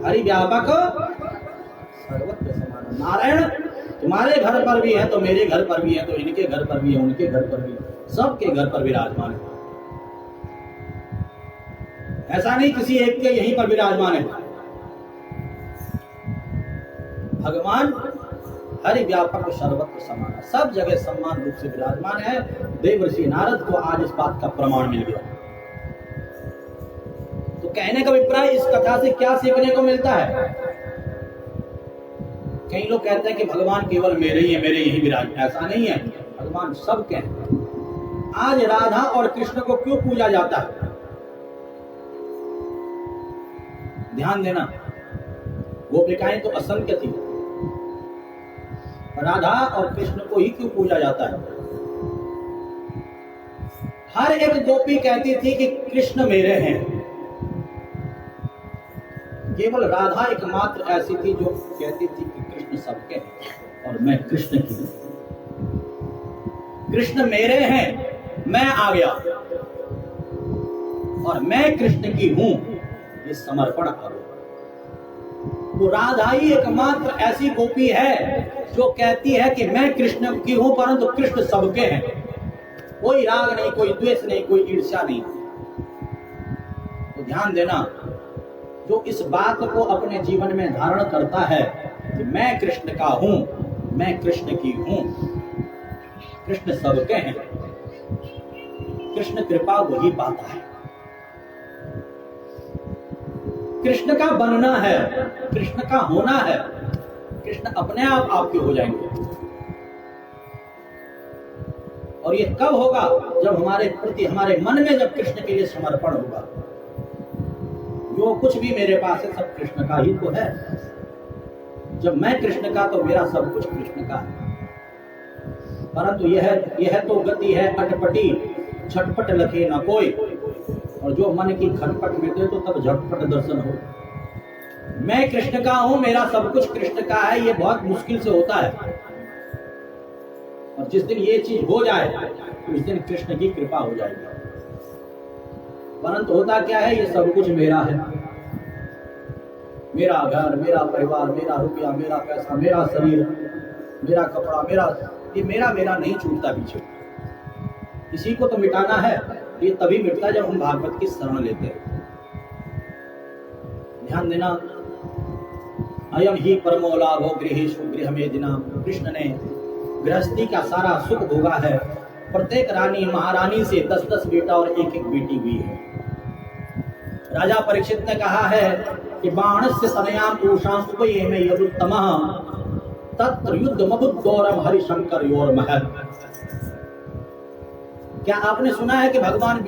हरि व्यापक सर्वत्र समाना। नारायण तुम्हारे घर पर भी है तो मेरे घर पर भी है, तो इनके घर पर भी है, उनके घर पर भी है, सबके घर पर विराजमान है। ऐसा नहीं किसी एक के यहीं पर विराजमान है। भगवान हरि व्यापक सर्वत्र समाना, सब जगह समान रूप से विराजमान है। देवर्षि नारद को आज इस बात का प्रमाण मिल गया। तो कहने का अभिप्राय इस कथा से क्या सीखने को मिलता है? कई लोग कहते हैं कि भगवान केवल मेरे ही है, मेरे यही विराज। ऐसा नहीं है, भगवान सबके हैं। आज राधा और कृष्ण को क्यों पूजा जाता है? ध्यान देना, गोपिकाएं तो असंख्य थी, राधा और कृष्ण को ही क्यों पूजा जाता है? हर एक गोपी कहती थी कि कृष्ण मेरे हैं। केवल राधा एकमात्र ऐसी थी जो कहती थी कि कृष्ण सबके हैं और मैं कृष्ण की हूं। कृष्ण मेरे हैं, मैं आ गया और मैं कृष्ण की हूं, ये समर्पण करो। तो राधा ही एकमात्र ऐसी गोपी है जो कहती है कि मैं कृष्ण की हूं, परंतु कृष्ण सबके हैं। कोई राग नहीं, कोई द्वेष नहीं, कोई ईर्ष्या नहीं। तो ध्यान देना, जो इस बात को अपने जीवन में धारण करता है कि मैं कृष्ण का हूं, मैं कृष्ण की हूं, कृष्ण सबके हैं, कृष्ण कृपा वही पाता है। कृष्ण का बनना है, कृष्ण का होना है, कृष्ण अपने आप आपके हो जाएंगे। और ये कब होगा? जब हमारे प्रति, हमारे मन में जब कृष्ण के लिए समर्पण होगा। जो कुछ भी मेरे पास है सब कृष्ण का ही तो है। जब मैं कृष्ण का, तो मेरा सब कुछ कृष्ण का है। परंतु यह तो गति है अटपटी, झटपट लखे न कोई। और जो मन की खटपट में दे तो तब झटपट दर्शन हो। मैं कृष्ण का हूं, मेरा सब कुछ कृष्ण का है, ये बहुत मुश्किल से होता है। और जिस दिन ये चीज हो जाए तो उस दिन कृष्ण की कृपा हो जाएगी। परंतु होता क्या है? ये सब कुछ मेरा है। मेरा घर, मेरा परिवार, मेरा रुपया, मेरा पैसा, मेरा शरीर, मेरा कपड़ा, ये मेरा नहीं छूटता पीछे। इसी को तो मिटाना है। ये तभी मिटता है जब हम भागवत की शरण लेते हैं। ध्यान देना, अयम ही परमो लाभो गृहेषु गृहमेदिना। कृष्ण ने गृहस्थी का सारा सुख भोगा है। प्रत्येक रानी महारानी से 10-10 बेटा और एक बेटी हुई है। राजा परीक्षित ने कहा है कि बाणस्य सनयाम पुरुषां उपयेमे यदुत्तमः तत्र युद्धमबुद्धोरम हरिशंकर योर महत्। क्या आपने सुना है कि भगवान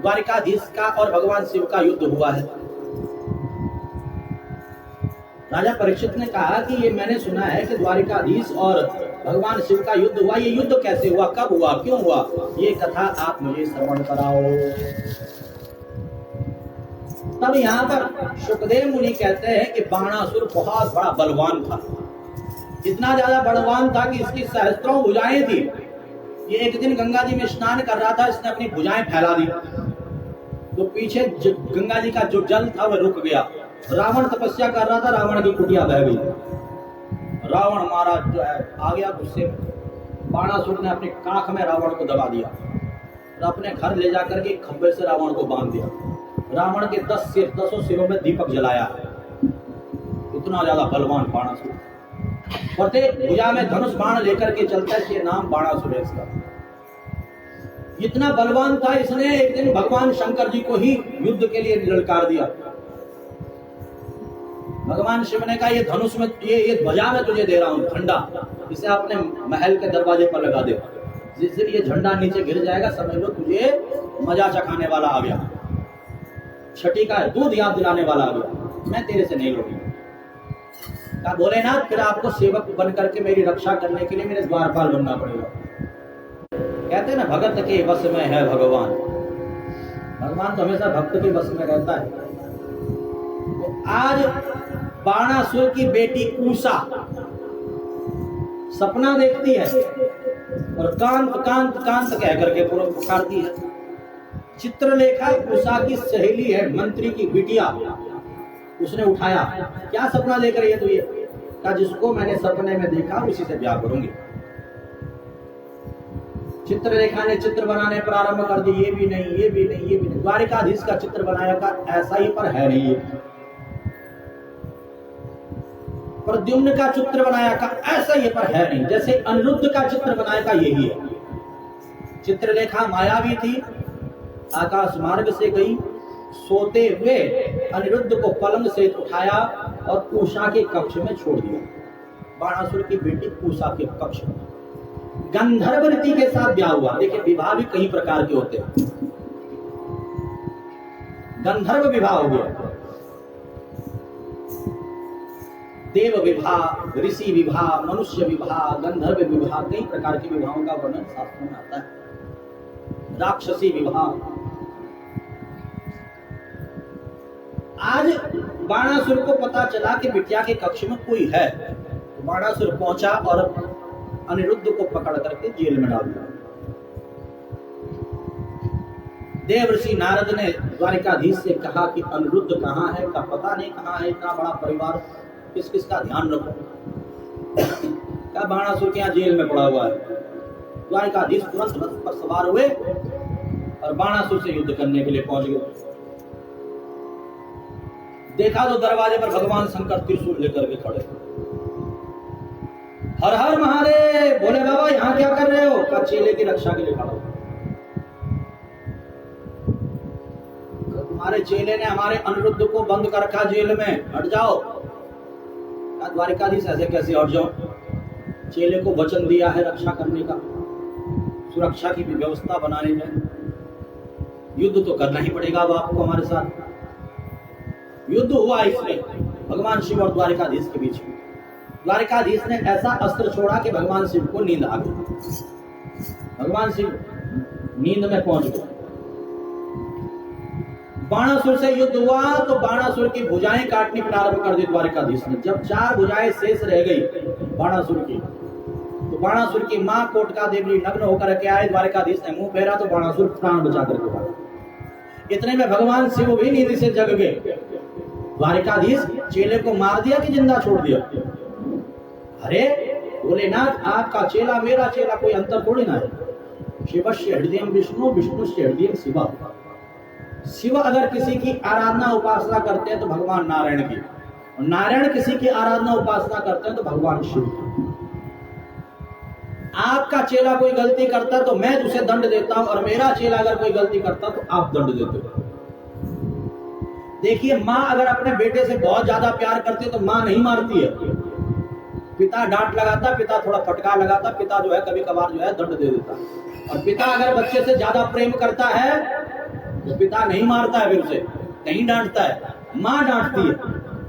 द्वारिकाधीश का और भगवान शिव का युद्ध हुआ है? राजा परीक्षित ने कहा कि ये मैंने सुना है कि द्वारिकाधीश और भगवान शिव का युद्ध हुआ। ये युद्ध कैसे हुआ, कब हुआ, क्यों हुआ? ये कथा आप मुझे श्रवण कराओ। तब यहाँ पर सुखदेव मुनि कहते हैं कि बाणासुर बहुत बड़ा बलवान था। इतना ज्यादा बलवान था कि इसकी सहस्त्रों भुजाएं थी। ये एक दिन गंगा जी में स्नान कर रहा था, इसने अपनी भुजाएं फैला दी तो पीछे गंगा जी का जो जल था वह रुक गया। रावण तपस्या कर रहा था, रावण की कुटिया बह गई। रावण महाराज जो है आ गया गुस्से में। बाणासुर ने अपनी काख में रावण को दबा दिया और अपने घर ले जाकर के खंबे से रावण को बांध दिया। रावण के 10 सिरों में दीपक जलाया। इतना ज्यादा बलवान बाणासुर। प्रत्येक भुजा में धनुष बाण लेकर के चलता है, इसलिए नाम बाणासुर है इसका। इतना बलवान था, इसने एक दिन भगवान शंकर जी को ही युद्ध के लिए ललकार दिया। भगवान शिव ने कहा ये धनुष में, ये ध्वजा में तुझे दे रहा हूं झंडा, इसे अपने महल के दरवाजे पर लगा दे। जिस दिन ये झंडा नीचे गिर जाएगा समझ लो तुझे मजा चखाने वाला आ गया, छठी का दूध याद दिलाने वाला आ गया, मैं तेरे से नहीं लड़ूंगा। कहा भोलेनाथ फिर आपको सेवक बन करके मेरी रक्षा करने के लिए मेरे द्वारपाल बनना पड़ेगा। कहते हैं ना भगत के वश में है भगवान। भगवान तो हमेशा भक्त के वश में रहता है। तो आज बाणासुर की बेटी उषा सपना देखती है और कांत कांत कांत कह करके पूरा पुकारती है। चित्रलेखा उषा की सहेली है, मंत्री की बिटिया। उसने उठाया, क्या सपना देख रही है तू? ये कहा, जिसको मैंने सपने में देखा उसी से ब्याह करूंगी। चित्रलेखा ने चित्र बनाने प्रारंभ कर दी। ये भी नहीं, ये भी नहीं, ये भी नहीं। द्वारिकाधीश का चित्र बनाया का ऐसा ही, पर है नहीं। प्रद्युम्न का चित्र बनाया का ऐसा ही, पर है नहीं। जैसे अनिरुद्ध का चित्र बनाया का यही है। चित्रलेखा मायावी थी, आकाश मार्ग से गई, सोते हुए अनिरुद्ध को पलंग से उठाया और उषा के कक्ष में छोड़ दिया। बाणासुर की बेटी उषा के कक्ष में गंधर्व रीति के साथ ब्याह हुआ। देखिए, विवाह भी कई प्रकार के होते हैं। गंधर्व विवाह हो गया, देव विवाह, ऋषि विवाह, मनुष्य विवाह, गंधर्व विवाह, कई प्रकार के विवाहों का वर्णन शास्त्रों में आता है। राक्षसी विवाह। आज बाणासुर को पता चला कि बिटिया के कक्ष में कोई है, तो बाणासुर पहुंचा और अनिरुद्ध को पकड़ करके जेल में डाल दिया। देवर्षि नारद ने द्वारिकाधीश से कहा कि अनिरुद्ध कहाँ है? का पता नहीं कहाँ है, इतना बड़ा परिवार, किस किस का ध्यान रखो। क्या बाणासुर के यहाँ जेल में पड़ा हुआ है। द्वारिकाधीश तुरंत रथ पर सवार हुए और बाणासुर से युद्ध करने के लिए पहुंच गए। देखा तो दरवाजे पर भगवान शंकर त्रिशूल लेकर के खड़े। हर हर महादेव। बोले, बाबा यहाँ क्या कर रहे हो? का चेले की रक्षा के लिए खड़ा हो। तुम्हारे चेले ने हमारे अनिरुद्ध को बंद कर रखा जेल में, हट जाओ। द्वारिकाधीश, ऐसे कैसे हट जाओ? चेले को वचन दिया है रक्षा करने का, सुरक्षा की भी व्यवस्था बनाने में। युद्ध तो करना ही पड़ेगा अब आपको हमारे साथ। युद्ध हुआ इसमें भगवान शिव और द्वारिकाधीश के बीच में। द्वारिकाधीश ने ऐसा अस्त्र छोड़ा कि भगवान शिव को नींद आ गई। भगवान शिव नींद में पहुंच गए। बाणासुर से युद्ध हुआ तो बाणासुर की भुजाएं काटनी प्रारंभ कर दी द्वारिकाधीश ने। जब 4 भुजाएं शेष रह गई बाणासुर की, तो बाणासुर की मां कोटका देवी नग्न होकर के आए। द्वारिकाधीश ने मुंह फेरा तो बाणासुर प्राण बचा करके भागा। इतने में भगवान शिव भी नींद से जग गए। द्वारिकाधीश चेले को मार दिया कि जिंदा छोड़ दिया? अरे भोलेनाथ, आपका चेला मेरा चेला कोई अंतर थोड़ी ना है। शिवस्य हृदय विष्णु, विष्णु से हृदय शिव। शिव अगर किसी की आराधना उपासना करते हैं तो भगवान नारायण की, और नारायण किसी की आराधना उपासना करते हैं तो भगवान शिव की। आपका चेला कोई गलती करता तो मैं उसे दंड देता हूं, और मेरा चेला अगर कोई गलती करता तो आप दंड देते हो। देखिए, माँ अगर अपने बेटे से बहुत ज्यादा प्यार करती है तो माँ नहीं मारती है। पिता डांट लगाता, पिता थोड़ा फटकार लगाता, पिता जो है कभी कभार जो है दंड दे देता। और पिता अगर बच्चे से ज्यादा प्रेम करता है तो पिता नहीं मारता है, फिर उसे नहीं डांटता है, माँ डांटती है।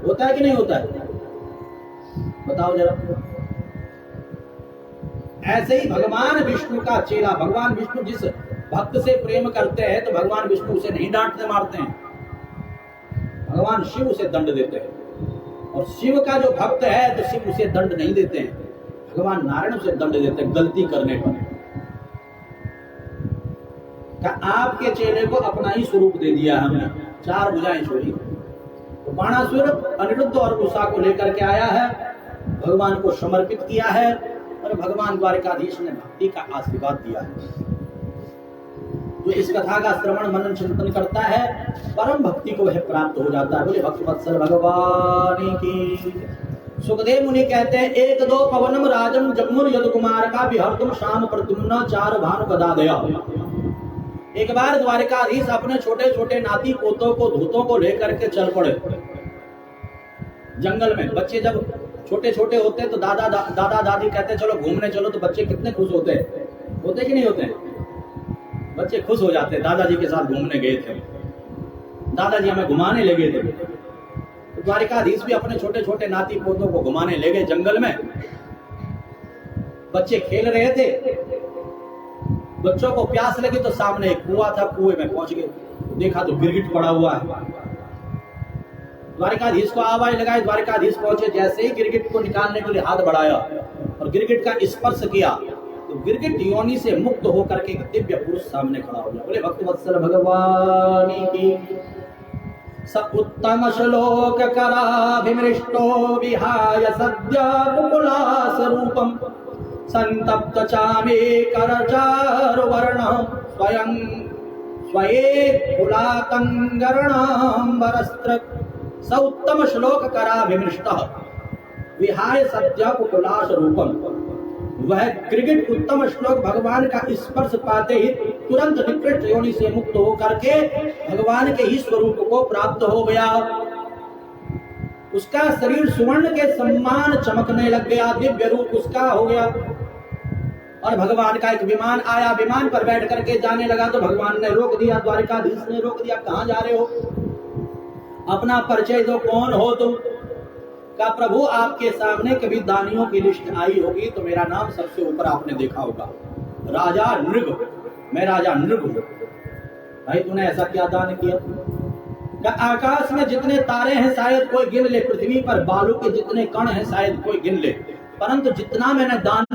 होता है कि नहीं होता है? बताओ जरा। ऐसे ही भगवान विष्णु का चेला, भगवान विष्णु जिस भक्त से प्रेम करते हैं तो भगवान विष्णु उसे नहीं डांटते मारते हैं, भगवान शिव उसे दंड देते हैं। और शिव का जो भक्त है तो शिव उसे दंड नहीं देते हैं, भगवान नारायण उसे दंड देते हैं गलती करने पर। आपके चेले को अपना ही स्वरूप दे दिया हमने, 4 भुजाएं छोड़ी। तो बाणासुर अनिरुद्ध और उषा को लेकर के आया है, भगवान को समर्पित किया है, और भगवान द्वारिकाधीश ने भक्ति का आशीर्वाद दिया है। जो इस कथा का श्रवण मनन चिंतन करता है परम भक्ति को वह प्राप्त हो जाता है। बोले भक्तवत्सल भगवान की। सुखदेव मुनि कहते हैं, 1-2 पवनम राजम जमुर यदु कुमार का विहर्तुम शाम प्रद्युम्न 4 भानु बदा दया। एक बार द्वारिकाधीश अपने छोटे छोटे नाती पोतों को धूतों को लेकर के चल पड़े जंगल में। बच्चे जब छोटे छोटे होते हैं तो दादा दादी कहते हैं चलो घूमने चलो, तो बच्चे कितने खुश होते कि नहीं होते? बच्चे खुश हो जाते हैं। दादाजी के साथ घूमने गए थे, दादाजी हमें घुमाने ले गए थे। तो द्वारिकाधीश भी अपने छोटे छोटे नाती पोतों को घुमाने ले गए जंगल में। बच्चे खेल रहे थे, बच्चों को प्यास लगी तो सामने एक कुआं था, कुएं में पहुंच गए। देखा तो गिरगिट पड़ा हुआ है। द्वारिकाधीश को आवाज लगाई, द्वारिकाधीश पहुंचे। जैसे ही गिरगिट को निकालने के लिए हाथ बढ़ाया और गिरगिट का स्पर्श किया तो गिरगिट योनि से मुक्त होकर के एक दिव्य पुरुष सामने खड़ा हो गया। बोले भक्तवत्सल भगवान की। स उत्तम श्लोक कराभिमृष्टो विहाय सद्य कुकुलास रूपम संतप्त चामे करचारुवर्ण स्वयं स्वये कुलातंगरणांबरस्त्र। स उत्तम श्लोक कराभिमृष्टः विहाय सद्य कुकुलास रूपम। वह गिरगिट उत्तम श्लोक भगवान का स्पर्श पाते ही तुरंत निकृष्ट योनि से मुक्त होकर के भगवान के ही स्वरूप को प्राप्त हो गया। उसका शरीर सुवर्ण के समान चमकने लग गया, दिव्य रूप उसका हो गया। और भगवान का एक विमान आया, विमान पर बैठ करके जाने लगा तो भगवान ने रोक दिया, द्वारिकाधीश ने रोक दिया, कहां जा रहे हो, अपना परिचय दो, कौन हो तुम। का प्रभु आपके सामने कभी दानियों की लिस्ट आई होगी तो मेरा नाम सबसे ऊपर आपने देखा होगा, राजा नृग, मैं राजा नृग हूं। भाई तूने ऐसा क्या दान किया? का आकाश में जितने तारे हैं शायद कोई गिन ले, पृथ्वी पर बालू के जितने कण हैं शायद कोई गिन ले, परंतु जितना मैंने दान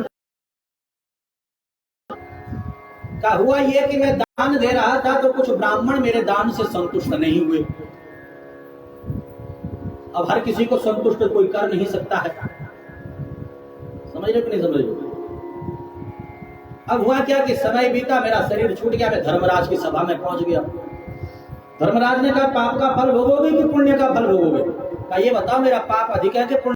का हुआ ये कि मैं दान दे रहा था तो कुछ ब्राह्मण मेरे दान से संतुष्ट नहीं हुए। अब हर किसी को संतुष्ट कोई कर नहीं सकता है, समझ रहे कि नहीं समझ रहे? अब हुआ क्या कि समय बीता, मेरा शरीर छूट गया, मैं धर्मराज की सभा में पहुंच गया। धर्मराज ने कहा पाप का फल भोगोगे कि पुण्य का फल भोगोगे? का ये बताओ मेरा पाप अधिक है कि पुण्य?